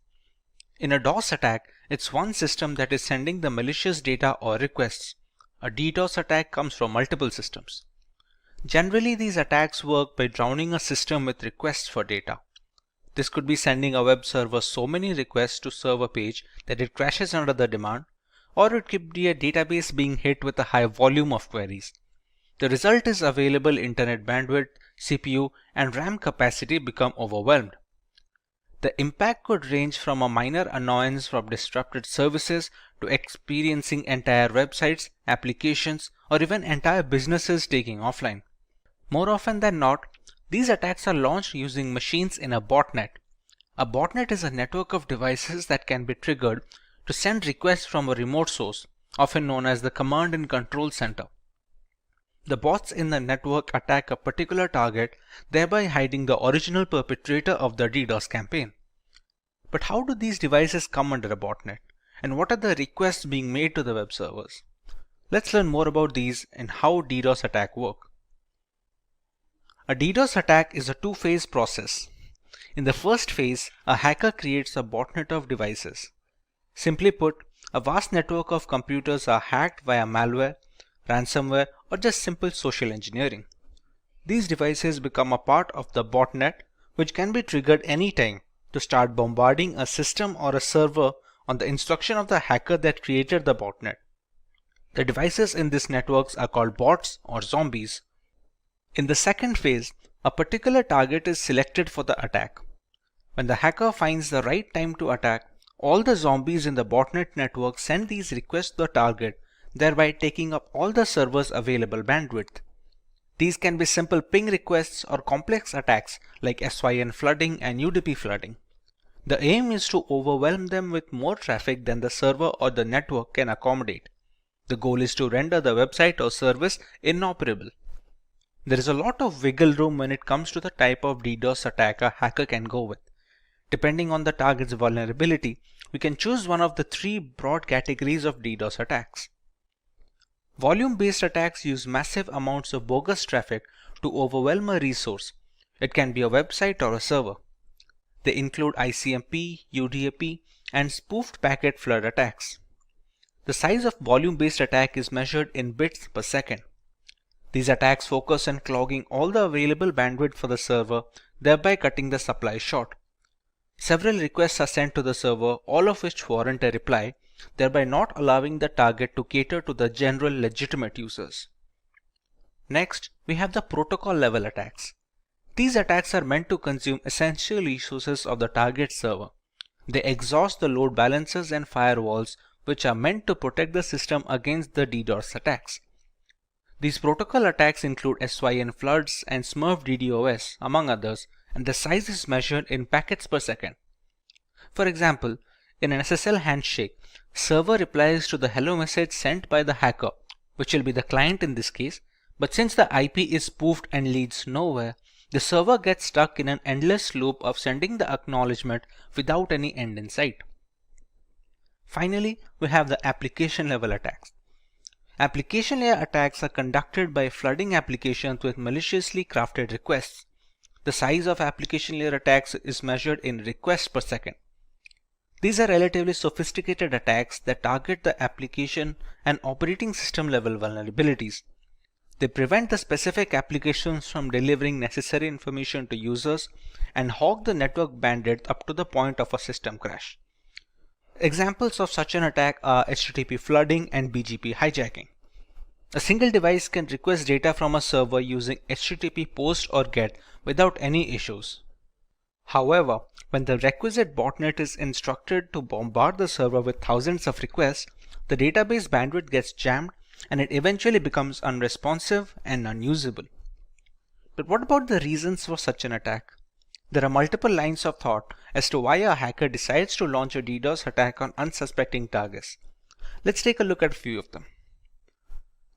Speaker 8: In a DOS attack, it's one system that is sending the malicious data or requests. A DDoS attack comes from multiple systems. Generally, these attacks work by drowning a system with requests for data. This could be sending a web server so many requests to serve a page that it crashes under the demand, or it could be a database being hit with a high volume of queries. The result is available internet bandwidth, CPU, and RAM capacity become overwhelmed. The impact could range from a minor annoyance from disrupted services to experiencing entire websites, applications, or even entire businesses taking offline. More often than not, these attacks are launched using machines in a botnet. A botnet is a network of devices that can be triggered to send requests from a remote source, often known as the command and control center. The bots in the network attack a particular target, thereby hiding the original perpetrator of the DDoS campaign. But how do these devices come under a botnet? And what are the requests being made to the web servers? Let's learn more about these and how DDoS attacks work. A DDoS attack is a two-phase process. In the first phase, a hacker creates a botnet of devices. Simply put, a vast network of computers are hacked via malware, ransomware, or just simple social engineering. These devices become a part of the botnet, which can be triggered anytime to start bombarding a system or a server on the instruction of the hacker that created the botnet. The devices in these networks are called bots or zombies. In the second phase, a particular target is selected for the attack. When the hacker finds the right time to attack, All the zombies in the botnet network send these requests to the target, thereby taking up all the server's available bandwidth. These can be simple ping requests or complex attacks like SYN flooding and UDP flooding. The aim is to overwhelm them with more traffic than the server or the network can accommodate. The goal is to render the website or service inoperable. There is a lot of wiggle room when it comes to the type of DDoS attack a hacker can go with. Depending on the target's vulnerability, we can choose one of the three broad categories of DDoS attacks. Volume-based attacks use massive amounts of bogus traffic to overwhelm a resource. It can be a website or a server. They include ICMP, UDP, and spoofed packet flood attacks. The size of volume-based attack is measured in bits per second. These attacks focus on clogging all the available bandwidth for the server, thereby cutting the supply short. Several requests are sent to the server, all of which warrant a reply, thereby not allowing the target to cater to the general legitimate users. Next, we have the protocol level attacks. These attacks are meant to consume essential resources of the target server. They exhaust the load balancers and firewalls, which are meant to protect the system against the DDoS attacks. These protocol attacks include SYN floods and Smurf DDoS, among others, and the size is measured in packets per second. For example, in an SSL handshake, server replies to the hello message sent by the hacker, which will be the client in this case, but since the IP is spoofed and leads nowhere, the server gets stuck in an endless loop of sending the acknowledgement without any end in sight. Finally, we have the application level attacks. Application layer attacks are conducted by flooding applications with maliciously crafted requests. The size of application layer attacks is measured in requests per second. These are relatively sophisticated attacks that target the application and operating system level vulnerabilities. They prevent the specific applications from delivering necessary information to users and hog the network bandwidth up to the point of a system crash. Examples of such an attack are HTTP flooding and BGP hijacking. A single device can request data from a server using HTTP POST or GET without any issues. However, when the requisite botnet is instructed to bombard the server with thousands of requests, the database bandwidth gets jammed and it eventually becomes unresponsive and unusable. But what about the reasons for such an attack? There are multiple lines of thought as to why a hacker decides to launch a DDoS attack on unsuspecting targets. Let's take a look at a few of them.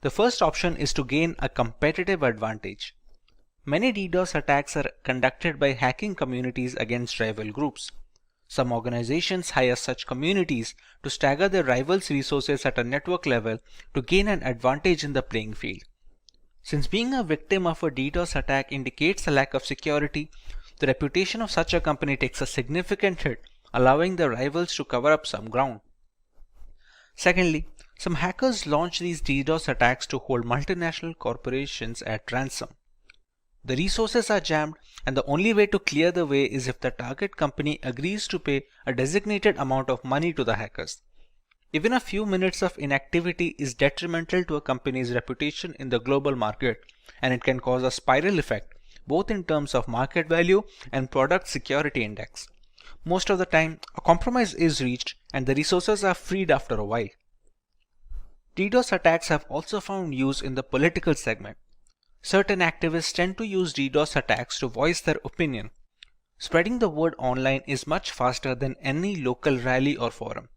Speaker 8: The first option is to gain a competitive advantage. Many DDoS attacks are conducted by hacking communities against rival groups. Some organizations hire such communities to stagger their rivals' resources at a network level to gain an advantage in the playing field. Since being a victim of a DDoS attack indicates a lack of security, the reputation of such a company takes a significant hit, allowing the rivals to cover up some ground. Secondly, some hackers launch these DDoS attacks to hold multinational corporations at ransom. The resources are jammed, and the only way to clear the way is if the target company agrees to pay a designated amount of money to the hackers. Even a few minutes of inactivity is detrimental to a company's reputation in the global market, and it can cause a spiral effect, both in terms of market value and product security index. Most of the time, a compromise is reached and the resources are freed after a while. DDoS attacks have also found use in the political segment. Certain activists tend to use DDoS attacks to voice their opinion. Spreading the word online is much faster than any local rally or forum.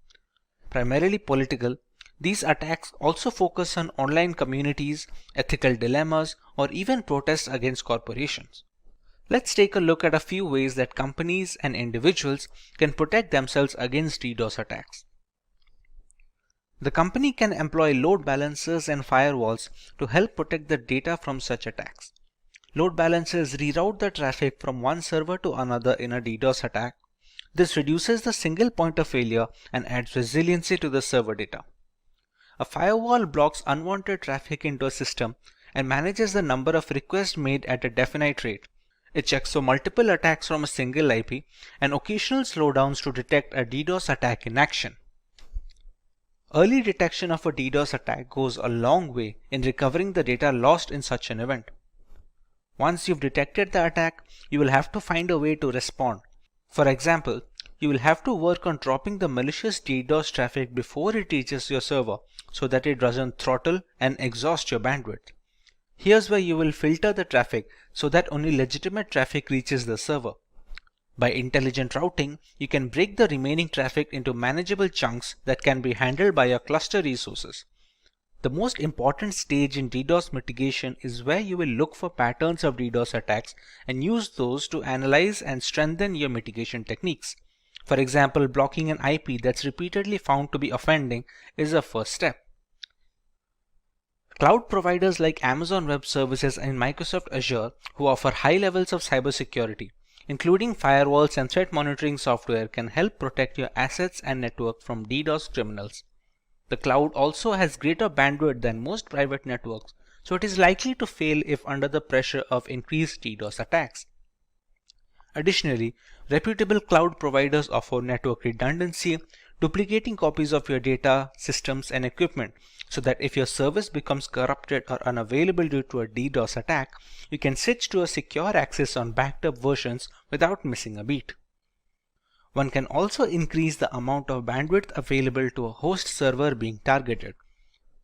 Speaker 8: Primarily political, these attacks also focus on online communities, ethical dilemmas, or even protests against corporations. Let's take a look at a few ways that companies and individuals can protect themselves against DDoS attacks. The company can employ load balancers and firewalls to help protect the data from such attacks. Load balancers reroute the traffic from one server to another in a DDoS attack. This reduces the single point of failure and adds resiliency to the server data. A firewall blocks unwanted traffic into a system and manages the number of requests made at a definite rate. It checks for multiple attacks from a single IP and occasional slowdowns to detect a DDoS attack in action. Early detection of a DDoS attack goes a long way in recovering the data lost in such an event. Once you've detected the attack, you will have to find a way to respond. For example, you will have to work on dropping the malicious DDoS traffic before it reaches your server so that it doesn't throttle and exhaust your bandwidth. Here's where you will filter the traffic so that only legitimate traffic reaches the server. By intelligent routing, you can break the remaining traffic into manageable chunks that can be handled by your cluster resources. The most important stage in DDoS mitigation is where you will look for patterns of DDoS attacks and use those to analyze and strengthen your mitigation techniques. For example, blocking an IP that's repeatedly found to be offending is a first step. Cloud providers like Amazon Web Services and Microsoft Azure, who offer high levels of cybersecurity, including firewalls and threat monitoring software, can help protect your assets and network from DDoS criminals. The cloud also has greater bandwidth than most private networks, so it is likely to fail if under the pressure of increased DDoS attacks. Additionally, reputable cloud providers offer network redundancy, duplicating copies of your data, systems, and equipment, so that if your service becomes corrupted or unavailable due to a DDoS attack, you can switch to a secure access on backed up versions without missing a beat. One can also increase the amount of bandwidth available to a host server being targeted.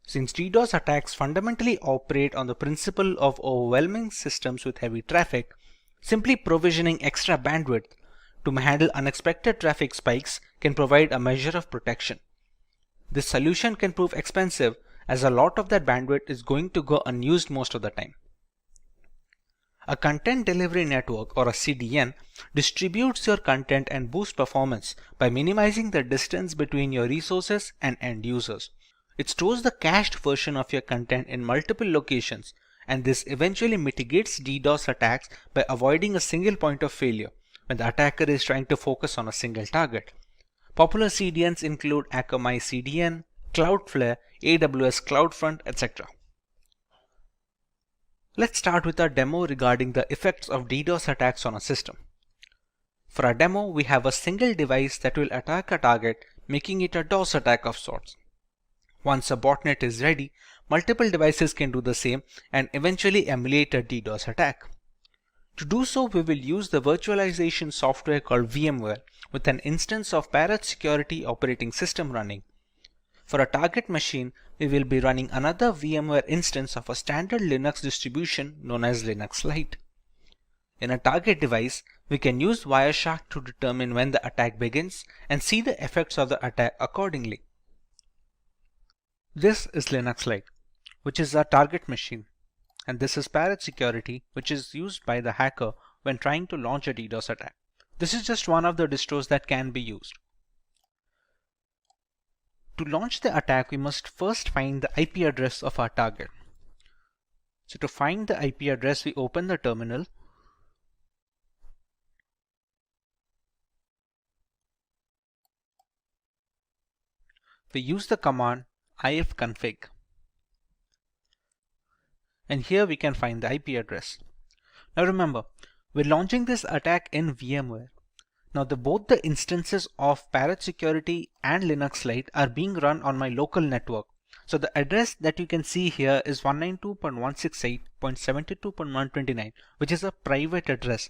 Speaker 8: Since DDoS attacks fundamentally operate on the principle of overwhelming systems with heavy traffic, simply provisioning extra bandwidth to handle unexpected traffic spikes can provide a measure of protection. This solution can prove expensive as a lot of that bandwidth is going to go unused most of the time. A content delivery network, or a CDN, distributes your content and boosts performance by minimizing the distance between your resources and end users. It stores the cached version of your content in multiple locations, and this eventually mitigates DDoS attacks by avoiding a single point of failure when the attacker is trying to focus on a single target. Popular CDNs include Akamai CDN, Cloudflare, AWS CloudFront, etc. Let's start with our demo regarding the effects of DDoS attacks on a system. For our demo, we have a single device that will attack a target, making it a DOS attack of sorts. Once a botnet is ready, multiple devices can do the same and eventually emulate a DDoS attack. To do so, we will use the virtualization software called VMware with an instance of ParaSecurity operating system running. For a target machine, we will be running another VMware instance of a standard Linux distribution known as Linux Lite. In a target device, we can use Wireshark to determine when the attack begins and see the effects of the attack accordingly. This is Linux Lite, which is our target machine, and this is ParaSecurity, which is used by the hacker when trying to launch a DDoS attack. This is just one of the distros that can be used. To launch the attack, we must first find the IP address of our target. So to find the IP address, we open the terminal. We use the command ifconfig. And here we can find the IP address. Now remember, we're launching this attack in VMware. Now both the instances of ParaSecurity and Linux Lite are being run on my local network. So the address that you can see here is 192.168.72.129, which is a private address.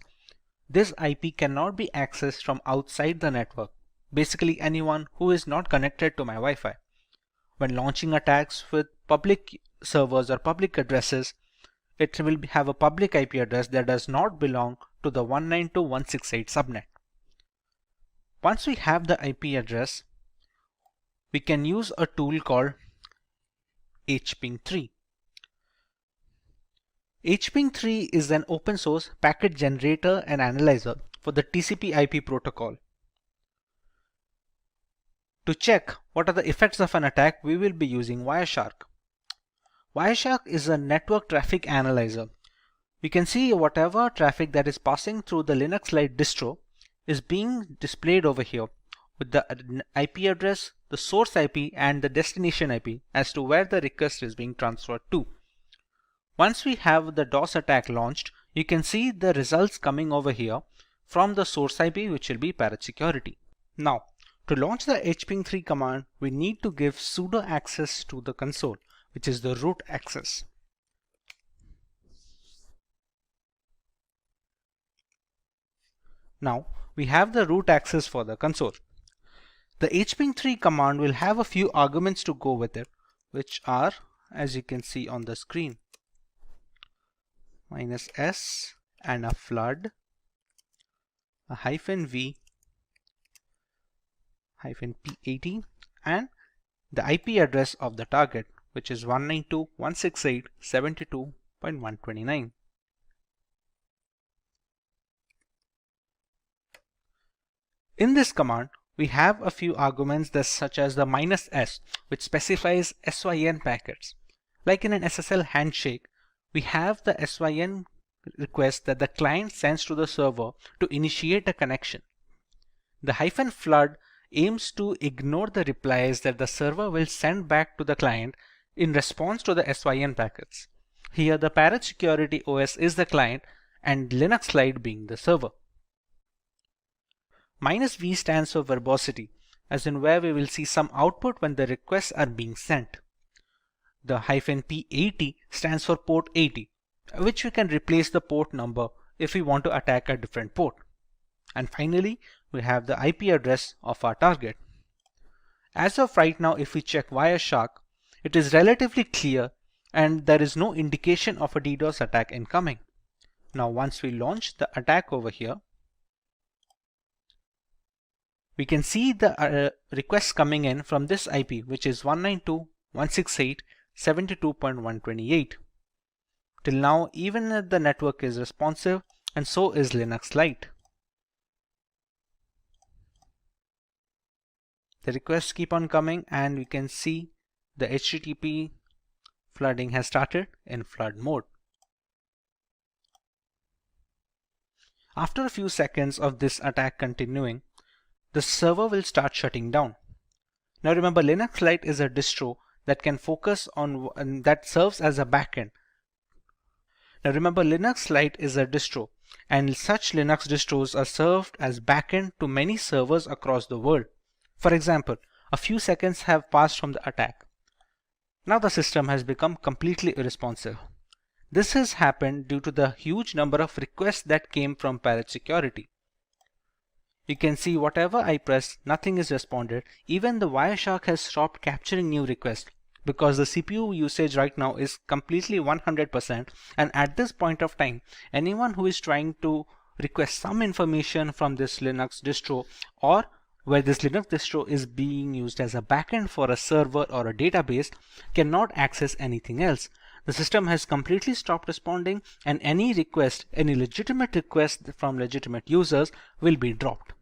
Speaker 8: This IP cannot be accessed from outside the network, basically anyone who is not connected to my Wi-Fi. When launching attacks with public servers or public addresses, it will have a public IP address that does not belong to the 192.168 subnet. Once we have the IP address, we can use a tool called hping3. hping3 is an open source packet generator and analyzer for the TCP/IP protocol. To check what are the effects of an attack, we will be using Wireshark. Wireshark is a network traffic analyzer. We can see whatever traffic that is passing through the Linux Lite distro is being displayed over here with the IP address, the source IP, and the destination IP as to where the request is being transferred to. Once we have the DOS attack launched, you can see the results coming over here from the source IP, which will be ParaSecurity. Now, to launch the hping3 command, we need to give sudo access to the console, which is the root access. Now, we have the root access for the console. The hping3 command will have a few arguments to go with it, which are, as you can see on the screen, -s and a flood, a -v, -p80, and the IP address of the target, which is 192.168.72.129. In this command, we have a few arguments such as the -s, which specifies SYN packets. Like in an SSL handshake, we have the SYN request that the client sends to the server to initiate a connection. The -flood aims to ignore the replies that the server will send back to the client in response to the SYN packets. Here the parent security OS is the client and Linux Lite being the server. -v stands for verbosity, as in where we will see some output when the requests are being sent. The -p80 stands for port 80, which we can replace the port number if we want to attack a different port. And finally, we have the IP address of our target. As of right now, if we check Wireshark, it is relatively clear and there is no indication of a DDoS attack incoming. Now once we launch the attack over here, we can see the requests coming in from this IP, which is 192.168.72.128. Till now, even the network is responsive, and so is Linux Lite. The requests keep on coming, and we can see the HTTP flooding has started in flood mode. After a few seconds of this attack continuing, the server will start shutting down. Now remember, Linux Lite is a distro that can focus on that serves as a backend. Now remember, Linux Lite is a distro, and such Linux distros are served as backend to many servers across the world. For example, a few seconds have passed from the attack. Now the system has become completely irresponsive. This has happened due to the huge number of requests that came from parent security. You can see whatever I press, nothing is responded. Even the Wireshark has stopped capturing new requests because the CPU usage right now is completely 100%, and at this point of time, anyone who is trying to request some information from this Linux distro, or where this Linux distro is being used as a backend for a server or a database, cannot access anything else. The system has completely stopped responding, and any request, any legitimate request from legitimate users will be dropped.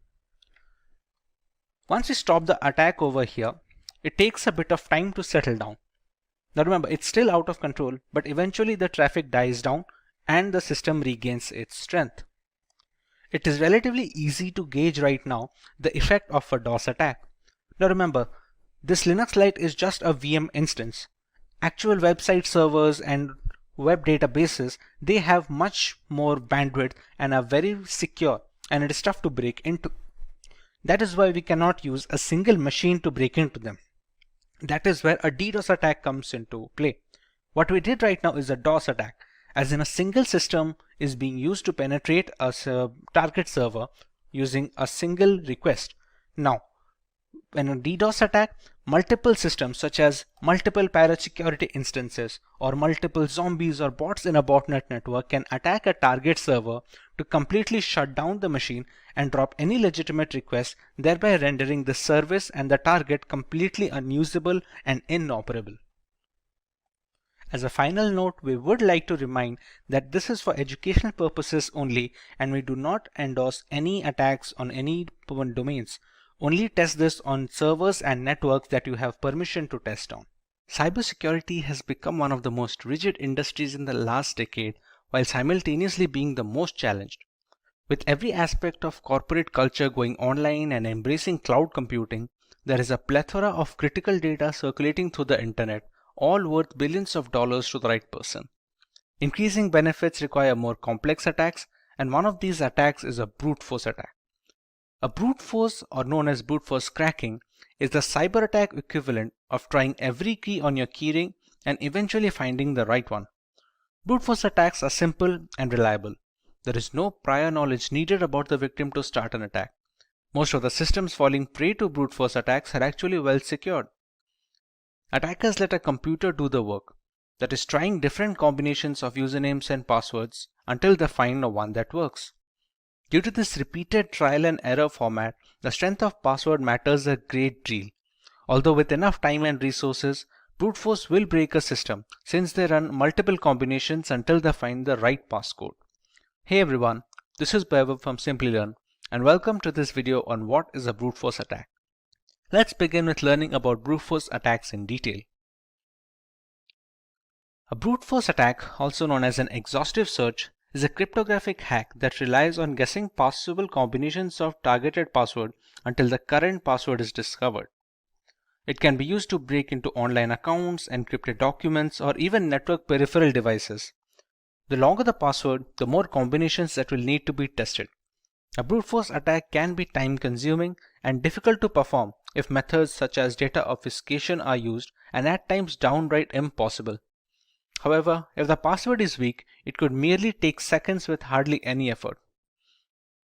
Speaker 8: Once we stop the attack over here, it takes a bit of time to settle down. Now remember, it's still out of control, but eventually the traffic dies down and the system regains its strength. It is relatively easy to gauge right now the effect of a DOS attack. Now remember, this Linux Lite is just a VM instance. Actual website servers and web databases, they have much more bandwidth and are very secure, and it is tough to break into. That is why we cannot use a single machine to break into them. That is where a DDoS attack comes into play. What we did right now is a DOS attack, as in a single system is being used to penetrate a target server using a single request. Now, in a DDoS attack, multiple systems such as multiple parent security instances or multiple zombies or bots in a botnet network can attack a target server to completely shut down the machine and drop any legitimate request, thereby rendering the service and the target completely unusable and inoperable. As a final note, we would like to remind that this is for educational purposes only, and we do not endorse any attacks on any domains. Only test this on servers and networks that you have permission to test on. Cybersecurity has become one of the most rigid industries in the last decade, while simultaneously being the most challenged. With every aspect of corporate culture going online and embracing cloud computing, there is a plethora of critical data circulating through the internet, all worth billions of dollars to the right person. Increasing benefits require more complex attacks, and one of these attacks is a brute force attack. A brute force, or known as brute force cracking, is the cyber attack equivalent of trying every key on your keyring and eventually finding the right one. Brute force attacks are simple and reliable. There is no prior knowledge needed about the victim to start an attack. Most of the systems falling prey to brute force attacks are actually well secured. Attackers let a computer do the work, that is, trying different combinations of usernames and passwords until they find one that works. Due to this repeated trial and error format, the strength of password matters a great deal. Although with enough time and resources, brute force will break a system since they run multiple combinations until they find the right passcode. Hey everyone, this is Vaibhav from Simplilearn and welcome to this video on what is a brute force attack. Let's begin with learning about brute force attacks in detail. A brute force attack, also known as an exhaustive search, is a cryptographic hack that relies on guessing possible combinations of targeted password until the current password is discovered. It can be used to break into online accounts, encrypted documents, or even network peripheral devices. The longer the password, the more combinations that will need to be tested. A brute force attack can be time-consuming and difficult to perform if methods such as data obfuscation are used, and at times downright impossible. However, if the password is weak, it could merely take seconds with hardly any effort.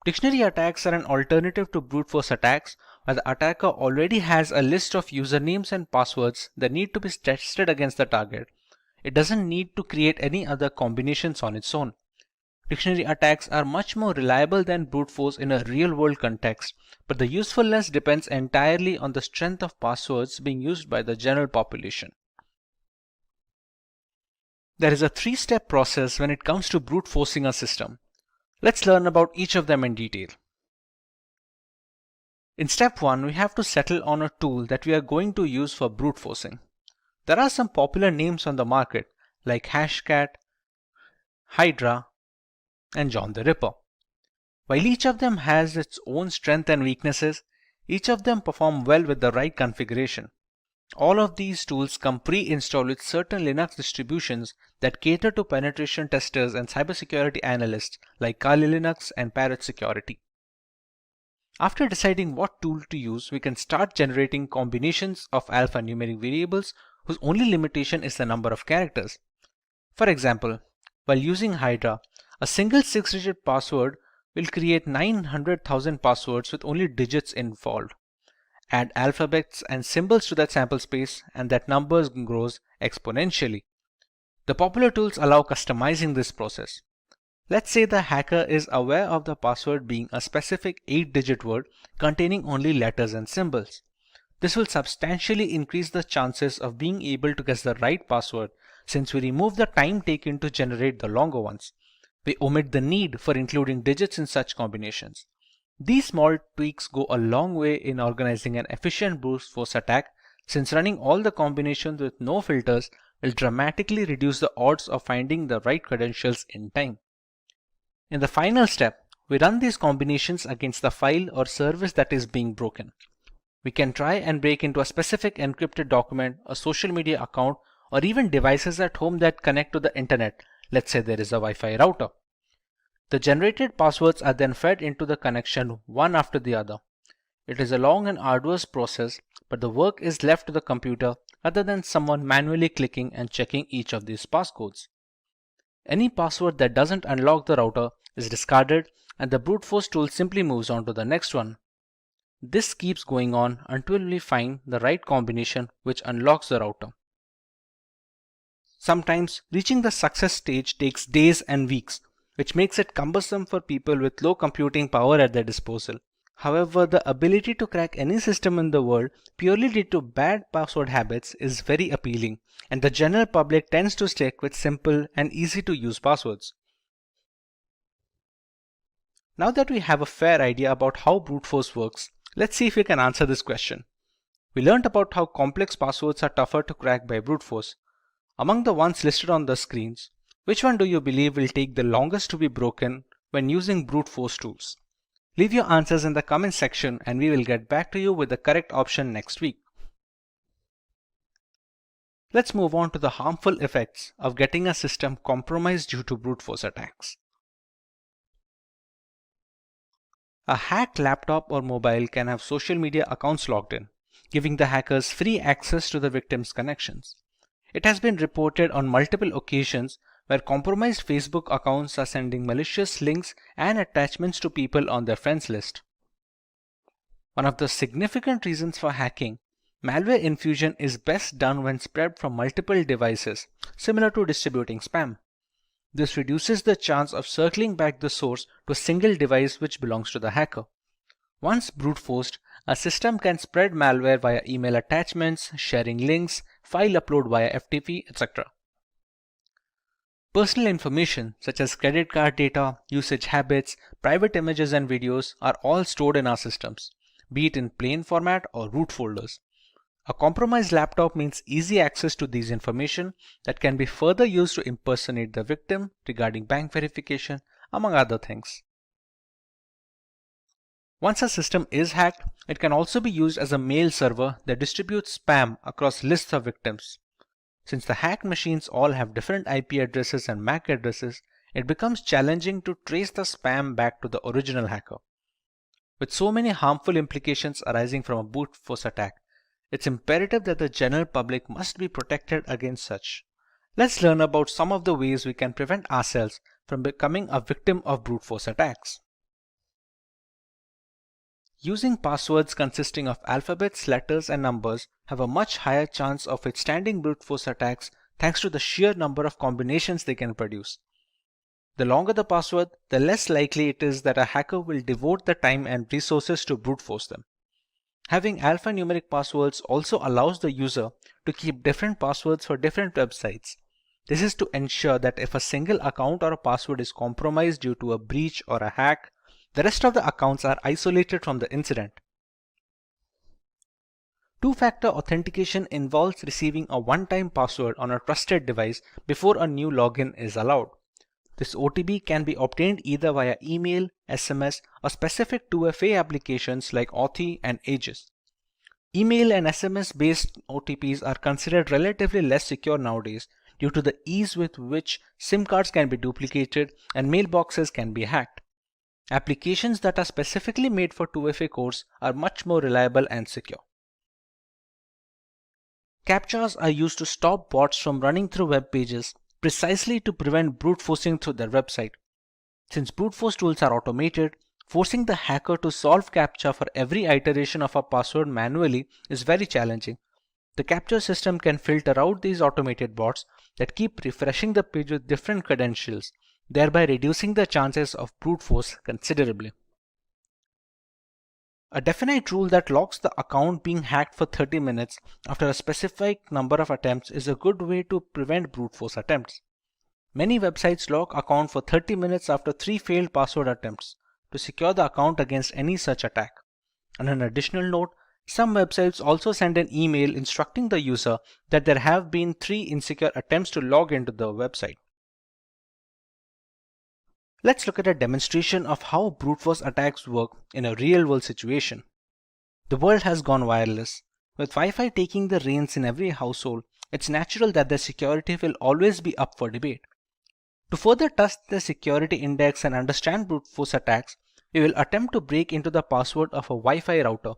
Speaker 8: Dictionary attacks are an alternative to brute force attacks, where the attacker already has a list of usernames and passwords that need to be tested against the target. It doesn't need to create any other combinations on its own. Dictionary attacks are much more reliable than brute force in a real-world context, but the usefulness depends entirely on the strength of passwords being used by the general population. There is a three-step process when it comes to brute forcing a system. Let's learn about each of them in detail. In step 1, we have to settle on a tool that we are going to use for brute forcing. There are some popular names on the market like Hashcat, Hydra, and John the Ripper. While each of them has its own strengths and weaknesses, each of them perform well with the right configuration. All of these tools come pre-installed with certain Linux distributions that cater to penetration testers and cybersecurity analysts like Kali Linux and Parrot Security. After deciding what tool to use, we can start generating combinations of alphanumeric variables whose only limitation is the number of characters. For example, while using Hydra, a single 6-digit password will create 900,000 passwords with only digits involved. Add alphabets and symbols to that sample space and that number grows exponentially. The popular tools allow customizing this process. Let's say the hacker is aware of the password being a specific 8-digit word containing only letters and symbols. This will substantially increase the chances of being able to guess the right password since we remove the time taken to generate the longer ones. We omit the need for including digits in such combinations. These small tweaks go a long way in organizing an efficient brute force attack since running all the combinations with no filters will dramatically reduce the odds of finding the right credentials in time. In the final step, we run these combinations against the file or service that is being broken. We can try and break into a specific encrypted document, a social media account, or even devices at home that connect to the internet. Let's say there is a Wi-Fi router. The generated passwords are then fed into the connection one after the other. It is a long and arduous process, but the work is left to the computer rather than someone manually clicking and checking each of these passcodes. Any password that doesn't unlock the router is discarded and the brute force tool simply moves on to the next one. This keeps going on until we find the right combination which unlocks the router. Sometimes reaching the success stage takes days and weeks, which makes it cumbersome for people with low computing power at their disposal. However, the ability to crack any system in the world purely due to bad password habits is very appealing, and the general public tends to stick with simple and easy to use passwords. Now that we have a fair idea about how brute force works, let's see if we can answer this question. We learned about how complex passwords are tougher to crack by brute force. Among the ones listed on the screens, which one do you believe will take the longest to be broken when using brute force tools? Leave your answers in the comment section and we will get back to you with the correct option next week. Let's move on to the harmful effects of getting a system compromised due to brute force attacks. A hacked laptop or mobile can have social media accounts logged in, giving the hackers free access to the victim's connections. It has been reported on multiple occasions where compromised Facebook accounts are sending malicious links and attachments to people on their friends list. One of the significant reasons for hacking, malware infusion is best done when spread from multiple devices, similar to distributing spam. This reduces the chance of circling back the source to a single device which belongs to the hacker. Once brute forced, a system can spread malware via email attachments, sharing links, file upload via FTP, etc. Personal information such as credit card data, usage habits, private images and videos are all stored in our systems, be it in plain format or root folders. A compromised laptop means easy access to these information that can be further used to impersonate the victim regarding bank verification, among other things. Once a system is hacked, it can also be used as a mail server that distributes spam across lists of victims. Since the hacked machines all have different IP addresses and MAC addresses, it becomes challenging to trace the spam back to the original hacker. With so many harmful implications arising from a brute force attack, it's imperative that the general public must be protected against such. Let's learn about some of the ways we can prevent ourselves from becoming a victim of brute force attacks. Using passwords consisting of alphabets, letters, and numbers have a much higher chance of withstanding brute force attacks thanks to the sheer number of combinations they can produce. The longer the password, the less likely it is that a hacker will devote the time and resources to brute force them. Having alphanumeric passwords also allows the user to keep different passwords for different websites. This is to ensure that if a single account or a password is compromised due to a breach or a hack, the rest of the accounts are isolated from the incident. Two-factor authentication involves receiving a one-time password on a trusted device before a new login is allowed. This OTP can be obtained either via email, SMS, or specific 2FA applications like Authy and Aegis. Email and SMS-based OTPs are considered relatively less secure nowadays due to the ease with which SIM cards can be duplicated and mailboxes can be hacked. Applications that are specifically made for 2FA codes are much more reliable and secure. CAPTCHAs are used to stop bots from running through web pages precisely to prevent brute forcing through their website. Since brute force tools are automated, forcing the hacker to solve CAPTCHA for every iteration of a password manually is very challenging. The CAPTCHA system can filter out these automated bots that keep refreshing the page with different credentials, thereby reducing the chances of brute force considerably. A definite rule that locks the account being hacked for 30 minutes after a specific number of attempts is a good way to prevent brute force attempts. Many websites lock account for 30 minutes after 3 failed password attempts to secure the account against any such attack. On an additional note, some websites also send an email instructing the user that there have been 3 insecure attempts to log into the website. Let's look at a demonstration of how brute force attacks work in a real-world situation. The world has gone wireless. With Wi-Fi taking the reins in every household, it's natural that their security will always be up for debate. To further test the security index and understand brute force attacks, we will attempt to break into the password of a Wi-Fi router.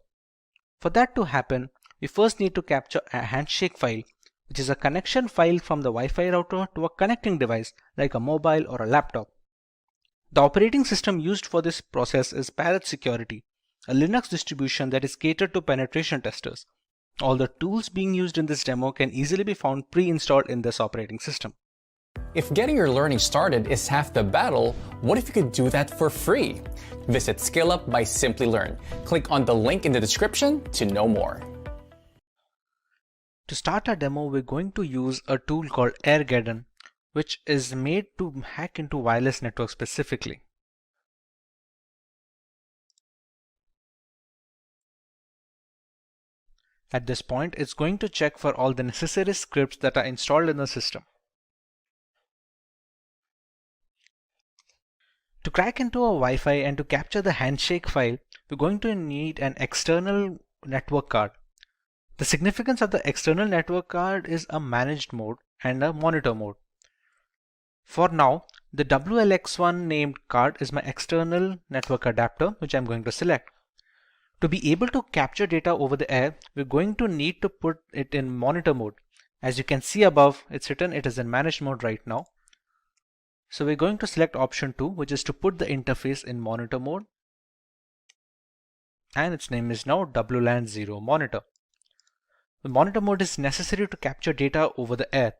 Speaker 8: For that to happen, we first need to capture a handshake file, which is a connection file from the Wi-Fi router to a connecting device like a mobile or a laptop. The operating system used for this process is Parrot Security, a Linux distribution that is catered to penetration testers. All the tools being used in this demo can easily be found pre-installed in this operating system.
Speaker 5: If getting your learning started is half the battle, what if you could do that for free? Visit SkillUp by Simplilearn. Click on the link in the description to know more.
Speaker 8: To start our demo, we're going to use a tool called Airgeddon, which is made to hack into wireless networks specifically. At this point, it's going to check for all the necessary scripts that are installed in the system. To crack into a Wi-Fi and to capture the handshake file, we're going to need an external network card. The significance of the external network card is a managed mode and a monitor mode. For now, the WLX1 named card is my external network adapter, which I'm going to select. To be able to capture data over the air, we're going to need to put it in monitor mode. As you can see above, it's written it is in managed mode right now. So we're going to select option 2, which is to put the interface in monitor mode. And its name is now WLAN 0 monitor. The monitor mode is necessary to capture data over the air.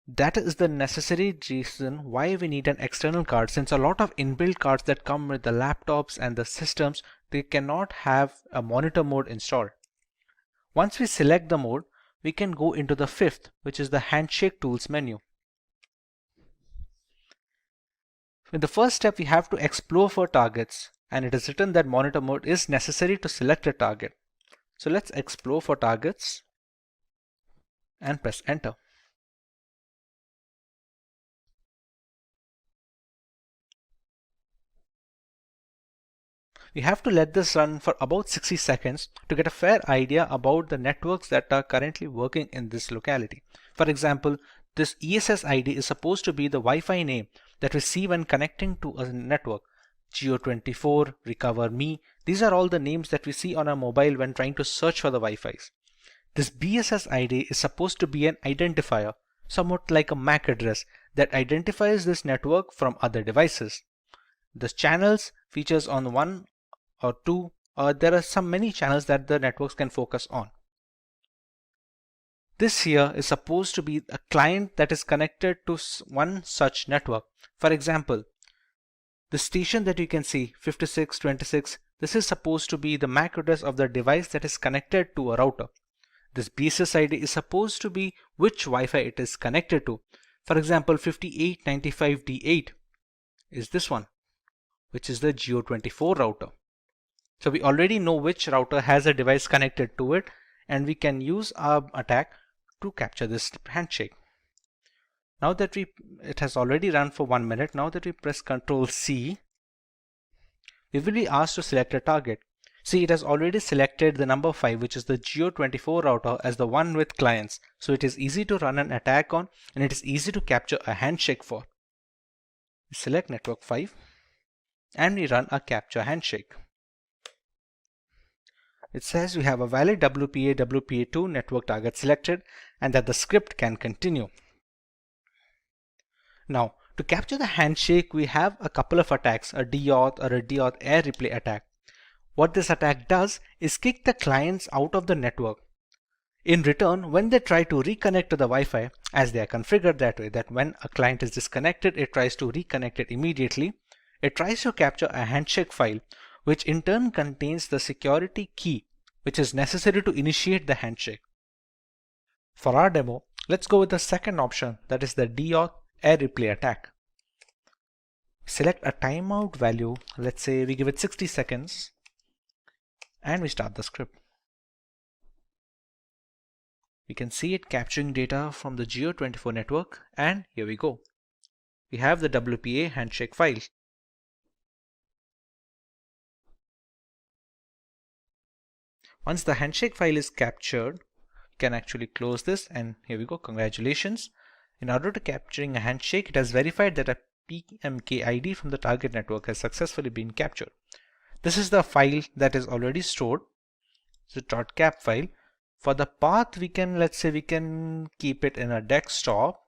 Speaker 8: That is the necessary reason why we need an external card, since a lot of inbuilt cards that come with the laptops and the systems, they cannot have a monitor mode installed. Once we select the mode, we can go into the fifth, which is the handshake tools menu. In the first step, we have to explore for targets, and it is written that monitor mode is necessary to select a target. So let's explore for targets and press enter. We have to let this run for about 60 seconds to get a fair idea about the networks that are currently working in this locality. For example, this ESS ID is supposed to be the Wi-Fi name that we see when connecting to a network. Geo24, Recover Me, these are all the names that we see on our mobile when trying to search for the Wi-Fis. This BSS ID is supposed to be an identifier, somewhat like a MAC address that identifies this network from other devices. The channels features on 1 or 2, there are many channels that the networks can focus on. This here is supposed to be a client that is connected to one such network. For example, the station that you can see 5626, this is supposed to be the MAC address of the device that is connected to a router. This BSS ID is supposed to be which Wi-Fi it is connected to. For example, 5895D8 is this one, which is the Geo24 router. So we already know which router has a device connected to it, and we can use our attack to capture this handshake. Now that it has already run for 1 minute, now that we press Ctrl C, we will be asked to select a target. See, it has already selected the number 5, which is the Geo24 router, as the one with clients. So it is easy to run an attack on, and it is easy to capture a handshake for. We select network 5 and we run a capture handshake. It says we have a valid WPA2 network target selected and that the script can continue. Now, to capture the handshake, we have a couple of attacks, a DAuth or a DAuth air replay attack. What this attack does is kick the clients out of the network. In return, when they try to reconnect to the Wi-Fi, as they are configured that way, that when a client is disconnected, it tries to reconnect it immediately, it tries to capture a handshake file, which in turn contains the security key, which is necessary to initiate the handshake. For our demo, let's go with the second option, that is the DAuth air replay attack. Select a timeout value, let's say we give it 60 seconds, and we start the script. We can see it capturing data from the Geo24 network, and here we go. We have the WPA handshake file. Once the handshake file is captured, you can actually close this, and here we go. Congratulations. In order to capturing a handshake, it has verified that a PMK ID from the target network has successfully been captured. This is the file that is already stored. It's a .cap file. For the path, we can, let's say we can keep it in a desktop.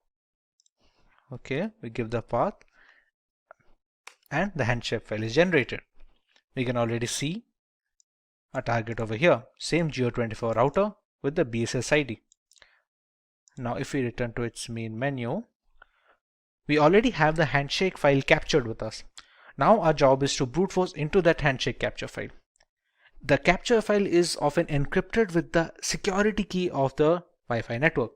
Speaker 8: Okay, we give the path and the handshake file is generated. We can already see a target over here, same Geo24 router with the BSS ID. Now if we return to its main menu, we already have the handshake file captured with us. Now our job is to brute force into that handshake capture file. The capture file is often encrypted with the security key of the Wi-Fi network.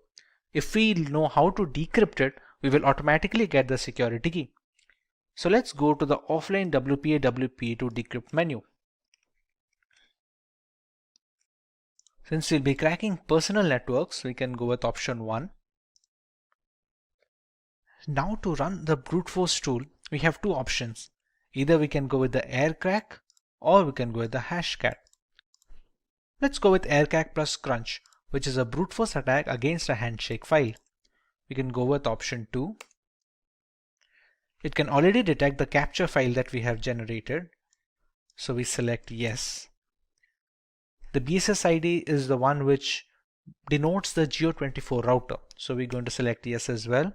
Speaker 8: If we know how to decrypt it, we will automatically get the security key. So let's go to the offline WPA2 decrypt menu. Since we'll be cracking personal networks, we can go with option 1. Now to run the brute force tool, we have two options. Either we can go with the aircrack or we can go with the hashcat. Let's go with aircrack plus crunch, which is a brute force attack against a handshake file. We can go with option 2. It can already detect the capture file that we have generated. So we select yes. The BSS ID is the one which denotes the Geo24 router. So we're going to select yes as well.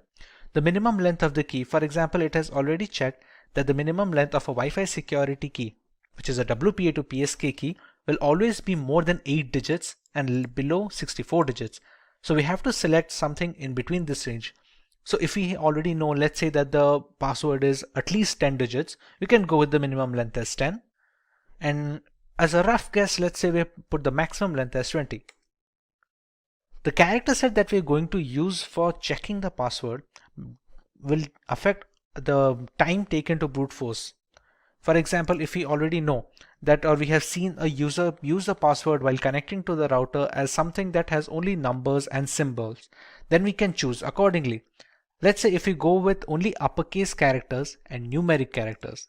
Speaker 8: the minimum length of the key. For example, it has already checked that the minimum length of a Wi-Fi security key, which is a WPA to PSK key, will always be more than 8 digits and below 64 digits. So we have to select something in between this range. So if we already know, let's say that the password is at least 10 digits, we can go with the minimum length as 10. And as a rough guess, let's say we put the maximum length as 20. The character set that we're going to use for checking the password will affect the time taken to brute force. For example, if we already know that, or we have seen a user use a password while connecting to the router as something that has only numbers and symbols, then we can choose accordingly. Let's say if we go with only uppercase characters and numeric characters,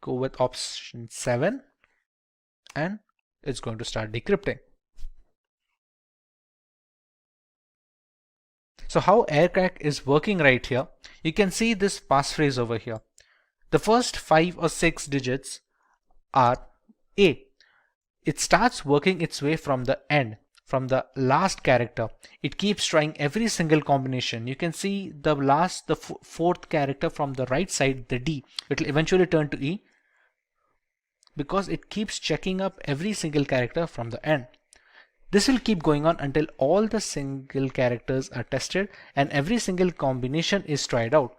Speaker 8: go with option 7, and it's going to start decrypting. So how AirCrack is working right here, you can see this passphrase over here. The first 5 or 6 digits are A. It starts working its way from the end, from the last character. It keeps trying every single combination. You can see the fourth character from the right side, the D. It will eventually turn to E because it keeps checking up every single character from the end. This will keep going on until all the single characters are tested and every single combination is tried out.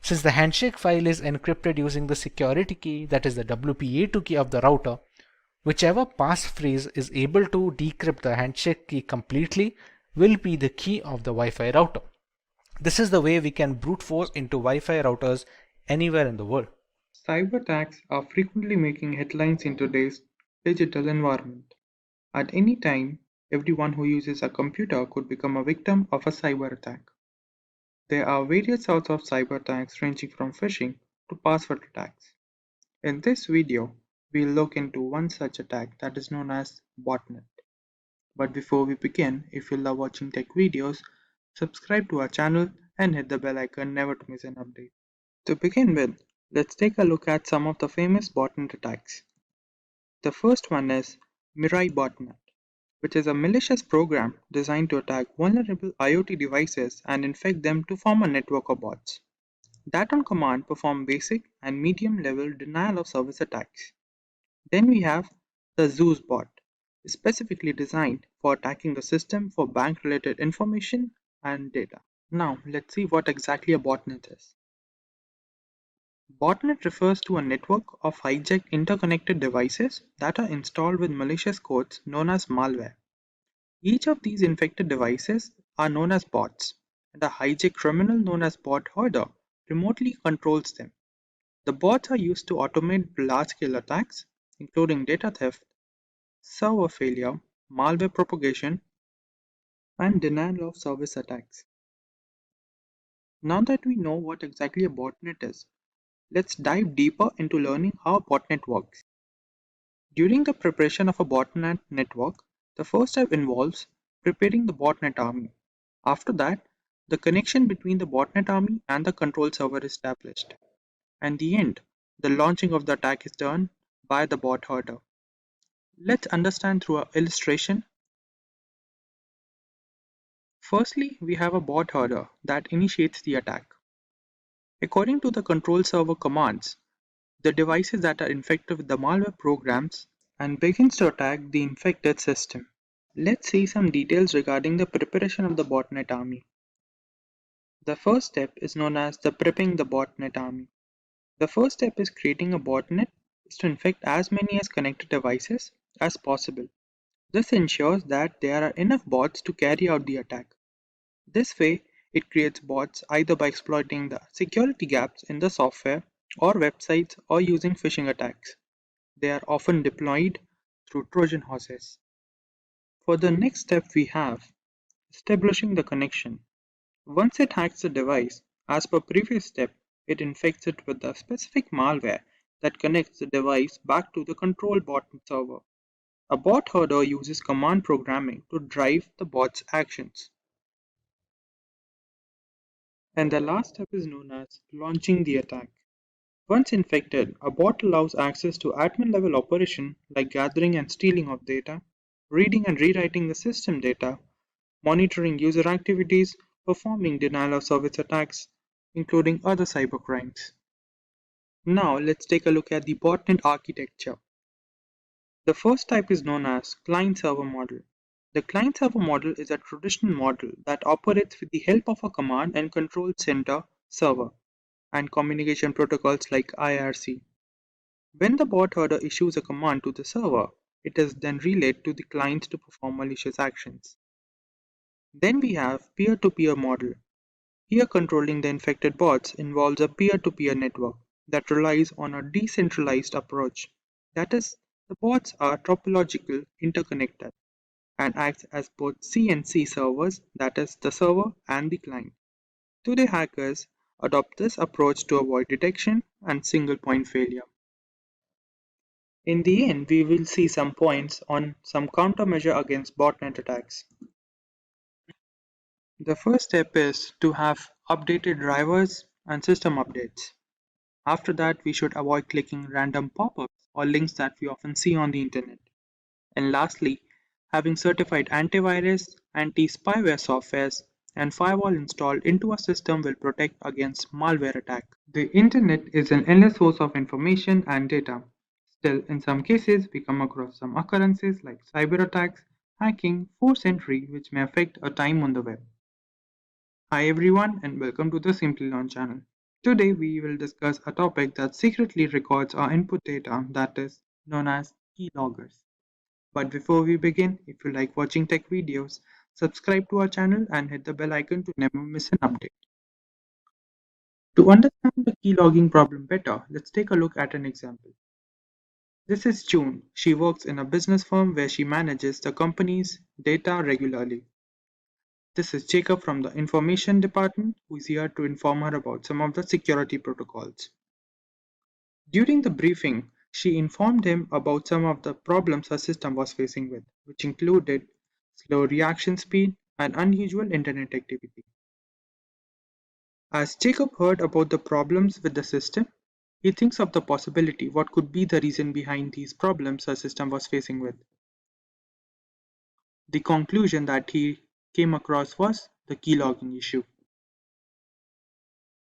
Speaker 8: Since the handshake file is encrypted using the security key, that is the WPA2 key of the router, whichever passphrase is able to decrypt the handshake key completely will be the key of the Wi-Fi router. This is the way we can brute force into Wi-Fi routers anywhere in the world.
Speaker 10: Cyber attacks are frequently making headlines in today's digital environment. At any time, everyone who uses a computer could become a victim of a cyber attack. There are various sorts of cyber attacks ranging from phishing to password attacks. In this video, we'll look into one such attack that is known as Botnet. But before we begin, if you love watching tech videos, subscribe to our channel and hit the bell icon never to miss an update. To begin with, let's take a look at some of the famous botnet attacks. The first one is Mirai Botnet, which is a malicious program designed to attack vulnerable IoT devices and infect them to form a network of bots that on command perform basic and medium level denial of service attacks. Then we have the Zeus bot, specifically designed for attacking the system for bank related information and data. Now let's see what exactly a botnet is. Botnet refers to a network of hijacked interconnected devices that are installed with malicious codes known as malware. Each of these infected devices are known as bots, and a hijacked criminal known as bot herder remotely controls them. The bots are used to automate large-scale attacks, including data theft, server failure, malware propagation, and denial of service attacks. Now that we know what exactly a botnet is, let's dive deeper into learning how a botnet works. During the preparation of a botnet network, the first step involves preparing the botnet army. After that, the connection between the botnet army and the control server is established. And in the end, the launching of the attack is done by the bot herder. Let's understand through an illustration. Firstly, we have a bot herder that initiates the attack. According to the control server commands, the devices that are infected with the malware programs and begins to attack the infected system. Let's see some details regarding the preparation of the botnet army. The first step is known as the prepping the botnet army. The first step is creating a botnet is to infect as many as connected devices as possible. This ensures that there are enough bots to carry out the attack. This way, it creates bots either by exploiting the security gaps in the software or websites or using phishing attacks. They are often deployed through Trojan horses. For the next step we have establishing the connection. Once it hacks the device, as per previous step, it infects it with the specific malware that connects the device back to the control botnet server. A bot herder uses command programming to drive the bot's actions. And the last step is known as launching the attack. Once infected, a bot allows access to admin level operation like gathering and stealing of data, reading and rewriting the system data, monitoring user activities, performing denial of service attacks, including other cybercrimes. Now let's take a look at the botnet architecture. The first type is known as client-server model. The client-server model is a traditional model that operates with the help of a command and control center server and communication protocols like IRC. When the bot header issues a command to the server, it is then relayed to the client to perform malicious actions. Then we have peer-to-peer model. Here controlling the infected bots involves a peer-to-peer network that relies on a decentralized approach. That is, the bots are topological interconnected and acts as both C and C servers, that is, the server and the client. Today hackers adopt this approach to avoid detection and single point failure. In the end, we will see some points on some countermeasure against botnet attacks. The first step is to have updated drivers and system updates. After that, we should avoid clicking random pop-ups or links that we often see on the internet. And lastly, having certified antivirus, anti-spyware softwares, and firewall installed into a system will protect against malware attack. The internet is an endless source of information and data. Still, in some cases, we come across some occurrences like cyber attacks, hacking, forced entry, which may affect our time on the web. Hi everyone and welcome to the Simplilearn channel. Today we will discuss a topic that secretly records our input data, that is known as keyloggers. But before we begin, if you like watching tech videos, subscribe to our channel and hit the bell icon to never miss an update. To understand the keylogging problem better, let's take a look at an example. This is June. She works in a business firm where she manages the company's data regularly. This is Jacob from the information department who is here to inform her about some of the security protocols. During the briefing, she informed him about some of the problems her system was facing with, which included slow reaction speed and unusual internet activity. As Jacob heard about the problems with the system, he thinks of the possibility what could be the reason behind these problems her system was facing with. The conclusion that he came across was the keylogging issue.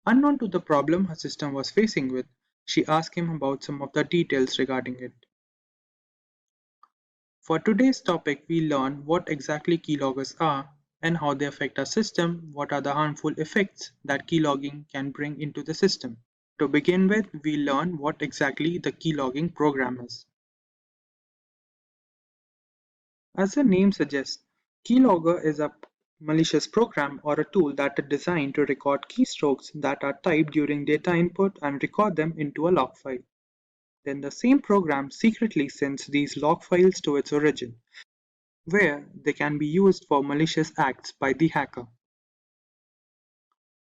Speaker 10: Unknown to the problem her system was facing with, she asked him about some of the details regarding it. For today's topic, we learn what exactly keyloggers are and how they affect our system, what are the harmful effects that keylogging can bring into the system. To begin with, we learn what exactly the keylogging program is. As the name suggests, keylogger is a malicious program or a tool that is designed to record keystrokes that are typed during data input and record them into a log file. Then the same program secretly sends these log files to its origin, where they can be used for malicious acts by the hacker.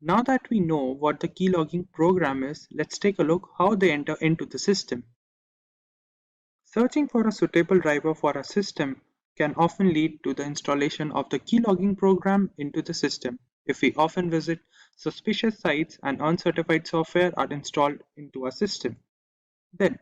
Speaker 10: Now that we know what the keylogging program is, let's take a look how they enter into the system. Searching for a suitable driver for a system can often lead to the installation of the keylogging program into the system. If we often visit suspicious sites and uncertified software are installed into our system. Then,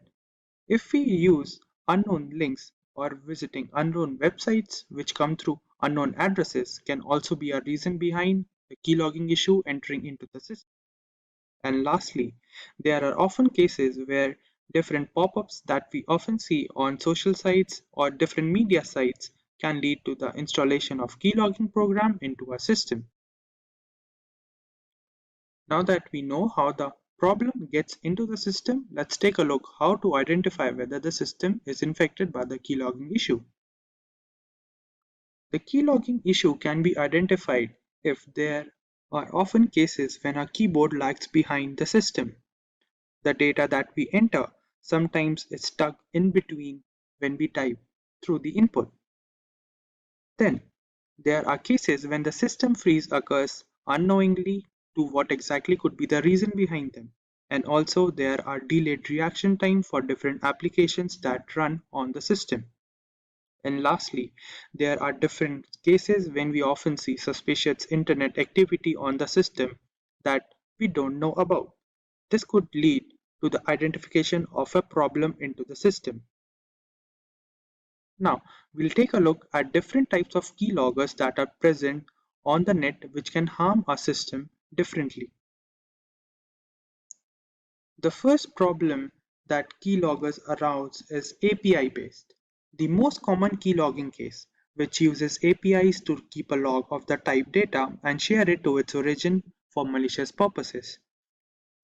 Speaker 10: if we use unknown links or visiting unknown websites which come through unknown addresses can also be a reason behind the keylogging issue entering into the system. And lastly, there are often cases where different pop-ups that we often see on social sites or different media sites can lead to the installation of keylogging program into our system. Now that we know how the problem gets into the system, let's take a look how to identify whether the system is infected by the keylogging issue. The keylogging issue can be identified if there are often cases when our keyboard lags behind the system. The data that we enter sometimes is stuck in between when we type through the input. Then, there are cases when the system freeze occurs unknowingly to what exactly could be the reason behind them. And also there are delayed reaction time for different applications that run on the system. And lastly, there are different cases when we often see suspicious internet activity on the system that we don't know about. This could lead to the identification of a problem into the system. Now, we'll take a look at different types of keyloggers that are present on the net which can harm our system differently. The first problem that keyloggers arouse is API based. The most common keylogging case, which uses APIs to keep a log of the type data and share it to its origin for malicious purposes.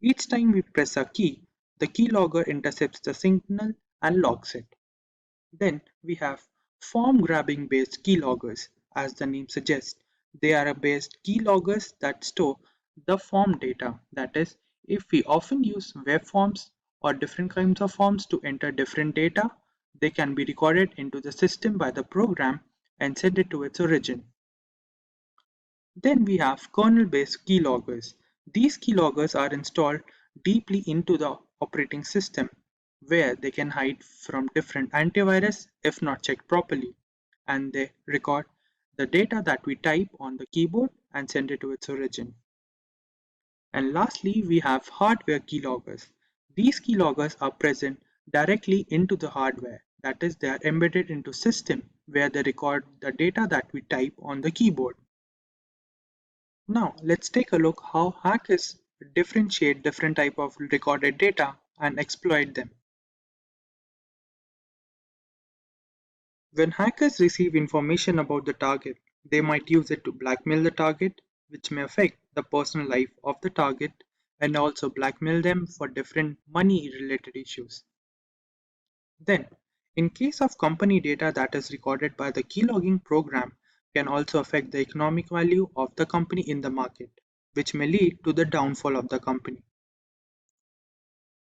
Speaker 10: Each time we press a key, the keylogger intercepts the signal and logs it. Then we have form grabbing based keyloggers. As the name suggests, they are based keyloggers that store the form data. That is, if we often use web forms or different kinds of forms to enter different data, they can be recorded into the system by the program and sent it to its origin. Then we have kernel-based keyloggers. These keyloggers are installed deeply into the operating system, where they can hide from different antivirus if not checked properly, and they record the data that we type on the keyboard and send it to its origin. And lastly, we have hardware keyloggers. These keyloggers are present directly into the hardware, that is, they are embedded into system where they record the data that we type on the keyboard. Now let's take a look how hackers differentiate different type of recorded data and exploit them. When hackers receive information about the target, they might use it to blackmail the target, which may affect the personal life of the target and also blackmail them for different money related issues. Then, in case of company data that is recorded by the keylogging program can also affect the economic value of the company in the market, which may lead to the downfall of the company.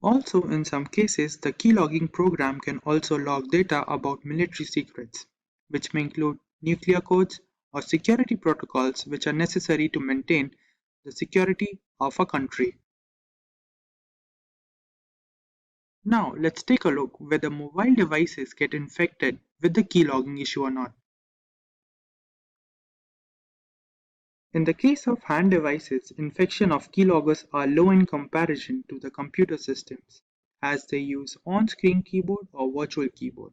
Speaker 10: Also, in some cases, the keylogging program can also log data about military secrets, which may include nuclear codes or security protocols which are necessary to maintain the security of a country. Now, let's take a look whether mobile devices get infected with the keylogging issue or not. In the case of hand devices, infection of keyloggers are low in comparison to the computer systems, as they use on-screen keyboard or virtual keyboard.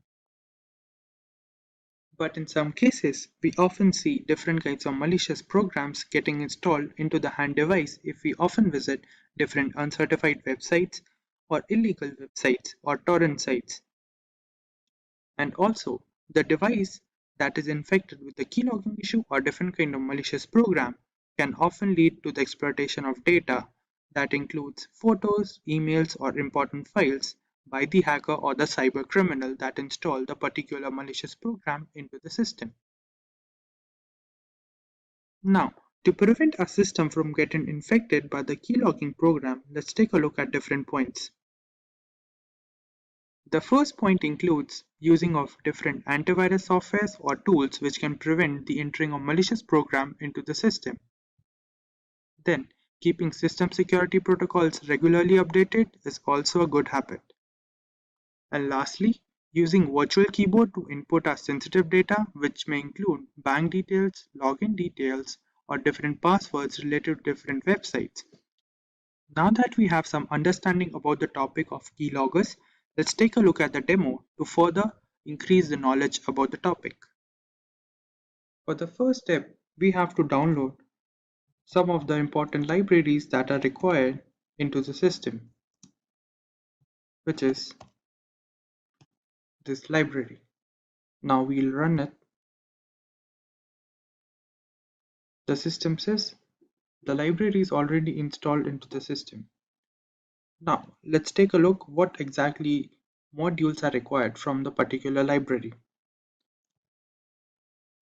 Speaker 10: But in some cases, we often see different kinds of malicious programs getting installed into the hand device if we often visit different uncertified websites or illegal websites or torrent sites. And also, the device that is infected with the keylogging issue or different kind of malicious program can often lead to the exploitation of data that includes photos, emails, or important files by the hacker or the cyber criminal that installed the particular malicious program into the system. Now, to prevent a system from getting infected by the keylogging program, let's take a look at different points. The first point includes using of different antivirus softwares or tools which can prevent the entering of malicious program into the system. Then, keeping system security protocols regularly updated is also a good habit. And lastly, using virtual keyboard to input our sensitive data, which may include bank details, login details, or different passwords related to different websites. Now that we have some understanding about the topic of keyloggers, let's take a look at the demo to further increase the knowledge about the topic. For the first step, we have to download some of the important libraries that are required into the system, which is this library. Now we'll run it. The system says the library is already installed into the system. Now let's take a look what exactly modules are required from the particular library.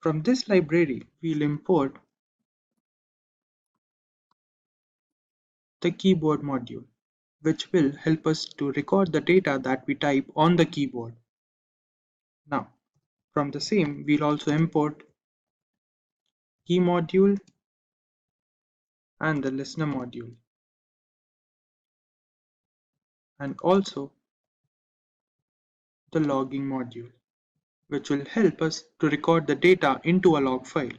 Speaker 10: From this library, we'll import the keyboard module, which will help us to record the data that we type on the keyboard. Now, from the same, we'll also import key module and the listener module, and also the logging module, which will help us to record the data into a log file.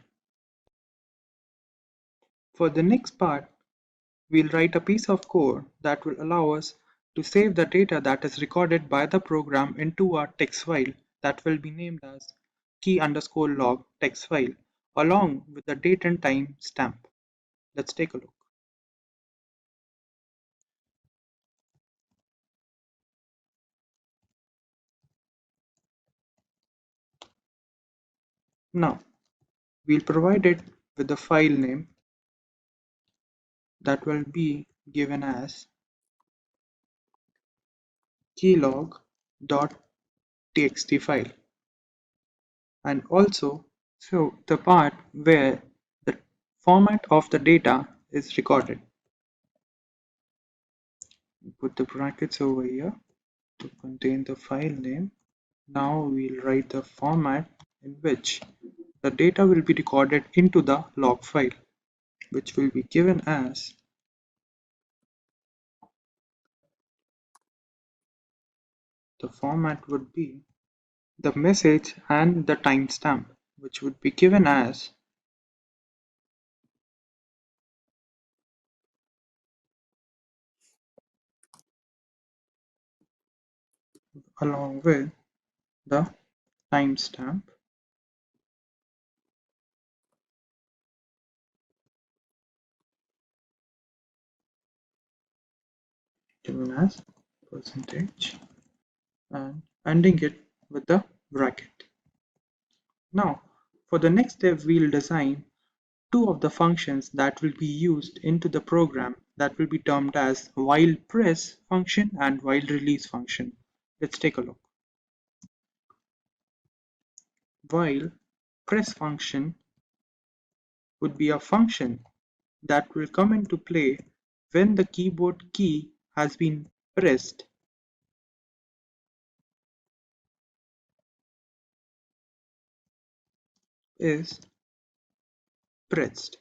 Speaker 10: For the next part, we'll write a piece of code that will allow us to save the data that is recorded by the program into a text file that will be named as key_log text file, along with the date and time stamp. Let's take a look. Now, we'll provide it with a file name that will be given as keylog.txt file, and also show the part where the format of the data is recorded. Put the brackets over here to contain the file name. Now we'll write the format in which the data will be recorded into the log file, which will be given as the format would be the message and the timestamp, which would be given as along with the timestamp given as percentage and ending it with the bracket. Now, for the next step, we'll design two of the functions that will be used into the program that will be termed as while press function and while release function. Let's take a look. While press function would be a function that will come into play when the keyboard key has been pressed is pressed.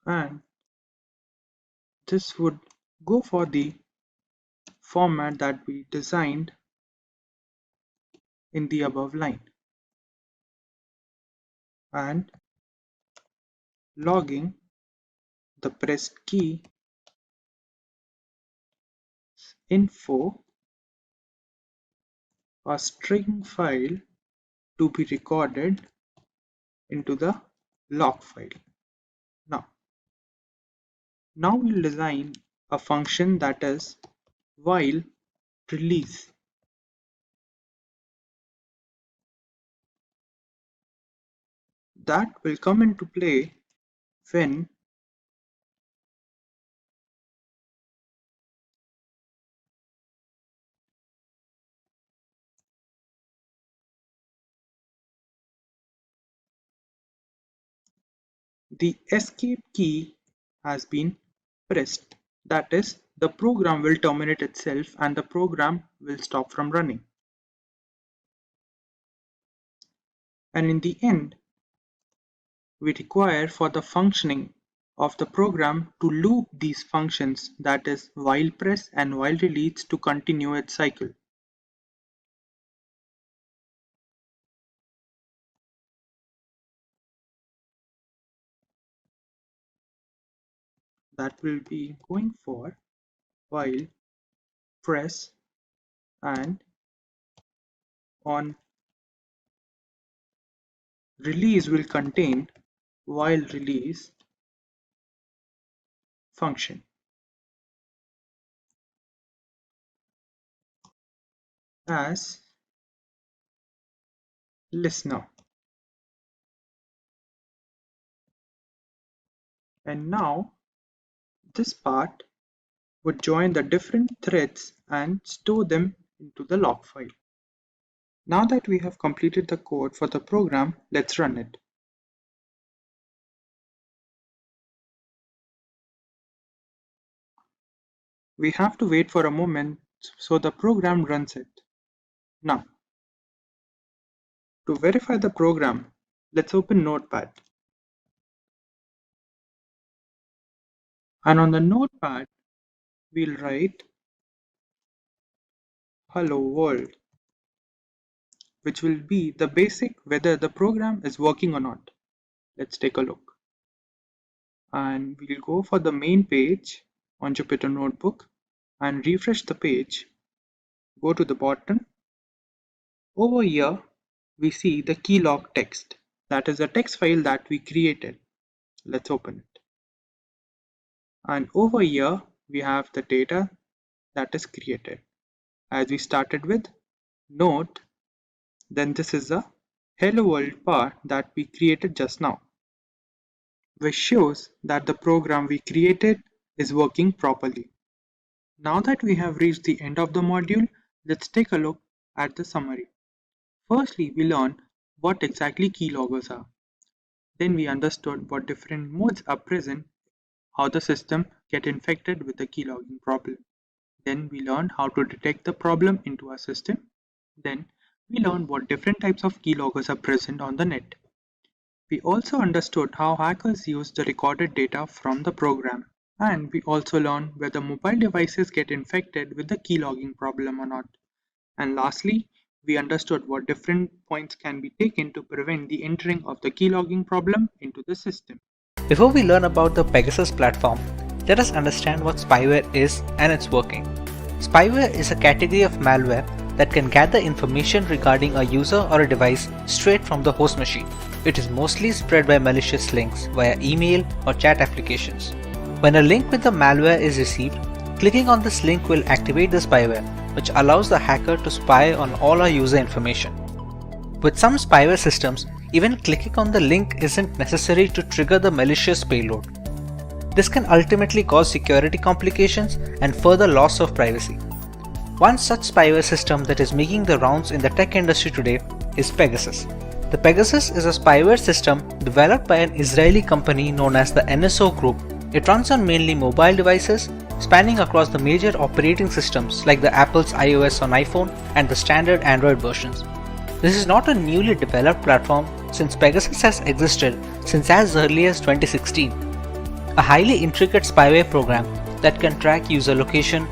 Speaker 10: And this would go for the format that we designed in the above line, and logging the pressed key info, a string file to be recorded into the log file. Now we'll design a function that is while release. That will come into play when the escape key has been pressed. That is, the program will terminate itself and the program will stop from running. And in the end, we require for the functioning of the program to loop these functions, that is while press and while release, to continue its cycle. That will be going for while press and on release will contain while release function as listener. And now this part would join the different threads and store them into the log file. Now that we have completed the code for the program, let's run it. We have to wait for a moment so the program runs it. Now, to verify the program, let's open Notepad. And on the Notepad, we'll write hello world, which will be the basic whether the program is working or not. Let's take a look. And we'll go for the main page on Jupyter Notebook and refresh the page. Go to the bottom Over here, we see the keylog text. That is a text file that we created. Let's open it. And over here, we have the data that is created. As we started with, note, then this is the hello world part that we created just now, which shows that the program we created is working properly. Now that we have reached the end of the module, let's take a look at the summary. Firstly, we learned what exactly keyloggers are. Then we understood what different modes are present, how the system get infected with the keylogging problem. Then we learned how to detect the problem into our system. Then we learned what different types of keyloggers are present on the net. We also understood how hackers use the recorded data from the program. And we also learned whether mobile devices get infected with the keylogging problem or not. And lastly, we understood what different points can be taken to prevent the entering of the keylogging problem into the system.
Speaker 8: Before we learn about the Pegasus platform, let us understand what spyware is and its working. Spyware is a category of malware that can gather information regarding a user or a device straight from the host machine. It is mostly spread by malicious links via email or chat applications. When a link with the malware is received, clicking on this link will activate the spyware, which allows the hacker to spy on all our user information. With some spyware systems, even clicking on the link isn't necessary to trigger the malicious payload. This can ultimately cause security complications and further loss of privacy. One such spyware system that is making the rounds in the tech industry today is Pegasus. The Pegasus is a spyware system developed by an Israeli company known as the NSO Group. It runs on mainly mobile devices, spanning across the major operating systems like the Apple's iOS on iPhone and the standard Android versions. This is not a newly developed platform since Pegasus has existed since as early as 2016. A highly intricate spyware program that can track user location,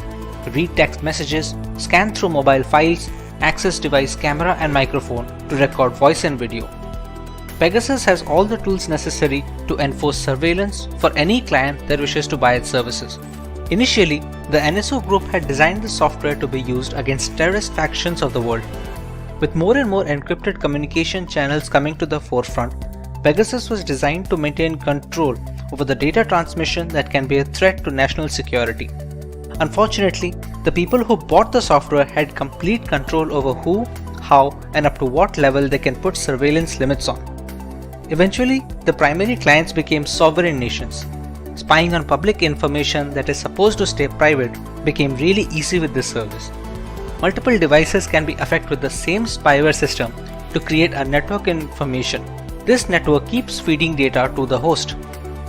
Speaker 8: read text messages, scan through mobile files, access device camera and microphone to record voice and video. Pegasus has all the tools necessary to enforce surveillance for any client that wishes to buy its services. Initially, the NSO Group had designed the software to be used against terrorist factions of the world. With more and more encrypted communication channels coming to the forefront, Pegasus was designed to maintain control over the data transmission that can be a threat to national security. Unfortunately, the people who bought the software had complete control over who, how, and up to what level they can put surveillance limits on. Eventually, the primary clients became sovereign nations. Spying on public information that is supposed to stay private became really easy with this service. Multiple devices can be affected with the same spyware system to create a network information. This network keeps feeding data to the host.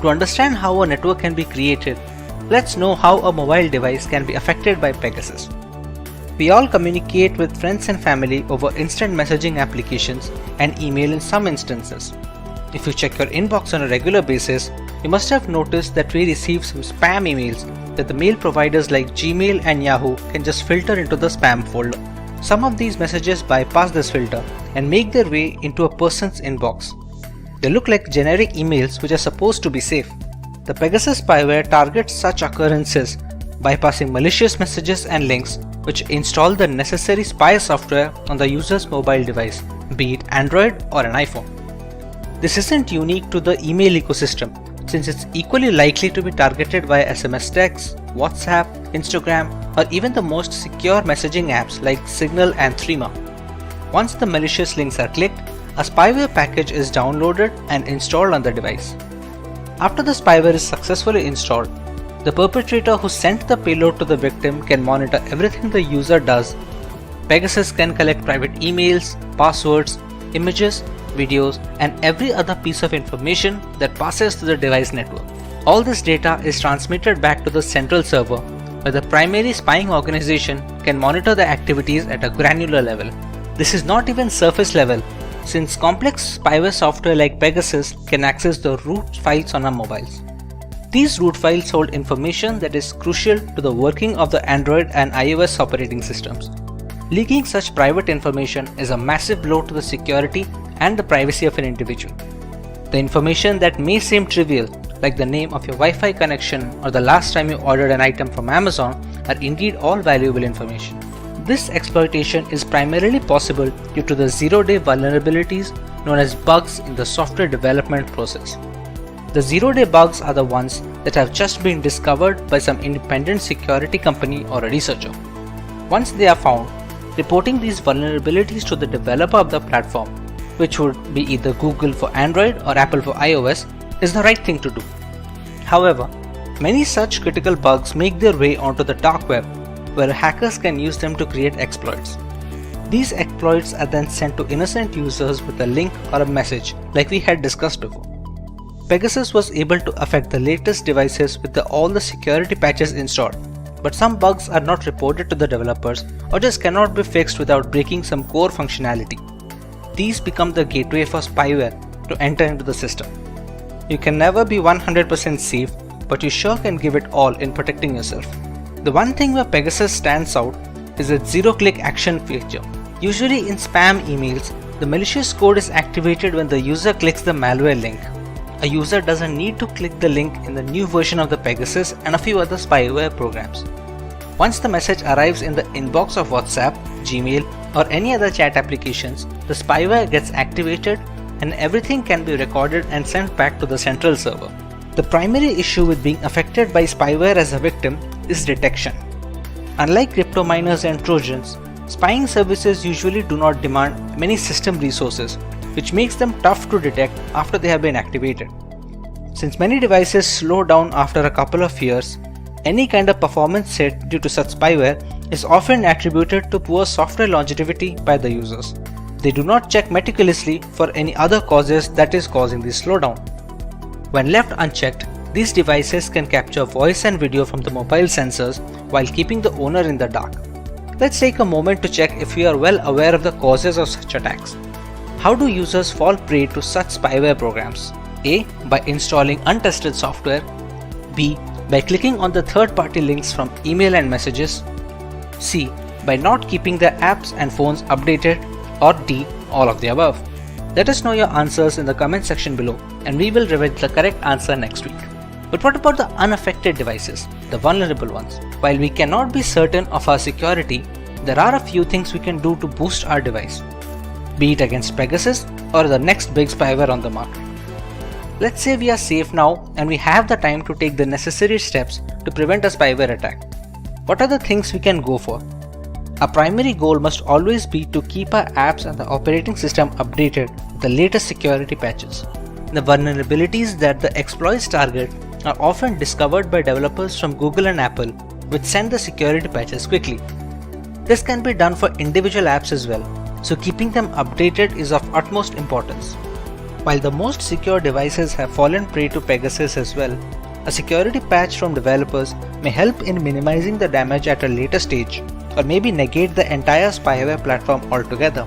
Speaker 8: To understand how a network can be created, let's know how a mobile device can be affected by Pegasus. We all communicate with friends and family over instant messaging applications and email in some instances. If you check your inbox on a regular basis, you must have noticed that we receive some spam emails that the mail providers like Gmail and Yahoo can just filter into the spam folder. Some of these messages bypass this filter and make their way into a person's inbox. They look like generic emails which are supposed to be safe. The Pegasus spyware targets such occurrences, bypassing malicious messages and links which install the necessary spy software on the user's mobile device, be it Android or an iPhone. This isn't unique to the email ecosystem, since it's equally likely to be targeted via SMS text, WhatsApp, Instagram, or even the most secure messaging apps like Signal and Threema. Once the malicious links are clicked, a spyware package is downloaded and installed on the device. After the spyware is successfully installed, the perpetrator who sent the payload to the victim can monitor everything the user does. Pegasus can collect private emails, passwords, images, videos, and every other piece of information that passes through the device network. All this data is transmitted back to the central server, where the primary spying organization can monitor the activities at a granular level. This is not even surface level, since complex spyware software like Pegasus can access the root files on our mobiles. These root files hold information that is crucial to the working of the Android and iOS operating systems. Leaking such private information is a massive blow to the security and the privacy of an individual. The information that may seem trivial, like the name of your Wi-Fi connection or the last time you ordered an item from Amazon, are indeed all valuable information. This exploitation is primarily possible due to the zero-day vulnerabilities known as bugs in the software development process. The zero-day bugs are the ones that have just been discovered by some independent security company or a researcher. Once they are found, reporting these vulnerabilities to the developer of the platform, which would be either Google for Android or Apple for iOS, is the right thing to do. However, many such critical bugs make their way onto the dark web, where hackers can use them to create exploits. These exploits are then sent to innocent users with a link or a message, like we had discussed before. Pegasus was able to affect the latest devices with all the security patches installed, but some bugs are not reported to the developers or just cannot be fixed without breaking some core functionality. These become the gateway for spyware to enter into the system. You can never be 100% safe, but you sure can give it all in protecting yourself. The one thing where Pegasus stands out is its zero-click action feature. Usually in spam emails, the malicious code is activated when the user clicks the malware link. A user doesn't need to click the link in the new version of the Pegasus and a few other spyware programs. Once the message arrives in the inbox of WhatsApp, Gmail, or any other chat applications, the spyware gets activated and everything can be recorded and sent back to the central server. The primary issue with being affected by spyware as a victim is detection. Unlike crypto miners and Trojans, spying services usually do not demand many system resources, which makes them tough to detect after they have been activated. Since many devices slow down after a couple of years, any kind of performance hit due to such spyware is often attributed to poor software longevity by the users. They do not check meticulously for any other causes that is causing this slowdown. When left unchecked, these devices can capture voice and video from the mobile sensors while keeping the owner in the dark. Let's take a moment to check if we are well aware of the causes of such attacks. How do users fall prey to such spyware programs? A. By installing untested software. B. By clicking on the third-party links from email and messages. C. By not keeping their apps and phones updated. Or D. All of the above. Let us know your answers in the comment section below and we will reveal the correct answer next week. But what about the unaffected devices, the vulnerable ones? While we cannot be certain of our security, there are a few things we can do to boost our device, be it against Pegasus or the next big spyware on the market. Let's say we are safe now and we have the time to take the necessary steps to prevent a spyware attack. What are the things we can go for? Our primary goal must always be to keep our apps and the operating system updated with the latest security patches. The vulnerabilities that the exploits target are often discovered by developers from Google and Apple, which send the security patches quickly. This can be done for individual apps as well, so keeping them updated is of utmost importance. While the most secure devices have fallen prey to Pegasus as well, a security patch from developers may help in minimizing the damage at a later stage, or maybe negate the entire spyware platform altogether.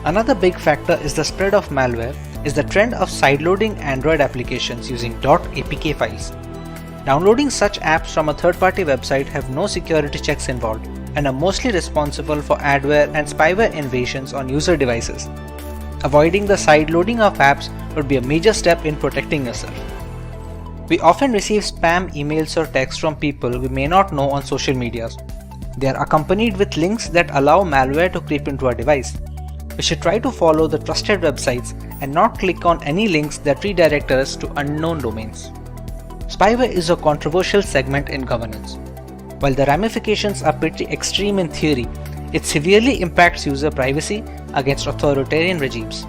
Speaker 8: Another big factor is the spread of malware is the trend of sideloading Android applications using .apk files. Downloading such apps from a third-party website have no security checks involved and are mostly responsible for adware and spyware invasions on user devices. Avoiding the sideloading of apps would be a major step in protecting yourself. We often receive spam emails or texts from people we may not know on social medias. They are accompanied with links that allow malware to creep into our device. We should try to follow the trusted websites and not click on any links that redirect us to unknown domains. Spyware is a controversial segment in governance. While the ramifications are pretty extreme in theory, it severely impacts user privacy against authoritarian regimes.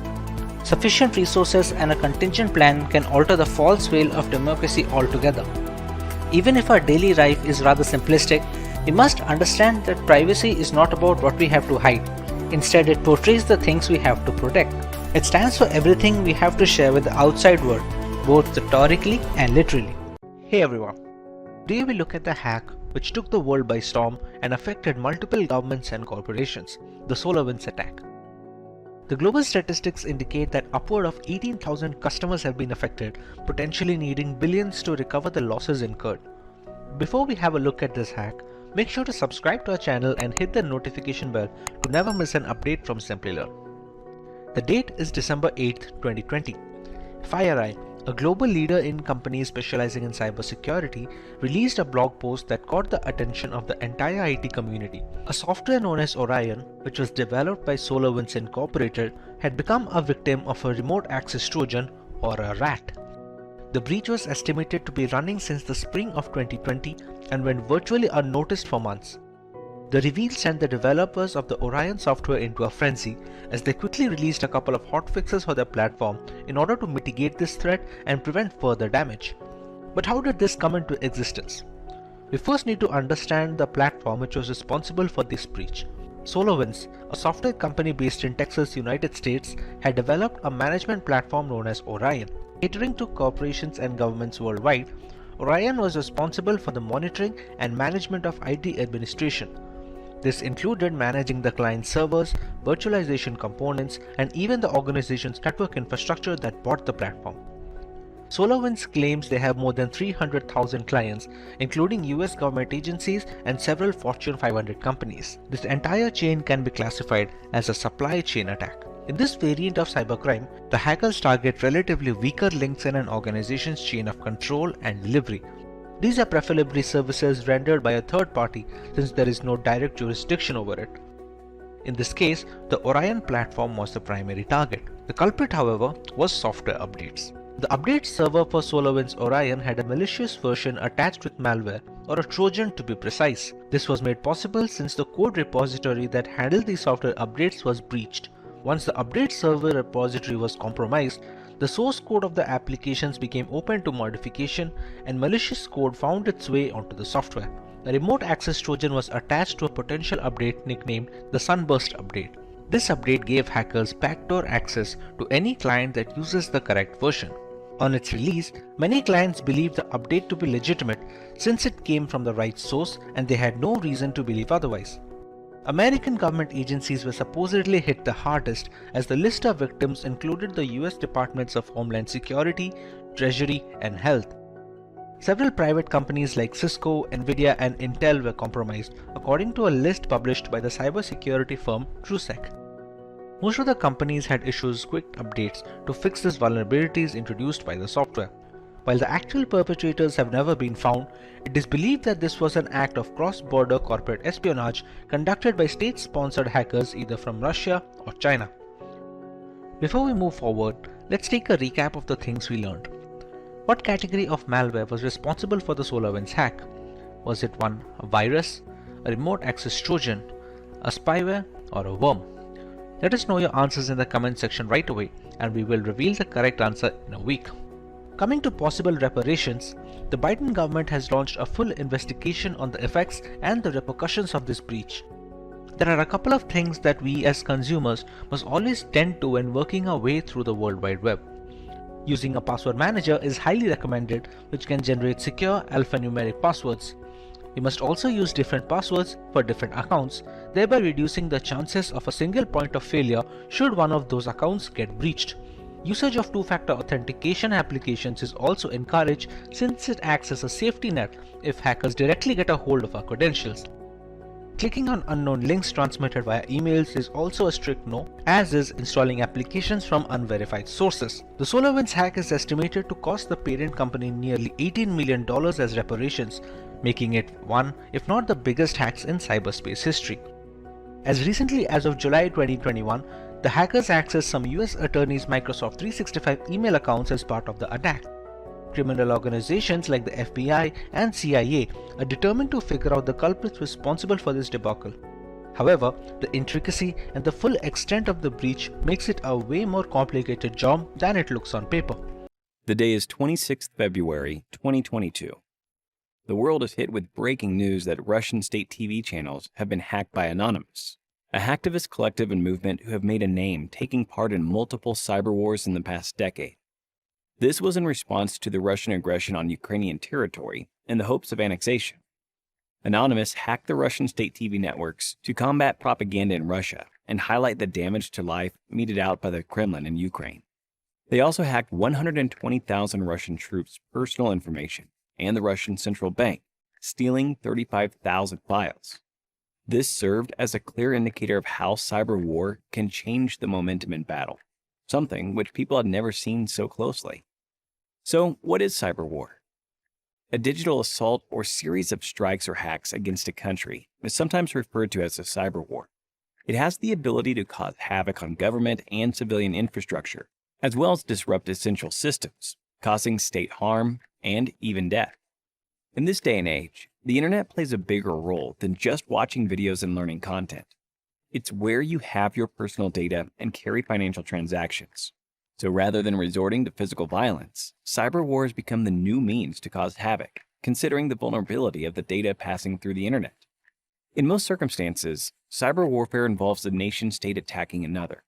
Speaker 8: Sufficient resources and a contingent plan can alter the false veil of democracy altogether. Even if our daily life is rather simplistic, we must understand that privacy is not about what we have to hide. Instead, it portrays the things we have to protect. It stands for everything we have to share with the outside world, both rhetorically and literally. Hey everyone. Today we look at the hack which took the world by storm and affected multiple governments and corporations, the Solarwinds attack. The global statistics indicate that upward of 18,000 customers have been affected, potentially needing billions to recover the losses incurred. Before we have a look at this hack, make sure to subscribe to our channel and hit the notification bell to never miss an update from Simplilearn. The date is December 8th, 2020. FireEye, a global leader in companies specializing in cybersecurity, released a blog post that caught the attention of the entire IT community. A software known as Orion, which was developed by Solarwinds Incorporated, had become a victim of a remote access Trojan, or a RAT. The breach was estimated to be running since the spring of 2020 and went virtually unnoticed for months. The reveal sent the developers of the Orion software into a frenzy, as they quickly released a couple of hotfixes for their platform in order to mitigate this threat and prevent further damage. But how did this come into existence? We first need to understand the platform which was responsible for this breach. Solarwinds, a software company based in Texas, United States, had developed a management platform known as Orion. Catering to corporations and governments worldwide, Orion was responsible for the monitoring and management of IT administration. This included managing the client servers, virtualization components, and even the organization's network infrastructure that bought the platform. Solarwinds claims they have more than 300,000 clients, including US government agencies and several Fortune 500 companies. This entire chain can be classified as a supply chain attack. In this variant of cybercrime, the hackers target relatively weaker links in an organization's chain of control and delivery. These are preferably services rendered by a third party, since there is no direct jurisdiction over it. In this case, the Orion platform was the primary target. The culprit, however, was software updates. The update server for Solarwinds Orion had a malicious version attached with malware, or a Trojan to be precise. This was made possible since the code repository that handled the software updates was breached. Once the update server repository was compromised, the source code of the applications became open to modification, and malicious code found its way onto the software. A remote access Trojan was attached to a potential update nicknamed the Sunburst update. This update gave hackers backdoor access to any client that uses the correct version. On its release, many clients believed the update to be legitimate since it came from the right source, and they had no reason to believe otherwise. American government agencies were supposedly hit the hardest, as the list of victims included the US Departments of Homeland Security, Treasury, and Health. Several private companies like Cisco, Nvidia, and Intel were compromised, according to a list published by the cybersecurity firm TrueSec. Most of the companies had issued quick updates to fix these vulnerabilities introduced by the software. While the actual perpetrators have never been found, it is believed that this was an act of cross-border corporate espionage conducted by state-sponsored hackers either from Russia or China. Before we move forward, let's take a recap of the things we learned. What category of malware was responsible for the Solarwinds hack? Was it one, a virus, a remote access Trojan, a spyware, or a worm? Let us know your answers in the comment section right away, and we will reveal the correct answer in a week. Coming to possible reparations, the Biden government has launched a full investigation on the effects and the repercussions of this breach. There are a couple of things that we as consumers must always tend to when working our way through the World Wide Web. Using a password manager is highly recommended, which can generate secure alphanumeric passwords. You must also use different passwords for different accounts, thereby reducing the chances of a single point of failure should one of those accounts get breached. Usage of two-factor authentication applications is also encouraged since it acts as a safety net if hackers directly get a hold of our credentials. Clicking on unknown links transmitted via emails is also a strict no, as is installing applications from unverified sources. The Solarwinds hack is estimated to cost the parent company nearly $18 million as reparations, making it one, if not the biggest hacks in cyberspace history. As recently as of July 2021, the hackers accessed some US attorneys' Microsoft 365 email accounts as part of the attack. Criminal organizations like the FBI and CIA are determined to figure out the culprits responsible for this debacle. However, the intricacy and the full extent of the breach makes it a way more complicated job than it looks on paper.
Speaker 3: The day is 26th February 2022. The world is hit with breaking news that Russian state TV channels have been hacked by Anonymous, a hacktivist collective and movement who have made a name taking part in multiple cyber wars in the past decade. This was in response to the Russian aggression on Ukrainian territory in the hopes of annexation. Anonymous hacked the Russian state TV networks to combat propaganda in Russia and highlight the damage to life meted out by the Kremlin in Ukraine. They also hacked 120,000 Russian troops' personal information and the Russian central bank, stealing 35,000 files. This served as a clear indicator of how cyber war can change the momentum in battle, something which people had never seen so closely. So, what is cyber war? A digital assault or series of strikes or hacks against a country is sometimes referred to as a cyber war. It has the ability to cause havoc on government and civilian infrastructure, as well as disrupt essential systems, causing state harm and even death. In this day and age, the internet plays a bigger role than just watching videos and learning content. It's where you have your personal data and carry financial transactions. So rather than resorting to physical violence, cyber wars become the new means to cause havoc, considering the vulnerability of the data passing through the internet. In most circumstances, cyber warfare involves a nation-state attacking another.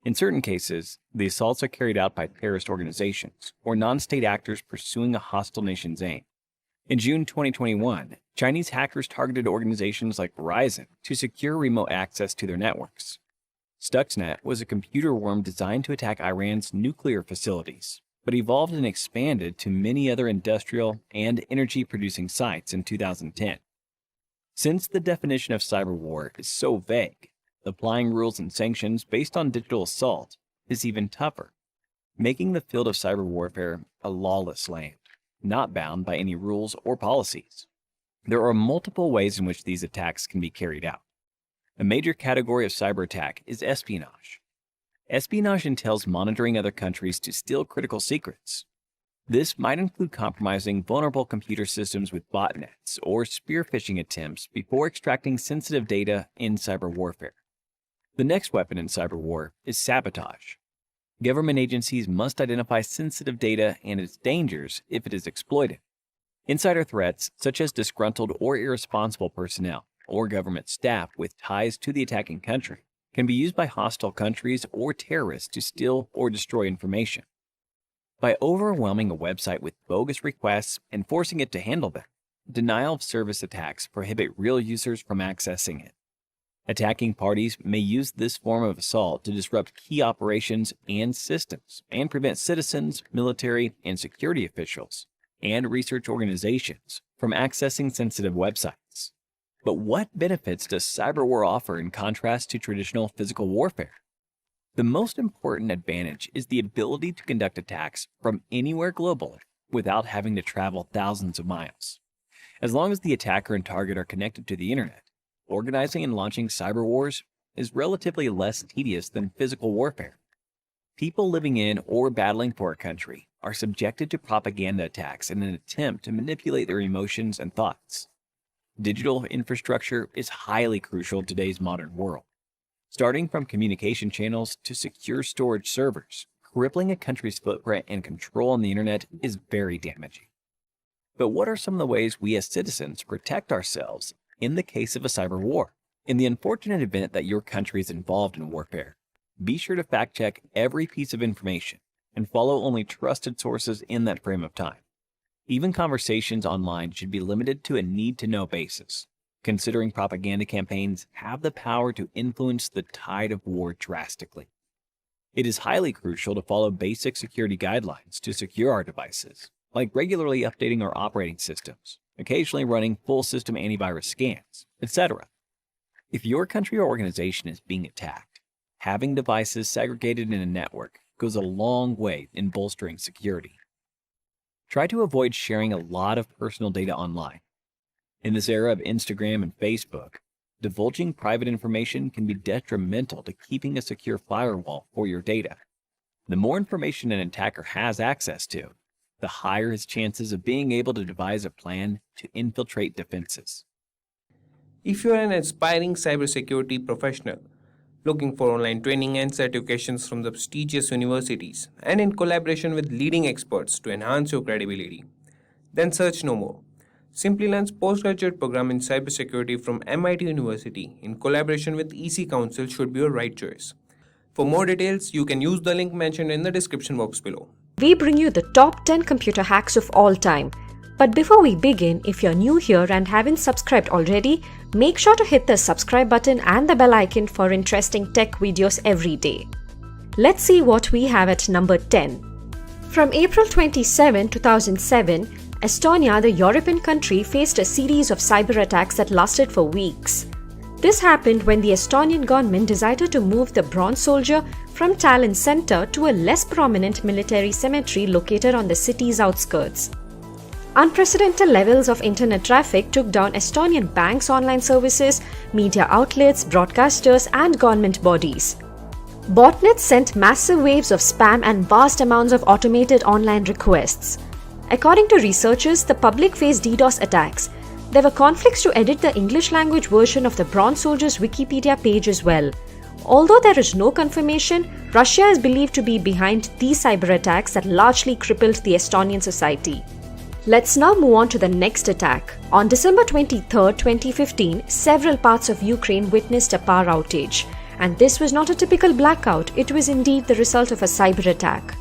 Speaker 3: In certain cases, the assaults are carried out by terrorist organizations or non-state actors pursuing a hostile nation's aim. In June 2021, Chinese hackers targeted organizations like Verizon to secure remote access to their networks. Stuxnet was a computer worm designed to attack Iran's nuclear facilities, but evolved and expanded to many other industrial and energy-producing sites in 2010. Since the definition of cyber war is so vague, applying rules and sanctions based on digital assault is even tougher, making the field of cyber warfare a lawless land, not bound by any rules or policies. There are multiple ways in which these attacks can be carried out. A major category of cyber attack is espionage. Espionage entails monitoring other countries to steal critical secrets. This might include compromising vulnerable computer systems with botnets or spear phishing attempts before extracting sensitive data in cyber warfare. The next weapon in cyber war is sabotage. Government agencies must identify sensitive data and its dangers if it is exploited. Insider threats, such as disgruntled or irresponsible personnel, or government staff with ties to the attacking country, can be used by hostile countries or terrorists to steal or destroy information. By overwhelming a website with bogus requests and forcing it to handle them, denial of service attacks prohibit real users from accessing it. Attacking parties may use this form of assault to disrupt key operations and systems and prevent citizens, military, and security officials, and research organizations from accessing sensitive websites. But what benefits does cyber war offer in contrast to traditional physical warfare? The most important advantage is the ability to conduct attacks from anywhere globally without having to travel thousands of miles. As long as the attacker and target are connected to the internet, organizing and launching cyber wars is relatively less tedious than physical warfare. People living in or battling for a country are subjected to propaganda attacks in an attempt to manipulate their emotions and thoughts. Digital infrastructure is highly crucial in today's modern world. Starting from communication channels to secure storage servers, crippling a country's footprint and control on the internet is very damaging. But what are some of the ways we as citizens protect ourselves in the case of a cyber war? In the unfortunate event that your country is involved in warfare, be sure to fact-check every piece of information and follow only trusted sources in that frame of time. Even conversations online should be limited to a need-to-know basis, considering propaganda campaigns have the power to influence the tide of war drastically. It is highly crucial to follow basic security guidelines to secure our devices, like regularly updating our operating systems, occasionally running full system antivirus scans, etc. If your country or organization is being attacked, having devices segregated in a network goes a long way in bolstering security. Try to avoid sharing a lot of personal data online. In this era of Instagram and Facebook, divulging private information can be detrimental to keeping a secure firewall for your data. The more information an attacker has access to, the higher his chances of being able to devise a plan to infiltrate defenses.
Speaker 1: If you are an aspiring cybersecurity professional, looking for online training and certifications from the prestigious universities, and in collaboration with leading experts to enhance your credibility, then search no more. Simplilearn's postgraduate program in cybersecurity from MIT University in collaboration with EC-Council should be your right choice. For more details, you can use the link mentioned in the description box below.
Speaker 6: We bring you the top 10 computer hacks of all time. But before we begin, if you're new here and haven't subscribed already, make sure to hit the subscribe button and the bell icon for interesting tech videos every day. Let's see what we have at number 10. From April 27, 2007, Estonia, the European country, faced a series of cyber attacks that lasted for weeks. This happened when the Estonian government decided to move the bronze soldier from Tallinn center to a less prominent military cemetery located on the city's outskirts. Unprecedented levels of internet traffic took down Estonian banks' online services, media outlets, broadcasters, and government bodies. Botnets sent massive waves of spam and vast amounts of automated online requests. According to researchers, the public faced DDoS attacks. There were conflicts to edit the English language version of the Bronze Soldier's Wikipedia page as well. Although there is no confirmation, Russia is believed to be behind these cyber attacks that largely crippled the Estonian society. Let's now move on to the next attack. On December 23, 2015, several parts of Ukraine witnessed a power outage. And this was not a typical blackout, it was indeed the result of a cyber attack.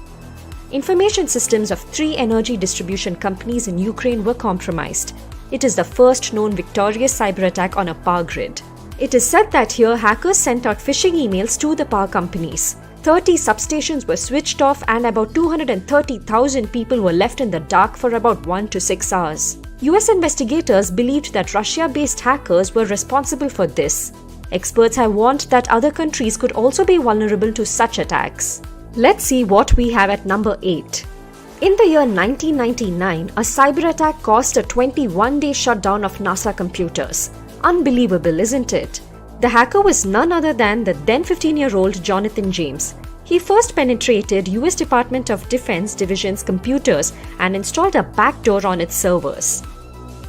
Speaker 6: Information systems of 3 energy distribution companies in Ukraine were compromised. It is the first known victorious cyber attack on a power grid. It is said that here hackers sent out phishing emails to the power companies. 30 substations were switched off and about 230,000 people were left in the dark for about 1 to 6 hours. US investigators believed that Russia-based hackers were responsible for this. Experts have warned that other countries could also be vulnerable to such attacks. Let's see what we have at number 8. In the year 1999, a cyber attack caused a 21-day shutdown of NASA computers. Unbelievable, isn't it? The hacker was none other than the then 15-year-old Jonathan James. He first penetrated US Department of Defense Division's computers and installed a backdoor on its servers.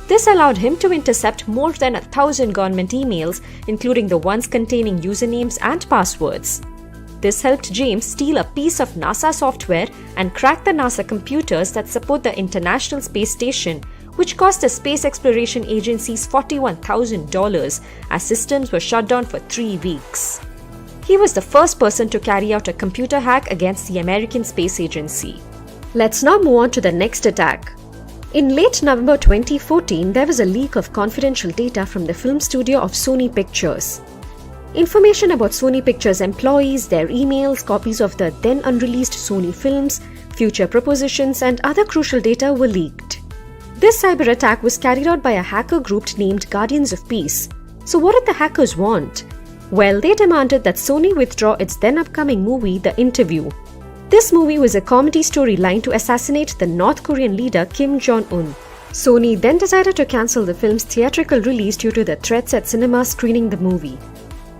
Speaker 6: This allowed him to intercept more than 1,000 government emails, including the ones containing usernames and passwords. This helped James steal a piece of NASA software and crack the NASA computers that support the International Space Station, which cost the Space Exploration Agency's $41,000 as systems were shut down for 3 weeks. He was the first person to carry out a computer hack against the American Space Agency. Let's now move on to the next attack. In late November 2014, there was a leak of confidential data from the film studio of Sony Pictures. Information about Sony Pictures employees, their emails, copies of the then unreleased Sony films, future propositions, and other crucial data were leaked. This cyber attack was carried out by a hacker group named Guardians of Peace. So what did the hackers want? Well, they demanded that Sony withdraw its then upcoming movie, The Interview. This movie was a comedy storyline to assassinate the North Korean leader Kim Jong-un. Sony then decided to cancel the film's theatrical release due to the threats at cinemas screening the movie.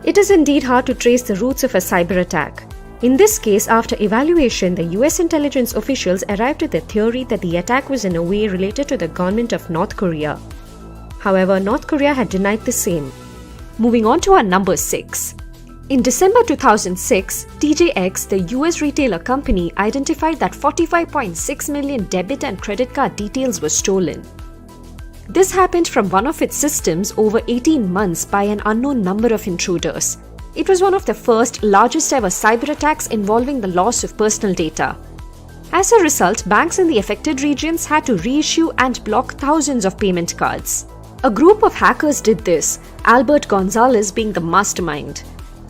Speaker 6: It is indeed hard to trace the roots of a cyber attack. In this case, after evaluation, the US intelligence officials arrived at the theory that the attack was in a way related to the government of North Korea. However, North Korea had denied the same. Moving on to our number 6. In December 2006, TJX, the US retailer company, identified that 45.6 million debit and credit card details were stolen. This happened from one of its systems over 18 months by an unknown number of intruders. It was one of the first, largest ever cyber attacks involving the loss of personal data. As a result, banks in the affected regions had to reissue and block thousands of payment cards. A group of hackers did this, Albert Gonzalez being the mastermind.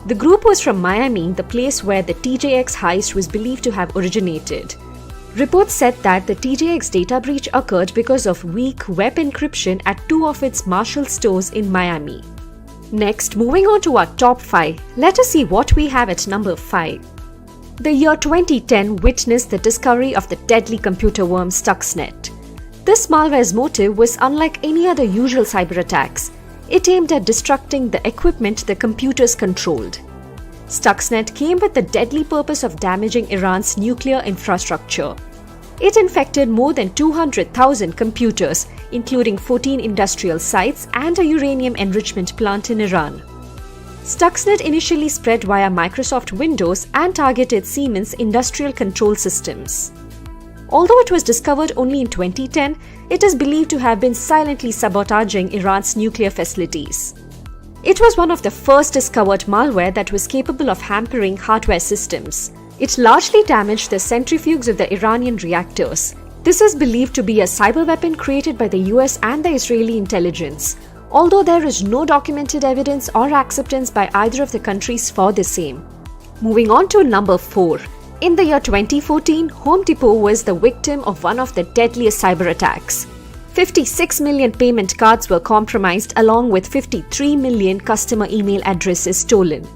Speaker 6: The group was from Miami, the place where the TJX heist was believed to have originated. Reports said that the TJX data breach occurred because of weak web encryption at 2 of its Marshall stores in Miami. Next, moving on to our top 5, let us see what we have at number 5. The year 2010 witnessed the discovery of the deadly computer worm Stuxnet. This malware's motive was unlike any other usual cyber attacks. It aimed at destructing the equipment the computers controlled. Stuxnet came with the deadly purpose of damaging Iran's nuclear infrastructure. It infected more than 200,000 computers, including 14 industrial sites and a uranium enrichment plant in Iran. Stuxnet initially spread via Microsoft Windows and targeted Siemens industrial control systems. Although it was discovered only in 2010, it is believed to have been silently sabotaging Iran's nuclear facilities. It was one of the first discovered malware that was capable of hampering hardware systems. It largely damaged the centrifuges of the Iranian reactors. This is believed to be a cyber weapon created by the US and the Israeli intelligence, although there is no documented evidence or acceptance by either of the countries for the same. Moving on to number 4. In the year 2014, Home Depot was the victim of one of the deadliest cyber attacks. 56 million payment cards were compromised along with 53 million customer email addresses stolen.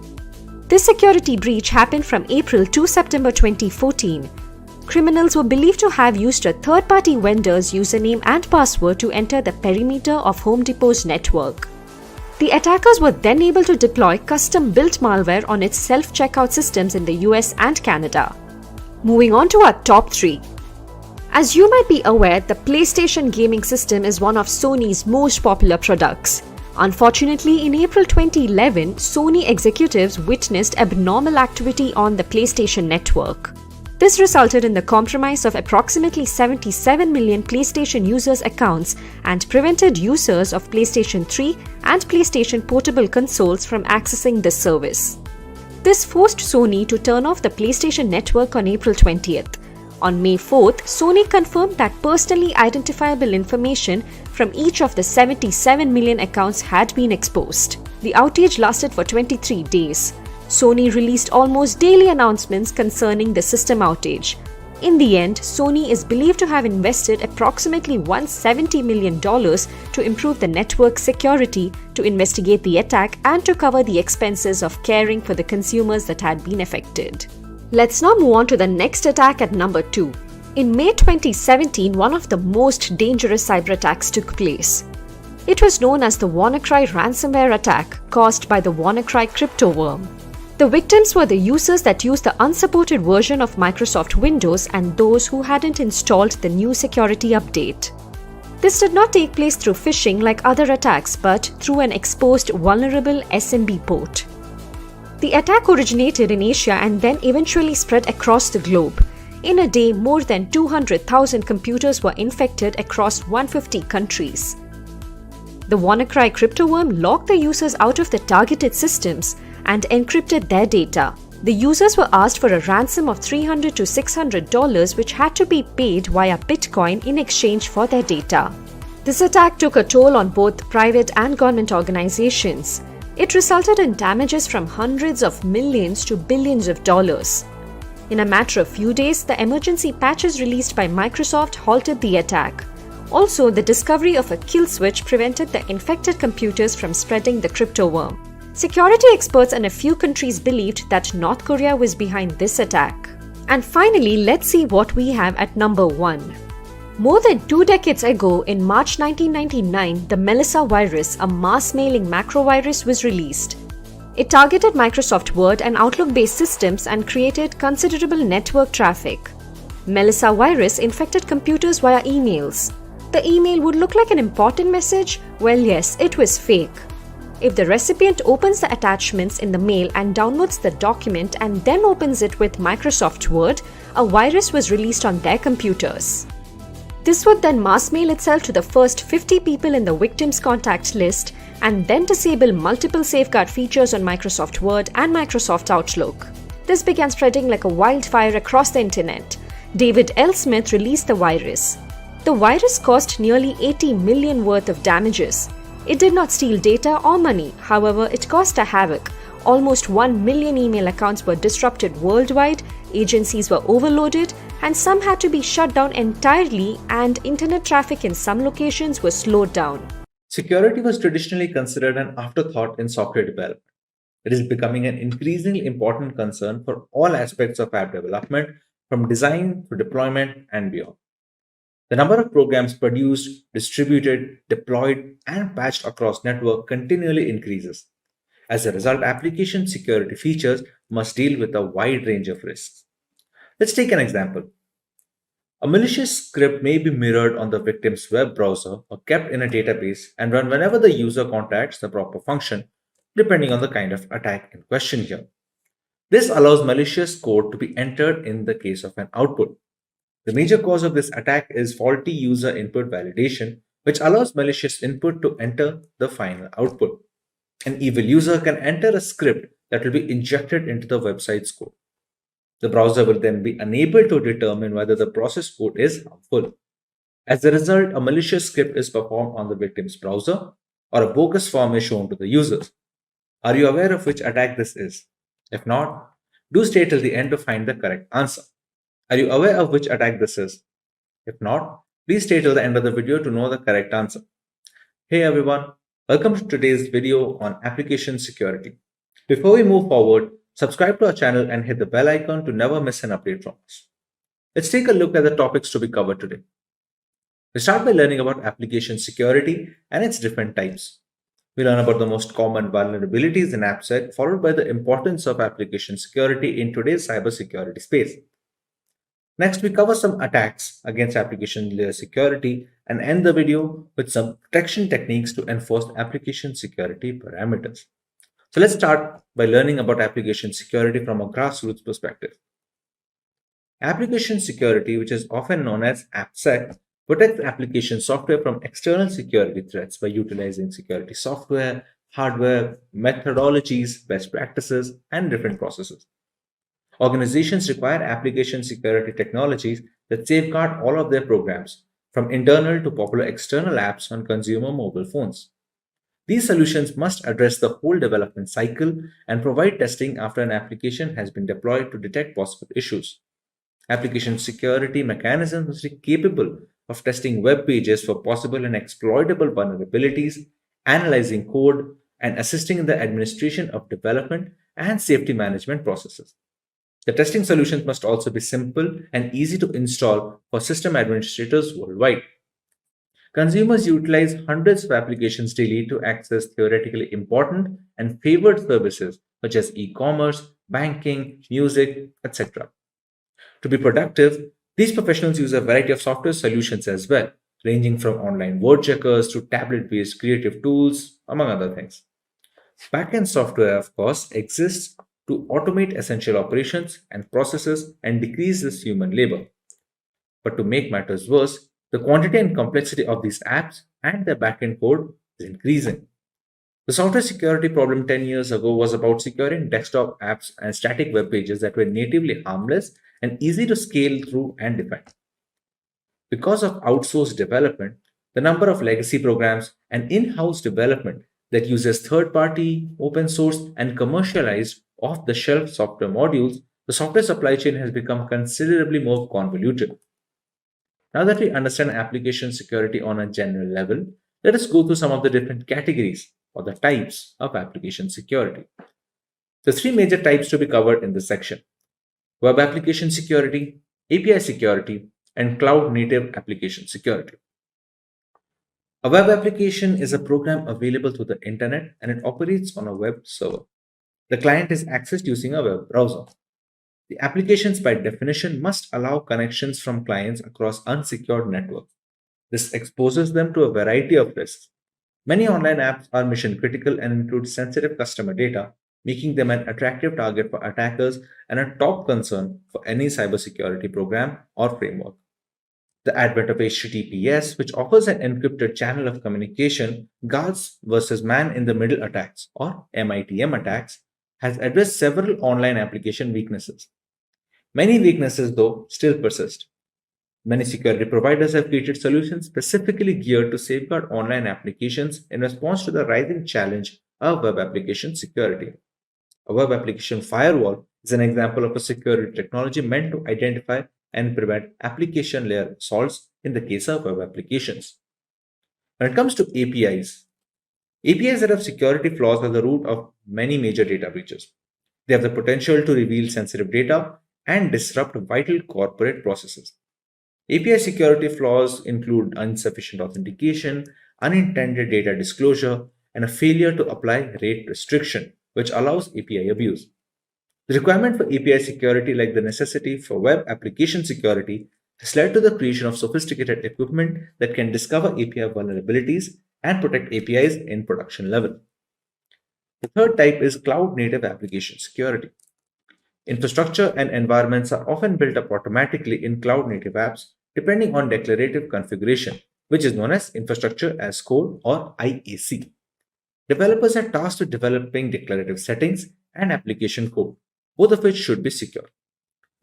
Speaker 6: This security breach happened from April to September 2014. Criminals were believed to have used a third-party vendor's username and password to enter the perimeter of Home Depot's network. The attackers were then able to deploy custom-built malware on its self-checkout systems in the US and Canada. Moving on to our top 3. As you might be aware, the PlayStation gaming system is one of Sony's most popular products. Unfortunately, in April 2011, Sony executives witnessed abnormal activity on the PlayStation network. This resulted in the compromise of approximately 77 million PlayStation users' accounts and prevented users of PlayStation 3 and PlayStation Portable consoles from accessing this service. This forced Sony to turn off the PlayStation network on April 20th. On May 4th, Sony confirmed that personally identifiable information from each of the 77 million accounts had been exposed. The outage lasted for 23 days. Sony released almost daily announcements concerning the system outage. In the end, Sony is believed to have invested approximately $170 million to improve the network security, to investigate the attack, and to cover the expenses of caring for the consumers that had been affected. Let's now move on to the next attack at number 2. In May 2017, one of the most dangerous cyber attacks took place. It was known as the WannaCry ransomware attack caused by the WannaCry crypto worm. The victims were the users that used the unsupported version of Microsoft Windows and those who hadn't installed the new security update. This did not take place through phishing like other attacks, but through an exposed vulnerable SMB port. The attack originated in Asia and then eventually spread across the globe. In a day, more than 200,000 computers were infected across 150 countries. The WannaCry crypto worm locked the users out of the targeted systems and encrypted their data. The users were asked for a ransom of $300 to $600, which had to be paid via Bitcoin in exchange for their data. This attack took a toll on both private and government organizations. It resulted in damages from hundreds of millions to billions of dollars. In a matter of few days, the emergency patches released by Microsoft halted the attack. Also, the discovery of a kill switch prevented the infected computers from spreading the crypto worm. Security experts in a few countries believed that North Korea was behind this attack. And finally, let's see what we have at number 1. More than 2 decades ago, in March 1999, the Melissa virus, a mass-mailing macrovirus, was released. It targeted Microsoft Word and Outlook-based systems and created considerable network traffic. Melissa virus infected computers via emails. The email would look like an important message? Well, yes, it was fake. If the recipient opens the attachments in the mail and downloads the document and then opens it with Microsoft Word, a virus was released on their computers. This would then mass mail itself to the first 50 people in the victim's contact list and then disable multiple safeguard features on Microsoft Word and Microsoft Outlook. This began spreading like a wildfire across the internet. David L. Smith released the virus. The virus caused nearly 80 million worth of damages. It did not steal data or money, however, it caused a havoc. Almost 1 million email accounts were disrupted worldwide, agencies were overloaded, and some had to be shut down entirely, and internet traffic in some locations was slowed down.
Speaker 11: Security was traditionally considered an afterthought in software development. It is becoming an increasingly important concern for all aspects of app development, from design to deployment and beyond. The number of programs produced, distributed, deployed, and patched across network continually increases. As a result, application security features must deal with a wide range of risks. Let's take an example. A malicious script may be mirrored on the victim's web browser or kept in a database and run whenever the user contacts the proper function, depending on the kind of attack in question here. This allows malicious code to be entered in the case of an output. The major cause of this attack is faulty user input validation, which allows malicious input to enter the final output. An evil user can enter a script that will be injected into the website's code. The browser will then be unable to determine whether the process code is harmful. As a result, a malicious script is performed on the victim's browser, or a bogus form is shown to the users. Are you aware of which attack this is? If not, do stay till the end to find the correct answer. Are you aware of which attack this is? If not, Please stay till the end of the video to know the correct answer. Hey everyone, welcome to today's video on application security. Before we move forward, subscribe to our channel and hit the bell icon to never miss an update from us. Let's take a look at the topics to be covered today. We start by learning about application security and its different types. We learn about the most common vulnerabilities in AppSec, followed by the importance of application security in today's cybersecurity space. Next, we cover some attacks against application layer security and end the video with some protection techniques to enforce application security parameters. So let's start by learning about application security from a grassroots perspective. Application security, which is often known as AppSec, protects application software from external security threats by utilizing security software, hardware, methodologies, best practices, and different processes. Organizations require application security technologies that safeguard all of their programs, from internal to popular external apps on consumer mobile phones. These solutions must address the whole development cycle and provide testing after an application has been deployed to detect possible issues. Application security mechanisms must be capable of testing web pages for possible and exploitable vulnerabilities, analyzing code, and assisting in the administration of development and safety management processes. The testing solutions must also be simple and easy to install for system administrators worldwide. Consumers utilize hundreds of applications daily to access theoretically important and favored services such as e-commerce, banking, music, etc. To be productive, these professionals use a variety of software solutions as well, ranging from online word checkers to tablet-based creative tools, among other things. Backend software, of course, exists to automate essential operations and processes and decrease this human labor. But to make matters worse, the quantity and complexity of these apps and their backend code is increasing. The software security problem 10 years ago was about securing desktop apps and static web pages that were natively harmless and easy to scale through and define. Because of outsourced development, the number of legacy programs and in-house development that uses third-party, open source, and commercialized off-the-shelf software modules, the software supply chain has become considerably more convoluted. Now that we understand application security on a general level, let us go through some of the different categories or the types of application security. The three major types to be covered in this section: web application security, API security, and cloud-native application security. A web application is a program available through the internet and it operates on a web server. The client is accessed using a web browser. The applications, by definition, must allow connections from clients across unsecured networks. This exposes them to a variety of risks. Many online apps are mission critical and include sensitive customer data, making them an attractive target for attackers and a top concern for any cybersecurity program or framework. The advent of HTTPS, which offers an encrypted channel of communication, guards versus man-in-the-middle attacks, or MITM attacks, has addressed several online application weaknesses. Many weaknesses, though, still persist. Many security providers have created solutions specifically geared to safeguard online applications in response to the rising challenge of web application security. A web application firewall is an example of a security technology meant to identify and prevent application layer assaults in the case of web applications. When it comes to APIs that have security flaws are the root of many major data breaches. They have the potential to reveal sensitive data and disrupt vital corporate processes. API security flaws include insufficient authentication, unintended data disclosure, and a failure to apply rate restriction, which allows API abuse. The requirement for API security, like the necessity for web application security, has led to the creation of sophisticated equipment that can discover API vulnerabilities and protect APIs in production level. The third type is cloud-native application security. Infrastructure and environments are often built up automatically in cloud-native apps depending on declarative configuration, which is known as infrastructure as code or IAC. Developers are tasked with developing declarative settings and application code, both of which should be secure.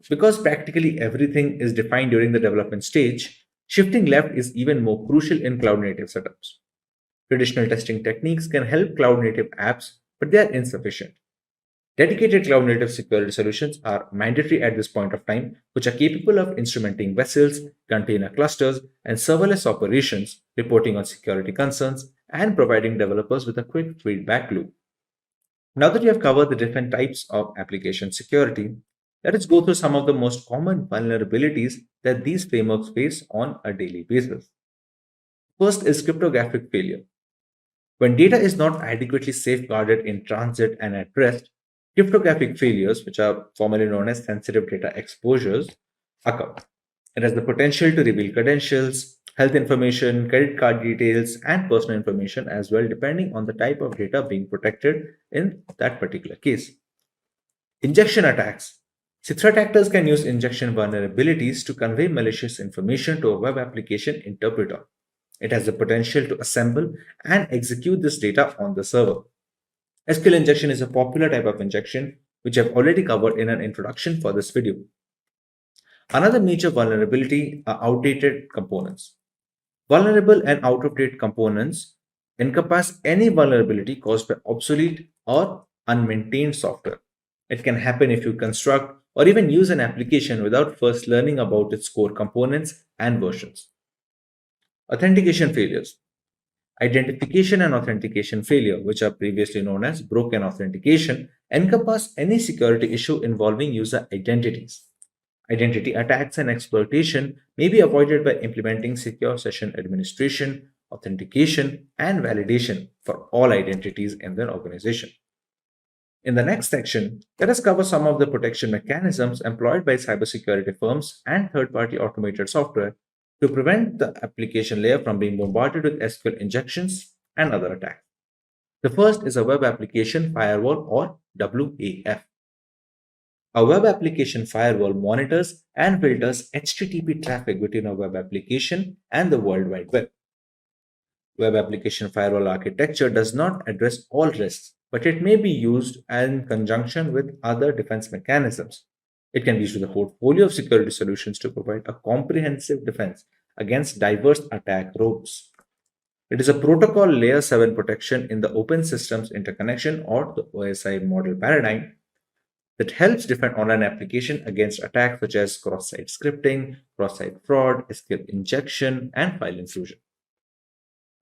Speaker 11: Because practically everything is defined during the development stage, shifting left is even more crucial in cloud-native setups. Traditional testing techniques can help cloud-native apps, but they are insufficient. Dedicated cloud-native security solutions are mandatory at this point of time, which are capable of instrumenting vessels, container clusters, and serverless operations, reporting on security concerns, and providing developers with a quick feedback loop. Now that we have covered the different types of application security, let us go through some of the most common vulnerabilities that these frameworks face on a daily basis. First is cryptographic failure. When data is not adequately safeguarded in transit and at rest, cryptographic failures, which are formerly known as sensitive data exposures, occur. It has the potential to reveal credentials, health information, credit card details, and personal information as well, depending on the type of data being protected in that particular case. Injection attacks. So threat actors can use injection vulnerabilities to convey malicious information to a web application interpreter. It has the potential to assemble and execute this data on the server. SQL injection is a popular type of injection, which I've already covered in an introduction for this video. Another major vulnerability are outdated components. Vulnerable and out-of-date components encompass any vulnerability caused by obsolete or unmaintained software. It can happen if you construct or even use an application without first learning about its core components and versions. Authentication failures. Identification and authentication failure, which are previously known as broken authentication, encompass any security issue involving user identities. Identity attacks and exploitation may be avoided by implementing secure session administration, authentication, and validation for all identities in their organization. In the next section, let us cover some of the protection mechanisms employed by cybersecurity firms and third-party automated software to prevent the application layer from being bombarded with SQL injections and other attacks. The first is a web application firewall, or WAF. A web application firewall monitors and filters HTTP traffic between a web application and the World Wide Web. Web application firewall architecture does not address all risks, but it may be used in conjunction with other defense mechanisms. It can be used with a portfolio of security solutions to provide a comprehensive defense against diverse attack routes. It is a protocol layer 7 protection in the Open Systems Interconnection, or the OSI model paradigm, that helps defend online application against attacks such as cross-site scripting, cross-site fraud, SQL injection, and file intrusion.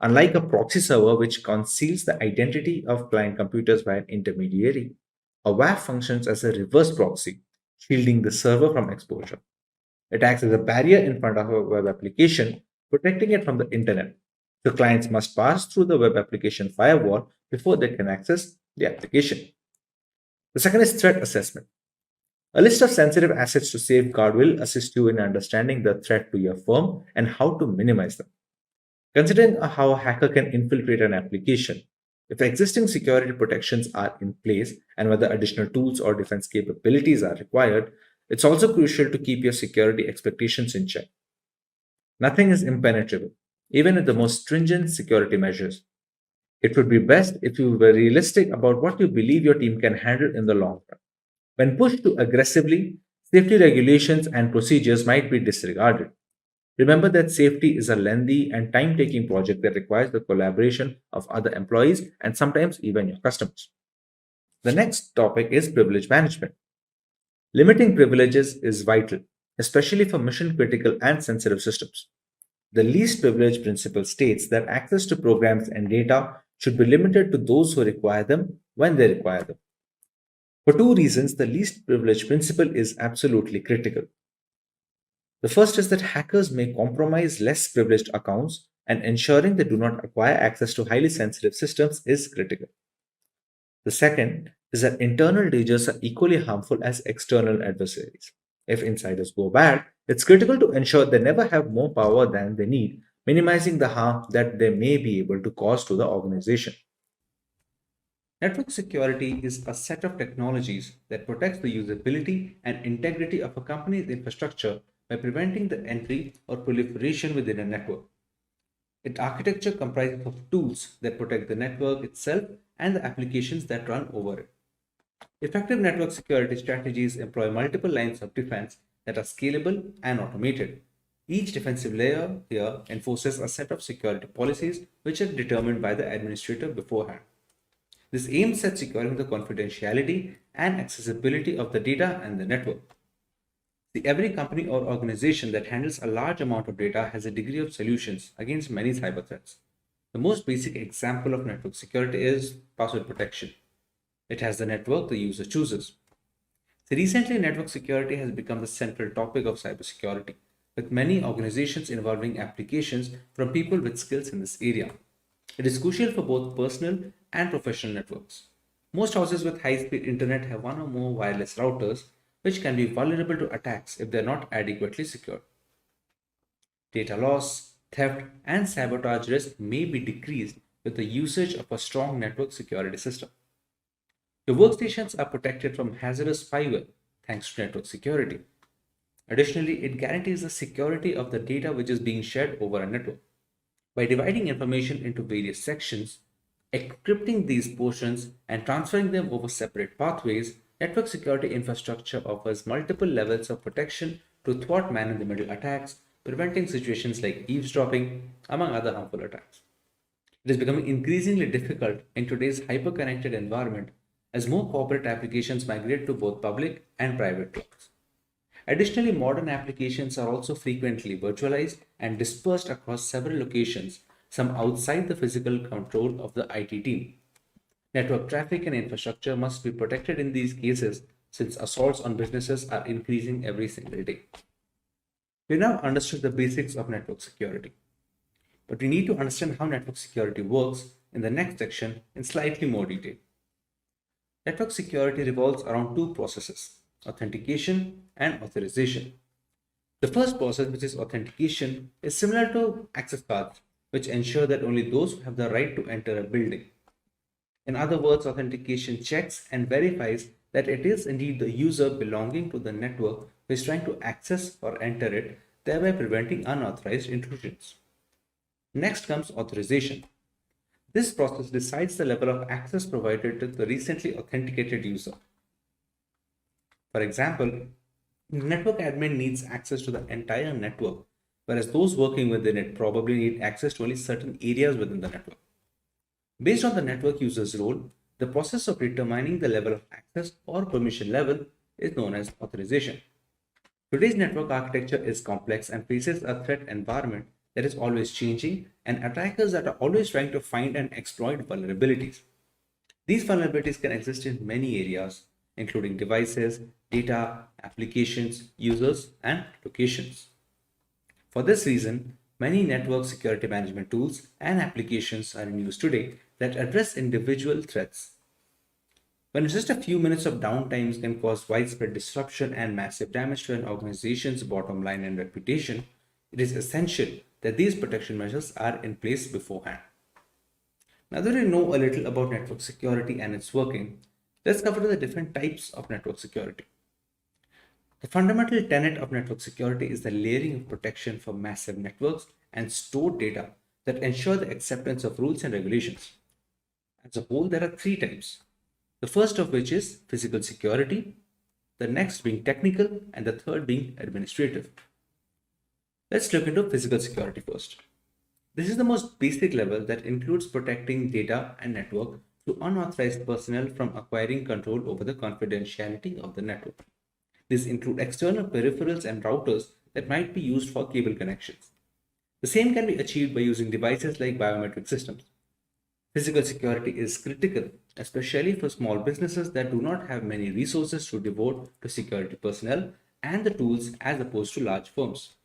Speaker 11: Unlike a proxy server which conceals the identity of client computers by an intermediary, a WAF functions as a reverse proxy, shielding the server from exposure. It acts as a barrier in front of a web application, protecting it from the internet. The clients must pass through the web application firewall before they can access the application. The second is threat assessment. A list of sensitive assets to safeguard will assist you in understanding the threat to your firm and how to minimize them. Considering how a hacker can infiltrate an application, if existing security protections are in place and whether additional tools or defense capabilities are required, it's also crucial to keep your security expectations in check. Nothing is impenetrable, even with the most stringent security measures. It would be best if you were realistic about what you believe your team can handle in the long run. When pushed too aggressively, safety regulations and procedures might be disregarded. Remember that safety is a lengthy and time-taking project that requires the collaboration of other employees and sometimes even your customers. The next topic is privilege management. Limiting privileges is vital, especially for mission-critical and sensitive systems. The least privilege principle states that access to programs and data should be limited to those who require them when they require them. For two reasons, the least privilege principle is absolutely critical. The first is that hackers may compromise less privileged accounts, and ensuring they do not acquire access to highly sensitive systems is critical. The second is that internal dangers are equally harmful as external adversaries. If insiders go bad, it's critical to ensure they never have more power than they need, minimizing the harm that they may be able to cause to the organization. Network security is a set of technologies that protects the usability and integrity of a company's infrastructure by preventing the entry or proliferation within a network. Its architecture comprises of tools that protect the network itself and the applications that run over it. Effective network security strategies employ multiple lines of defense that are scalable and automated. Each defensive layer here enforces a set of security policies which are determined by the administrator beforehand. This aims at securing the confidentiality and accessibility of the data and the network. See, every company or organization that handles a large amount of data has a degree of solutions against many cyber threats. The most basic example of network security is password protection. It has the network the user chooses. So recently, network security has become the central topic of cybersecurity, with many organizations involving applications from people with skills in this area. It is crucial for both personal and professional networks. Most houses with high-speed internet have one or more wireless routers, which can be vulnerable to attacks if they are not adequately secured. Data loss, theft, and sabotage risk may be decreased with the usage of a strong network security system. Your workstations are protected from hazardous spyware thanks to network security. Additionally, it guarantees the security of the data which is being shared over a network. By dividing information into various sections, encrypting these portions, and transferring them over separate pathways, network security infrastructure offers multiple levels of protection to thwart man-in-the-middle attacks, preventing situations like eavesdropping, among other harmful attacks. It is becoming increasingly difficult in today's hyper-connected environment as more corporate applications migrate to both public and private clouds. Additionally, modern applications are also frequently virtualized and dispersed across several locations, some outside the physical control of the IT team. Network traffic and infrastructure must be protected in these cases since assaults on businesses are increasing every single day. We now understood the basics of network security, but we need to understand how network security works in the next section in slightly more detail. Network security revolves around two processes: authentication and authorization. The first process, which is authentication, is similar to access cards, which ensure that only those who have the right to enter a building. In other words, authentication checks and verifies that it is indeed the user belonging to the network who is trying to access or enter it, thereby preventing unauthorized intrusions. Next comes authorization. This process decides the level of access provided to the recently authenticated user. For example, the network admin needs access to the entire network, whereas those working within it probably need access to only certain areas within the network. Based on the network user's role, the process of determining the level of access or permission level is known as authorization. Today's network architecture is complex and faces a threat environment that is always changing and attackers that are always trying to find and exploit vulnerabilities. These vulnerabilities can exist in many areas, including devices, data, applications, users, and locations. For this reason, many network security management tools and applications are in use today that address individual threats. When just a few minutes of downtime can cause widespread disruption and massive damage to an organization's bottom line and reputation, it is essential that these protection measures are in place beforehand. Now that we know a little about network security and its working, let's cover the different types of network security. The fundamental tenet of network security is the layering of protection for massive networks and stored data that ensure the acceptance of rules and regulations. As a whole, there are three types. The first of which is physical security, the next being technical, and the third being administrative. Let's look into physical security first. This is the most basic level that includes protecting data and network to unauthorized personnel from acquiring control over the confidentiality of the network. These include external peripherals and routers that might be used for cable connections. The same can be achieved by using devices like biometric systems. Physical security is critical, especially for small businesses that do not have many resources to devote to security personnel and the tools as opposed to large firms.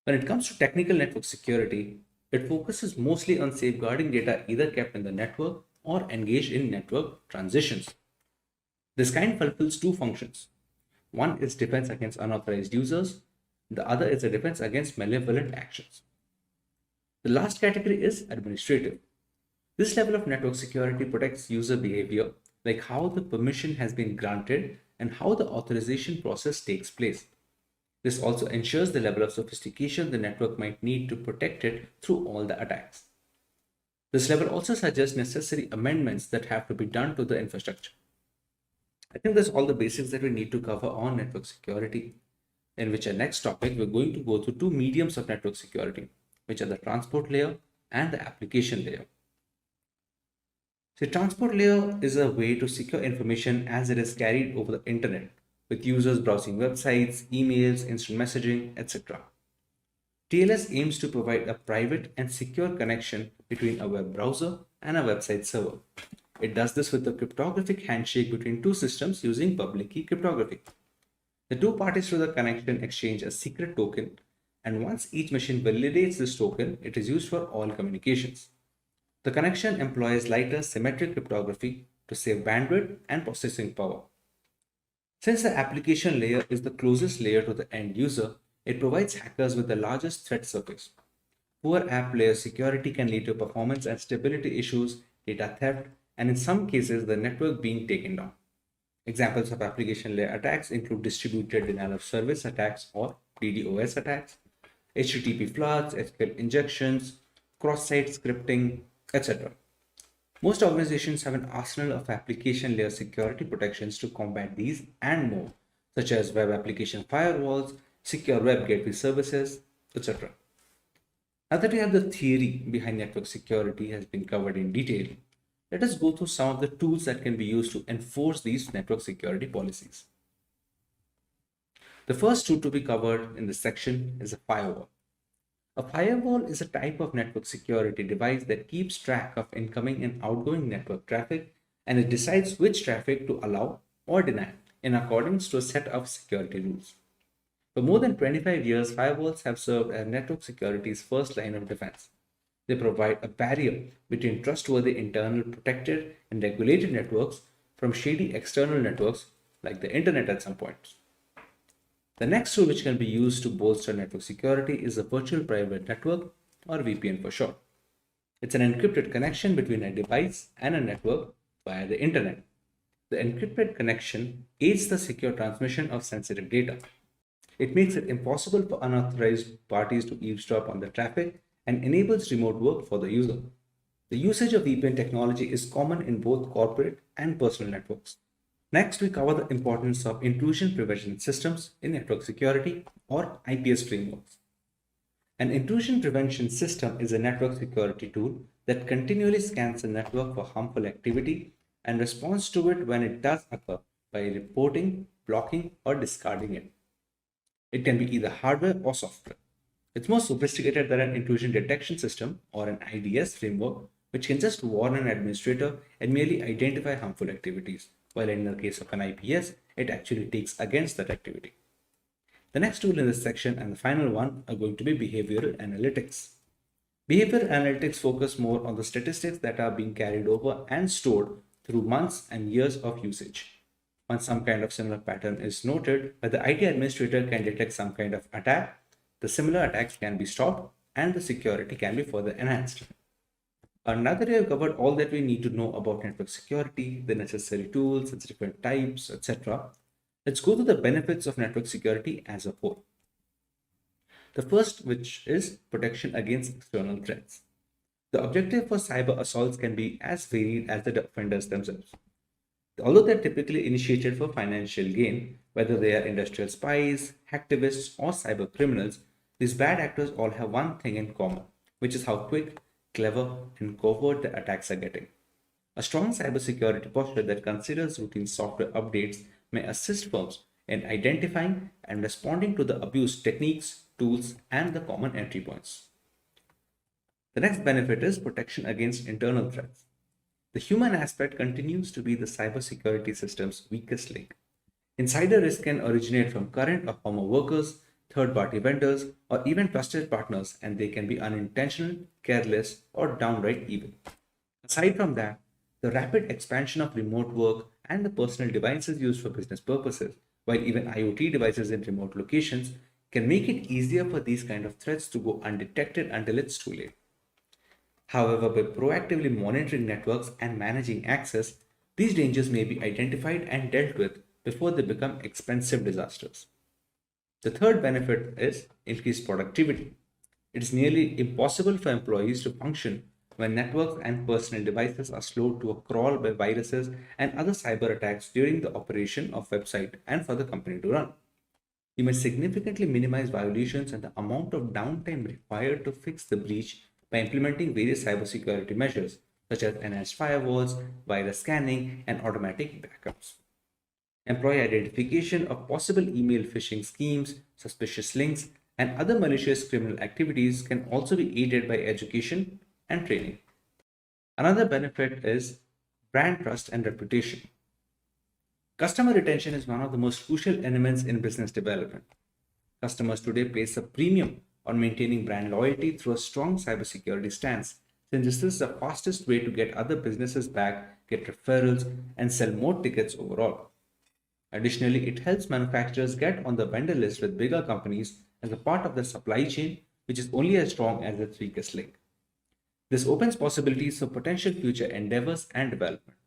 Speaker 11: When it comes to technical network security, it focuses mostly on safeguarding data either kept in the network or engaged in network transitions. This kind fulfills two functions. One is defense against unauthorized users, the other is a defense against malevolent actions. The last category is administrative. This level of network security protects user behavior, like how the permission has been granted and how the authorization process takes place. This also ensures the level of sophistication the network might need to protect it through all the attacks. This level also suggests necessary amendments that have to be done to the infrastructure. I think that's all the basics that we need to cover on network security, in which our next topic we're going to go through two mediums of network security, which are the transport layer and the application layer. So, transport layer is a way to secure information as it is carried over the internet, with users browsing websites, emails, instant messaging, etc. TLS aims to provide a private and secure connection between a web browser and a website server. It does this with a cryptographic handshake between two systems using public key cryptography. The two parties to the connection exchange a secret token, and once each machine validates this token, it is used for all communications. The connection employs lighter symmetric cryptography to save bandwidth and processing power. Since the application layer is the closest layer to the end user, it provides hackers with the largest threat surface. Poor app layer security can lead to performance and stability issues, data theft, and in some cases, the network being taken down. Examples of application layer attacks include distributed denial of service attacks or DDoS attacks, HTTP floods, SQL injections, cross-site scripting, etc. Most organizations have an arsenal of application layer security protections to combat these and more, such as web application firewalls, secure web gateway services, etc. Now that we have the theory behind network security has been covered in detail, let us go through some of the tools that can be used to enforce these network security policies. The first tool to be covered in this section is a firewall. A firewall is a type of network security device that keeps track of incoming and outgoing network traffic, and it decides which traffic to allow or deny in accordance to a set of security rules. For more than 25 years, firewalls have served as network security's first line of defense. They provide a barrier between trustworthy internal protected and regulated networks from shady external networks like the internet at some points. The next tool which can be used to bolster network security is a virtual private network, or VPN for short. It's an encrypted connection between a device and a network via the internet. The encrypted connection aids the secure transmission of sensitive data. It makes it impossible for unauthorized parties to eavesdrop on the traffic and enables remote work for the user. The usage of VPN technology is common in both corporate and personal networks. Next, we cover the importance of intrusion prevention systems in network security, or IPS frameworks. An intrusion prevention system is a network security tool that continually scans the network for harmful activity and responds to it when it does occur by reporting, blocking, or discarding it. It can be either hardware or software. It's more sophisticated than an intrusion detection system or an IDS framework, which can just warn an administrator and merely identify harmful activities, while in the case of an IPS, it actually takes against that activity. The next tool in this section and the final one are going to be behavioral analytics. Behavioral analytics focus more on the statistics that are being carried over and stored through months and years of usage. Once some kind of similar pattern is noted, where the IT administrator can detect some kind of attack, the similar attacks can be stopped and the security can be further enhanced. Now that we have covered all that we need to know about network security, the necessary tools, its different types, etc., let's go to the benefits of network security as a whole. The first, which is protection against external threats. The objective for cyber assaults can be as varied as the offenders themselves. Although they're typically initiated for financial gain, whether they are industrial spies, hacktivists, or cyber criminals, these bad actors all have one thing in common, which is how quick, clever, and covert the attacks are getting. A strong cybersecurity posture that considers routine software updates may assist firms in identifying and responding to the abuse techniques, tools, and the common entry points. The next benefit is protection against internal threats. The human aspect continues to be the cybersecurity system's weakest link. Insider risk can originate from current or former workers, third-party vendors, or even trusted partners, and they can be unintentional, careless, or downright evil. Aside from that, the rapid expansion of remote work and the personal devices used for business purposes, while even IoT devices in remote locations, can make it easier for these kind of threats to go undetected until it's too late. However, by proactively monitoring networks and managing access, these dangers may be identified and dealt with before they become expensive disasters. The third benefit is increased productivity. It is nearly impossible for employees to function when networks and personal devices are slowed to a crawl by viruses and other cyber attacks during the operation of website and for the company to run. You may significantly minimize violations and the amount of downtime required to fix the breach by implementing various cybersecurity measures such as enhanced firewalls, virus scanning, and automatic backups. Employee identification of possible email phishing schemes, suspicious links, and other malicious criminal activities can also be aided by education and training. Another benefit is brand trust and reputation. Customer retention is one of the most crucial elements in business development. Customers today place a premium on maintaining brand loyalty through a strong cybersecurity stance, since this is the fastest way to get other businesses back, get referrals, and sell more tickets overall. Additionally, it helps manufacturers get on the vendor list with bigger companies as a part of the supply chain, which is only as strong as its weakest link. This opens possibilities for potential future endeavors and development.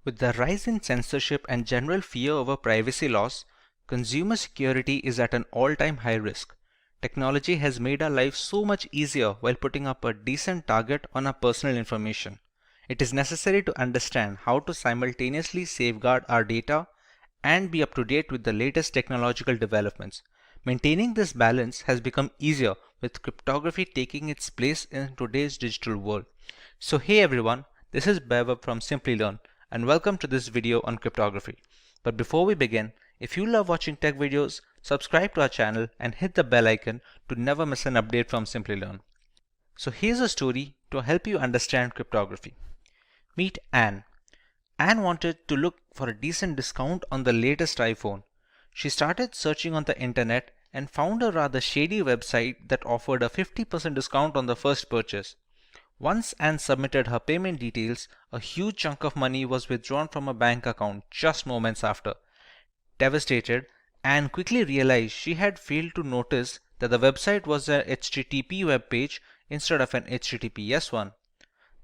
Speaker 8: With the rise in censorship and general fear over privacy laws, consumer security is at an all-time high risk. Technology has made our lives so much easier while putting up a decent target on our personal information. It is necessary to understand how to simultaneously safeguard our data and be up to date with the latest technological developments. Maintaining this balance has become easier with cryptography taking its place in today's digital world. So hey everyone, this is Bev from Simplilearn and welcome to this video on cryptography. But before we begin, if you love watching tech videos, subscribe to our channel and hit the bell icon to never miss an update from Simplilearn. So here's a story to help you understand cryptography. Meet Anne. Anne wanted to look for a decent discount on the latest iPhone. She started searching on the internet and found a rather shady website that offered a 50% discount on the first purchase. Once Anne submitted her payment details, a huge chunk of money was withdrawn from her bank account just moments after. Devastated, Anne quickly realized she had failed to notice that the website was a HTTP web page instead of an HTTPS one.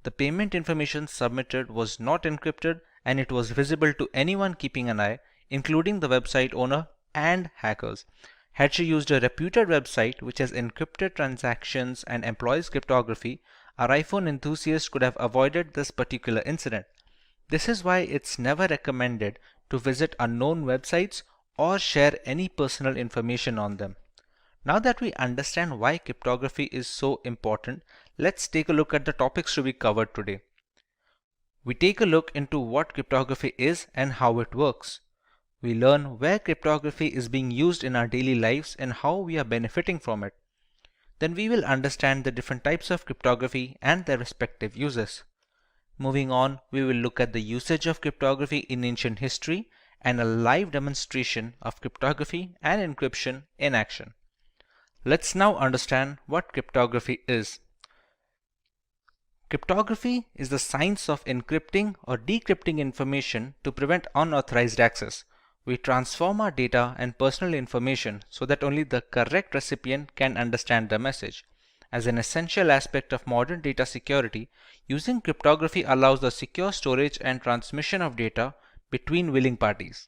Speaker 8: The payment information submitted was not encrypted and it was visible to anyone keeping an eye, including the website owner and hackers. Had she used a reputed website which has encrypted transactions and employs cryptography, our iPhone enthusiast could have avoided this particular incident. This is why it's never recommended to visit unknown websites or share any personal information on them. Now that we understand why cryptography is so important, let's take a look at the topics to be covered today. We take a look into what cryptography is and how it works. We learn where cryptography is being used in our daily lives and how we are benefiting from it. Then we will understand the different types of cryptography and their respective uses. Moving on, we will look at the usage of cryptography in ancient history and a live demonstration of cryptography and encryption in action. Let's now understand what cryptography is. Cryptography is the science of encrypting or decrypting information to prevent unauthorized access. We transform our data and personal information so that only the correct recipient can understand the message. As an essential aspect of modern data security, using cryptography allows the secure storage and transmission of data between willing parties.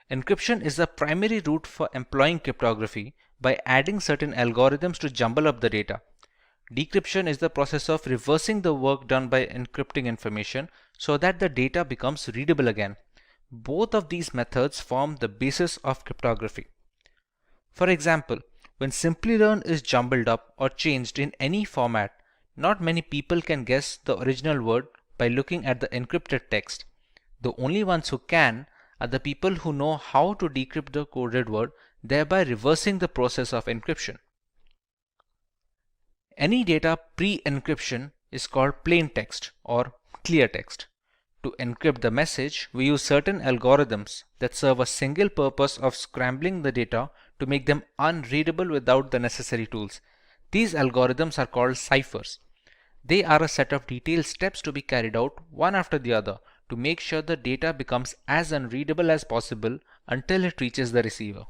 Speaker 8: Encryption is the primary route for employing cryptography by adding certain algorithms to jumble up the data. Decryption is the process of reversing the work done by encrypting information so that the data becomes readable again. Both of these methods form the basis of cryptography. For example, when Simplilearn is jumbled up or changed in any format, not many people can guess the original word by looking at the encrypted text. The only ones who can are the people who know how to decrypt the coded word, thereby reversing the process of encryption. Any data pre-encryption is called plain text or clear text. To encrypt the message, we use certain algorithms that serve a single purpose of scrambling the data to make them unreadable without the necessary tools. These algorithms are called ciphers. They are a set of detailed steps to be carried out one after the other to make sure the data becomes as unreadable as possible until it reaches the receiver.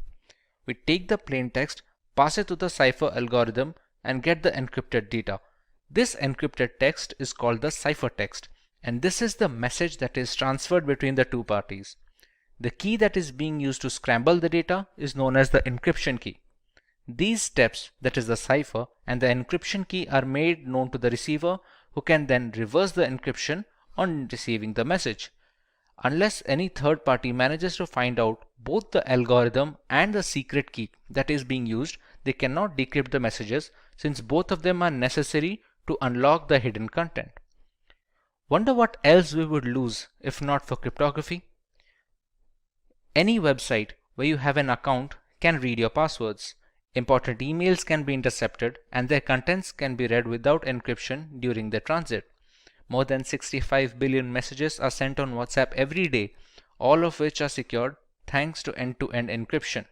Speaker 8: We take the plain text, pass it to the cipher algorithm, and get the encrypted data. This encrypted text is called the ciphertext, and this is the message that is transferred between the two parties. The key that is being used to scramble the data is known as the encryption key. These steps, that is the cipher and the encryption key, are made known to the receiver, who can then reverse the encryption on receiving the message. Unless any third party manages to find out both the algorithm and the secret key that is being used, they cannot decrypt the messages, since both of them are necessary to unlock the hidden content. Wonder what else we would lose if not for cryptography? Any website where you have an account can read your passwords. Important emails can be intercepted and their contents can be read without encryption during their transit. More than 65 billion messages are sent on WhatsApp every day, all of which are secured thanks to end-to-end encryption.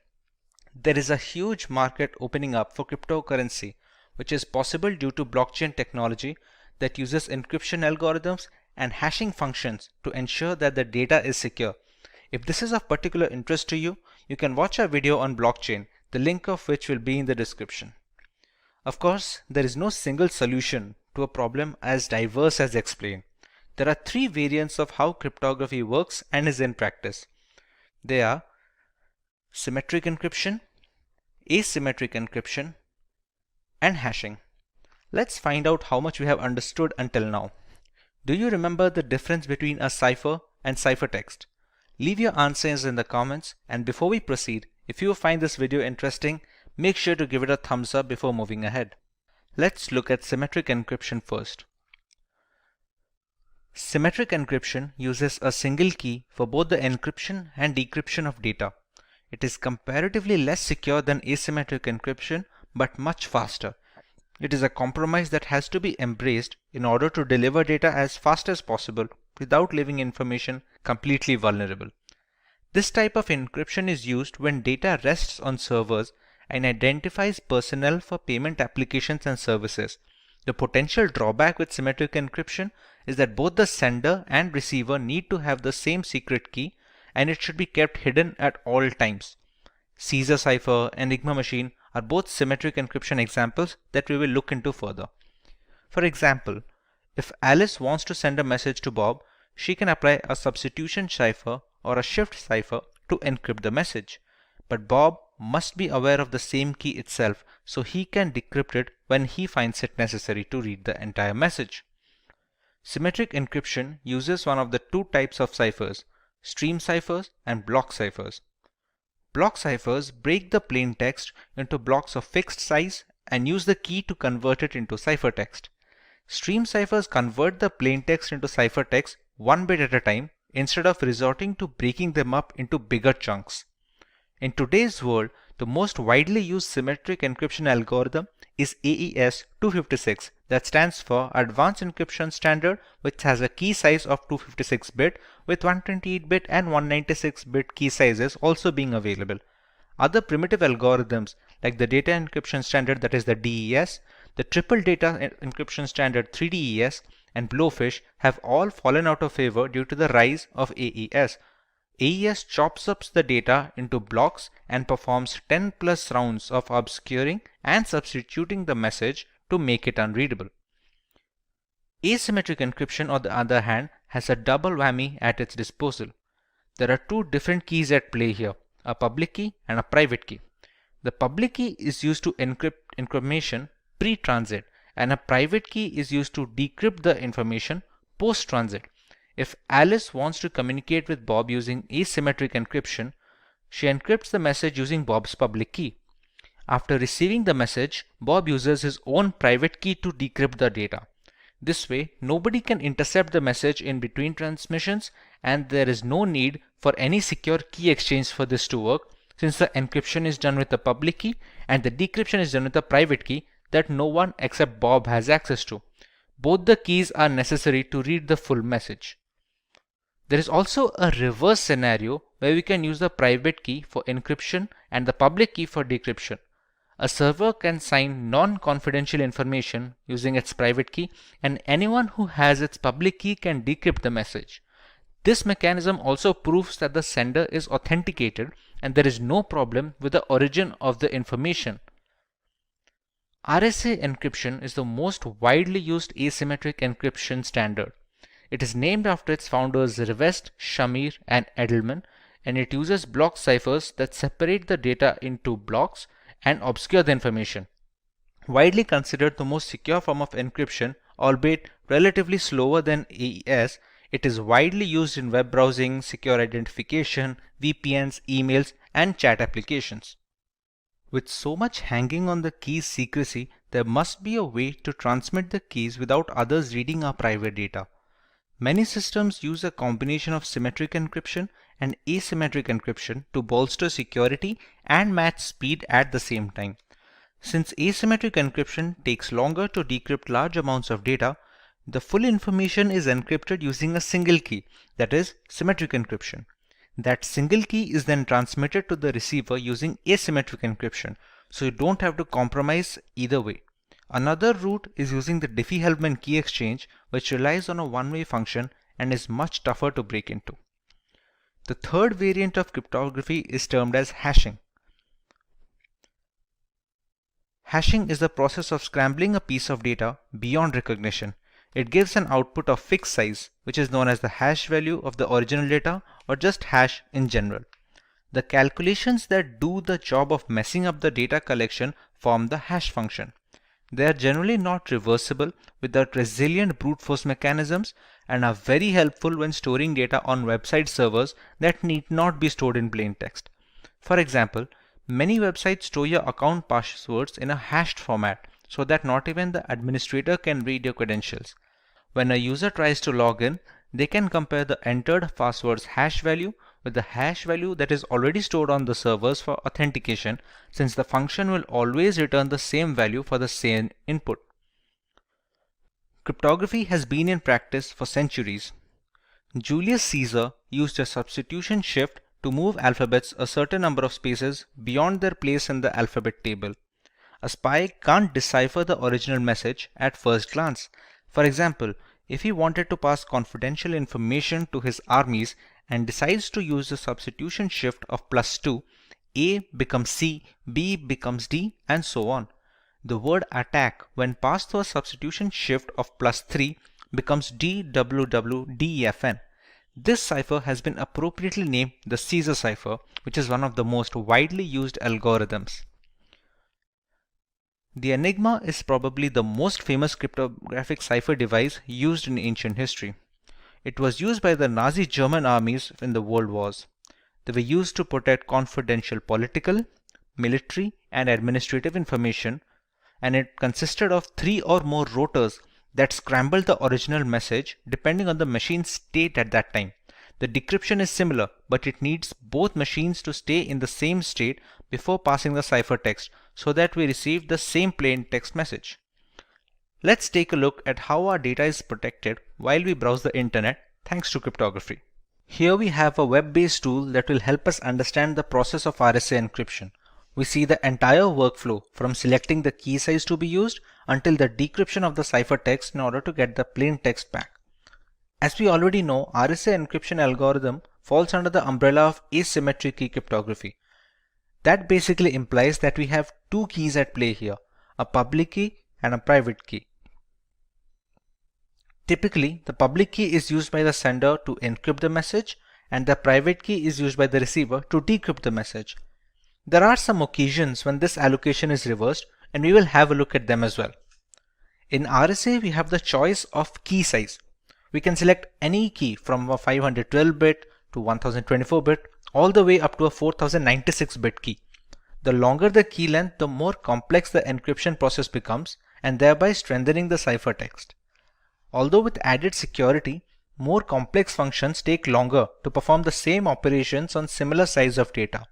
Speaker 8: There is a huge market opening up for cryptocurrency, which is possible due to blockchain technology that uses encryption algorithms and hashing functions to ensure that the data is secure. If this is of particular interest to you, you can watch our video on blockchain, the link of which will be in the description. Of course, there is no single solution to a problem as diverse as explained. There are three variants of how cryptography works and is in practice. They are symmetric encryption, asymmetric encryption, and hashing. Let's find out how much we have understood until now. Do you remember the difference between a cipher and ciphertext? Leave your answers in the comments, and before we proceed, if you find this video interesting, make sure to give it a thumbs up before moving ahead. Let's look at symmetric encryption first. Symmetric encryption uses a single key for both the encryption and decryption of data. It is comparatively less secure than asymmetric encryption, but much faster. It is a compromise that has to be embraced in order to deliver data as fast as possible without leaving information completely vulnerable. This type of encryption is used when data rests on servers and identifies personnel for payment applications and services. The potential drawback with symmetric encryption is that both the sender and receiver need to have the same secret key, and it should be kept hidden at all times. Caesar cipher and Enigma machine are both symmetric encryption examples that we will look into further. For example, if Alice wants to send a message to Bob, she can apply a substitution cipher or a shift cipher to encrypt the message. But Bob must be aware of the same key itself, so he can decrypt it when he finds it necessary to read the entire message. Symmetric encryption uses one of the two types of ciphers, stream ciphers and block ciphers. Block ciphers break the plain text into blocks of fixed size and use the key to convert it into ciphertext. Stream ciphers convert the plain text into ciphertext one bit at a time instead of resorting to breaking them up into bigger chunks. In today's world, the most widely used symmetric encryption algorithm is AES 256, that stands for Advanced Encryption Standard, which has a key size of 256-bit with 128-bit and 196-bit key sizes also being available. Other primitive algorithms like the Data Encryption Standard, that is the DES, the Triple Data Encryption Standard 3DES, and Blowfish have all fallen out of favor due to the rise of AES. AES chops up the data into blocks and performs 10 plus rounds of obscuring and substituting the message to make it unreadable. Asymmetric encryption, on the other hand, has a double whammy at its disposal. There are two different keys at play here, a public key and a private key. The public key is used to encrypt information pre-transit, and a private key is used to decrypt the information post-transit. If Alice wants to communicate with Bob using asymmetric encryption, she encrypts the message using Bob's public key. After receiving the message, Bob uses his own private key to decrypt the data. This way, nobody can intercept the message in between transmissions, and there is no need for any secure key exchange for this to work, since the encryption is done with the public key and the decryption is done with the private key that no one except Bob has access to. Both the keys are necessary to read the full message. There is also a reverse scenario where we can use the private key for encryption and the public key for decryption. A server can sign non-confidential information using its private key, and anyone who has its public key can decrypt the message. This mechanism also proves that the sender is authenticated and there is no problem with the origin of the information. RSA encryption is the most widely used asymmetric encryption standard. It is named after its founders Rivest, Shamir, and Edelman, and it uses block ciphers that separate the data into blocks and obscure the information. Widely considered the most secure form of encryption, albeit relatively slower than AES, it is widely used in web browsing, secure identification, VPNs, emails, and chat applications. With so much hanging on the key's secrecy, there must be a way to transmit the keys without others reading our private data. Many systems use a combination of symmetric encryption and asymmetric encryption to bolster security and match speed at the same time. Since asymmetric encryption takes longer to decrypt large amounts of data, the full information is encrypted using a single key, that is, symmetric encryption. That single key is then transmitted to the receiver using asymmetric encryption, so you don't have to compromise either way. Another route is using the Diffie-Hellman key exchange, which relies on a one-way function and is much tougher to break into. The third variant of cryptography is termed as hashing. Hashing is the process of scrambling a piece of data beyond recognition. It gives an output of fixed size, which is known as the hash value of the original data, or just hash in general. The calculations that do the job of messing up the data collection form the hash function. They are generally not reversible without resilient brute force mechanisms and are very helpful when storing data on website servers that need not be stored in plain text. For example, many websites store your account passwords in a hashed format so that not even the administrator can read your credentials. When a user tries to log in, they can compare the entered password's hash value with the hash value that is already stored on the servers for authentication, since the function will always return the same value for the same input. Cryptography has been in practice for centuries. Julius Caesar used a substitution shift to move alphabets a certain number of spaces beyond their place in the alphabet table. A spy can't decipher the original message at first glance. For example, if he wanted to pass confidential information to his armies and decides to use the substitution shift of +2, A becomes C, B becomes D, and so on. The word attack, when passed through a substitution shift of +3, becomes DWWDEFN. This cipher has been appropriately named the Caesar cipher, which is one of the most widely used algorithms. The Enigma is probably the most famous cryptographic cipher device used in ancient history. It was used by the Nazi German armies in the World Wars. They were used to protect confidential political, military, and administrative information, and it consisted of 3 or more rotors that scrambled the original message depending on the machine's state at that time. The decryption is similar, but it needs both machines to stay in the same state before passing the ciphertext so that we receive the same plain text message. Let's take a look at how our data is protected while we browse the internet thanks to cryptography. Here we have a web-based tool that will help us understand the process of RSA encryption. We see the entire workflow from selecting the key size to be used until the decryption of the ciphertext in order to get the plain text back. As we already know, RSA encryption algorithm falls under the umbrella of asymmetric key cryptography. That basically implies that we have two keys at play here, a public key and a private key. Typically, the public key is used by the sender to encrypt the message and the private key is used by the receiver to decrypt the message. There are some occasions when this allocation is reversed, and we will have a look at them as well. In RSA, we have the choice of key size. We can select any key from a 512-bit to 1024-bit all the way up to a 4096-bit key. The longer the key length, the more complex the encryption process becomes, and thereby strengthening the ciphertext. Although with added security, more complex functions take longer to perform the same operations on similar size of data.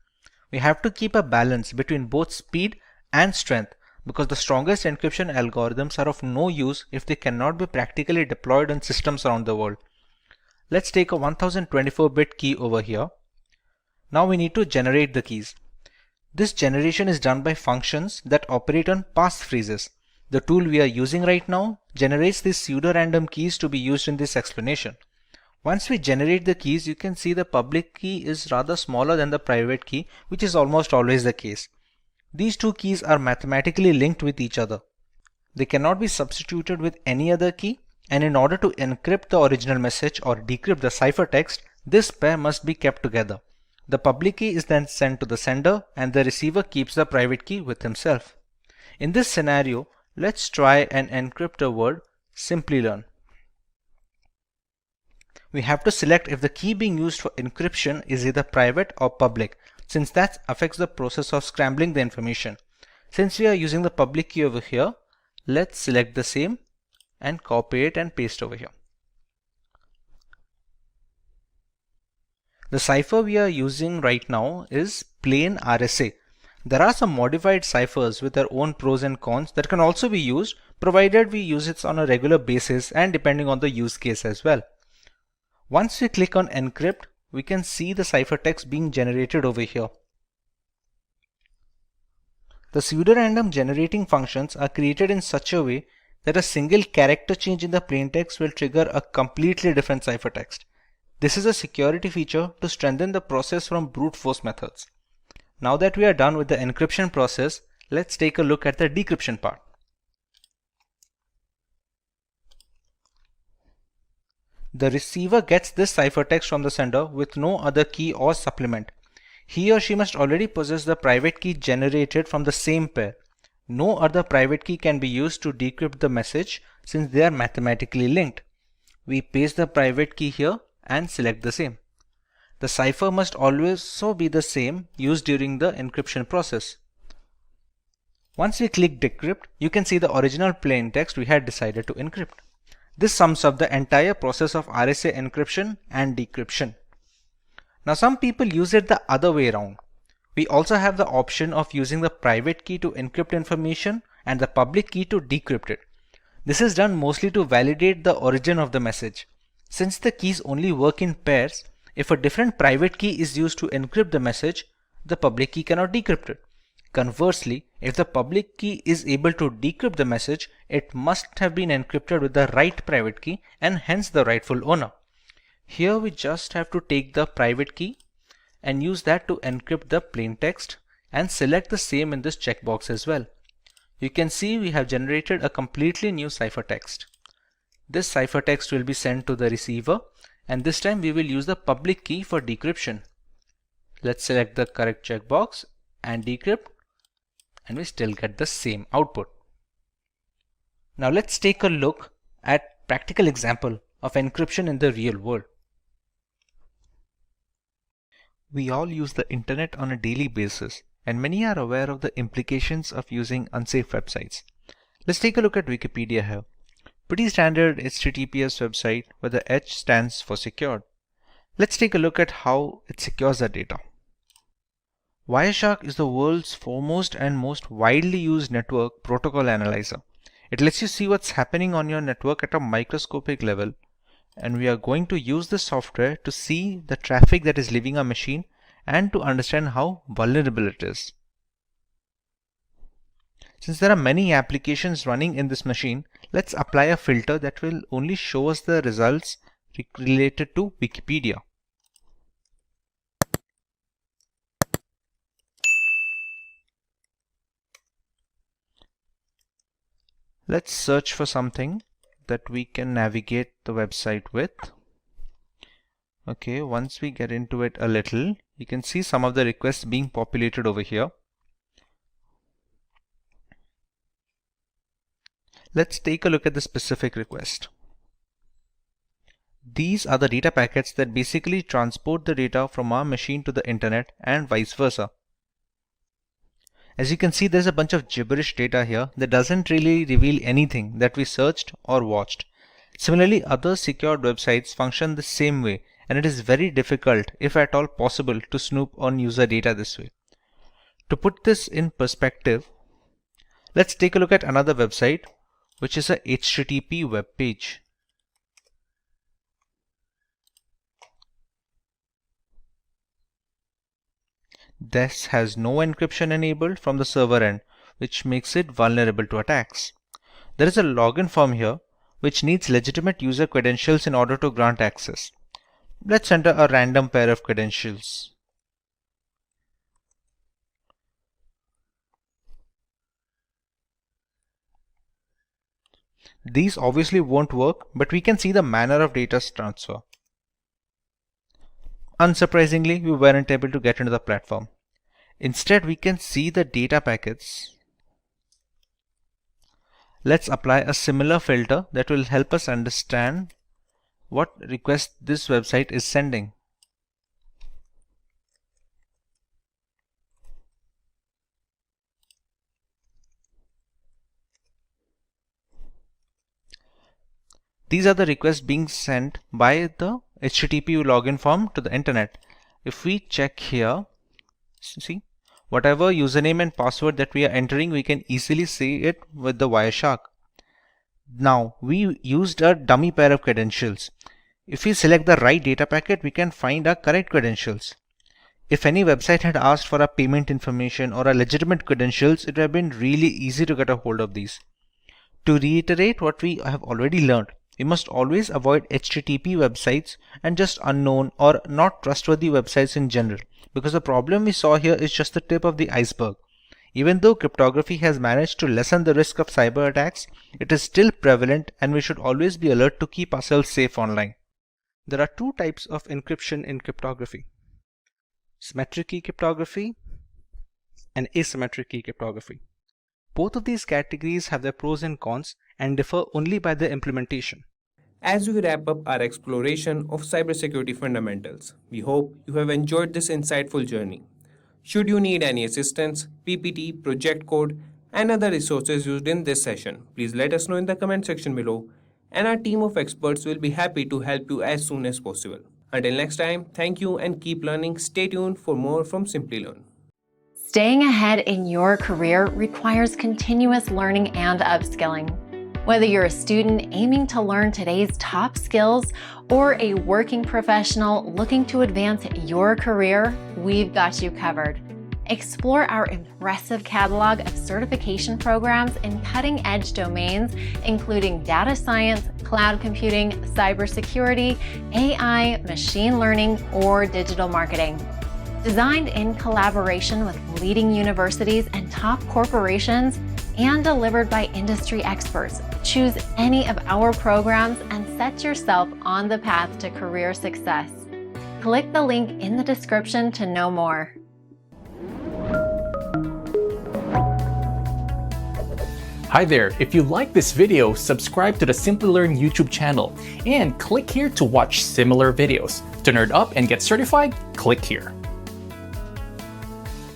Speaker 8: We have to keep a balance between both speed and strength because the strongest encryption algorithms are of no use if they cannot be practically deployed on systems around the world. Let's take a 1024-bit key over here. Now we need to generate the keys. This generation is done by functions that operate on passphrases. The tool we are using right now generates these pseudo-random keys to be used in this explanation. Once we generate the keys, you can see the public key is rather smaller than the private key, which is almost always the case. These two keys are mathematically linked with each other. They cannot be substituted with any other key, and in order to encrypt the original message or decrypt the ciphertext, this pair must be kept together. The public key is then sent to the sender, and the receiver keeps the private key with himself. In this scenario, let's try and encrypt a word, Simplilearn. We have to select if the key being used for encryption is either private or public, since that affects the process of scrambling the information. Since we are using the public key over here, let's select the same and copy it and paste over here. The cipher we are using right now is plain RSA. There are some modified ciphers with their own pros and cons that can also be used, provided we use it on a regular basis and depending on the use case as well. Once we click on encrypt, we can see the ciphertext being generated over here. The pseudorandom generating functions are created in such a way that a single character change in the plaintext will trigger a completely different ciphertext. This is a security feature to strengthen the process from brute force methods. Now that we are done with the encryption process, let's take a look at the decryption part. The receiver gets this ciphertext from the sender with no other key or supplement. He or she must already possess the private key generated from the same pair. No other private key can be used to decrypt the message since they are mathematically linked. We paste the private key here and select the same. The cipher must also be the same used during the encryption process. Once we click decrypt, you can see the original plaintext we had decided to encrypt. This sums up the entire process of RSA encryption and decryption. Now some people use it the other way around. We also have the option of using the private key to encrypt information and the public key to decrypt it. This is done mostly to validate the origin of the message. Since the keys only work in pairs, if a different private key is used to encrypt the message, the public key cannot decrypt it. Conversely, if the public key is able to decrypt the message, it must have been encrypted with the right private key and hence the rightful owner. Here we just have to take the private key and use that to encrypt the plaintext and select the same in this checkbox as well. You can see we have generated a completely new ciphertext. This ciphertext will be sent to the receiver, and this time we will use the public key for decryption. Let's select the correct checkbox and decrypt, and we still get the same output. Now let's take a look at practical example of encryption in the real world. We all use the internet on a daily basis, and many are aware of the implications of using unsafe websites. Let's take a look at Wikipedia here. Pretty standard HTTPS website where the H stands for secured. Let's take a look at how it secures the data. Wireshark is the world's foremost and most widely used network protocol analyzer. It lets you see what's happening on your network at a microscopic level, and we are going to use this software to see the traffic that is leaving our machine and to understand how vulnerable it is. Since there are many applications running in this machine, let's apply a filter that will only show us the results related to Wikipedia. Let's search for something that we can navigate the website with. Okay, once we get into it a little, you can see some of the requests being populated over here. Let's take a look at the specific request. These are the data packets that basically transport the data from our machine to the internet and vice versa. As you can see, there's a bunch of gibberish data here that doesn't really reveal anything that we searched or watched. Similarly, other secured websites function the same way, and it is very difficult, if at all possible, to snoop on user data this way. To put this in perspective, let's take a look at another website, which is a HTTP web page. This has no encryption enabled from the server end, which makes it vulnerable to attacks. There is a login form here, which needs legitimate user credentials in order to grant access. Let's enter a random pair of credentials. These obviously won't work, but we can see the manner of data transfer. Unsurprisingly, we weren't able to get into the platform. Instead, we can see the data packets. Let's apply a similar filter that will help us understand what request this website is sending. These are the requests being sent by the HTTP login form to the internet. if we check here, see, whatever username and password that we are entering, we can easily see it with the Wireshark. Now, we used a dummy pair of credentials. If we select the right data packet, we can find our correct credentials. If any website had asked for our payment information or our legitimate credentials, it would have been really easy to get a hold of these. To reiterate what we have already learned, we must always avoid HTTP websites and just unknown or not trustworthy websites in general, because the problem we saw here is just the tip of the iceberg. Even though cryptography has managed to lessen the risk of cyber attacks, it is still prevalent and we should always be alert to keep ourselves safe online. There are two types of encryption in cryptography: symmetric key cryptography and asymmetric key cryptography. Both of these categories have their pros and cons and differ only by their implementation.
Speaker 1: As we wrap up our exploration of cybersecurity fundamentals, we hope you have enjoyed this insightful journey. Should you need any assistance, PPT, project code, and other resources used in this session, please let us know in the comment section below, and our team of experts will be happy to help you as soon as possible. Until next time, thank you and keep learning. Stay tuned for more from Simplilearn.
Speaker 12: Staying ahead in your career requires continuous learning and upskilling. Whether you're a student aiming to learn today's top skills or a working professional looking to advance your career, we've got you covered. Explore our impressive catalog of certification programs in cutting-edge domains, including data science, cloud computing, cybersecurity, AI, machine learning, or digital marketing. Designed in collaboration with leading universities and top corporations, and delivered by industry experts, choose any of our programs and set yourself on the path to career success. Click the link in the description to know more.
Speaker 5: Hi there, if you like this video, subscribe to the Simplilearn YouTube channel and click here to watch similar videos. To nerd up and get certified, click here.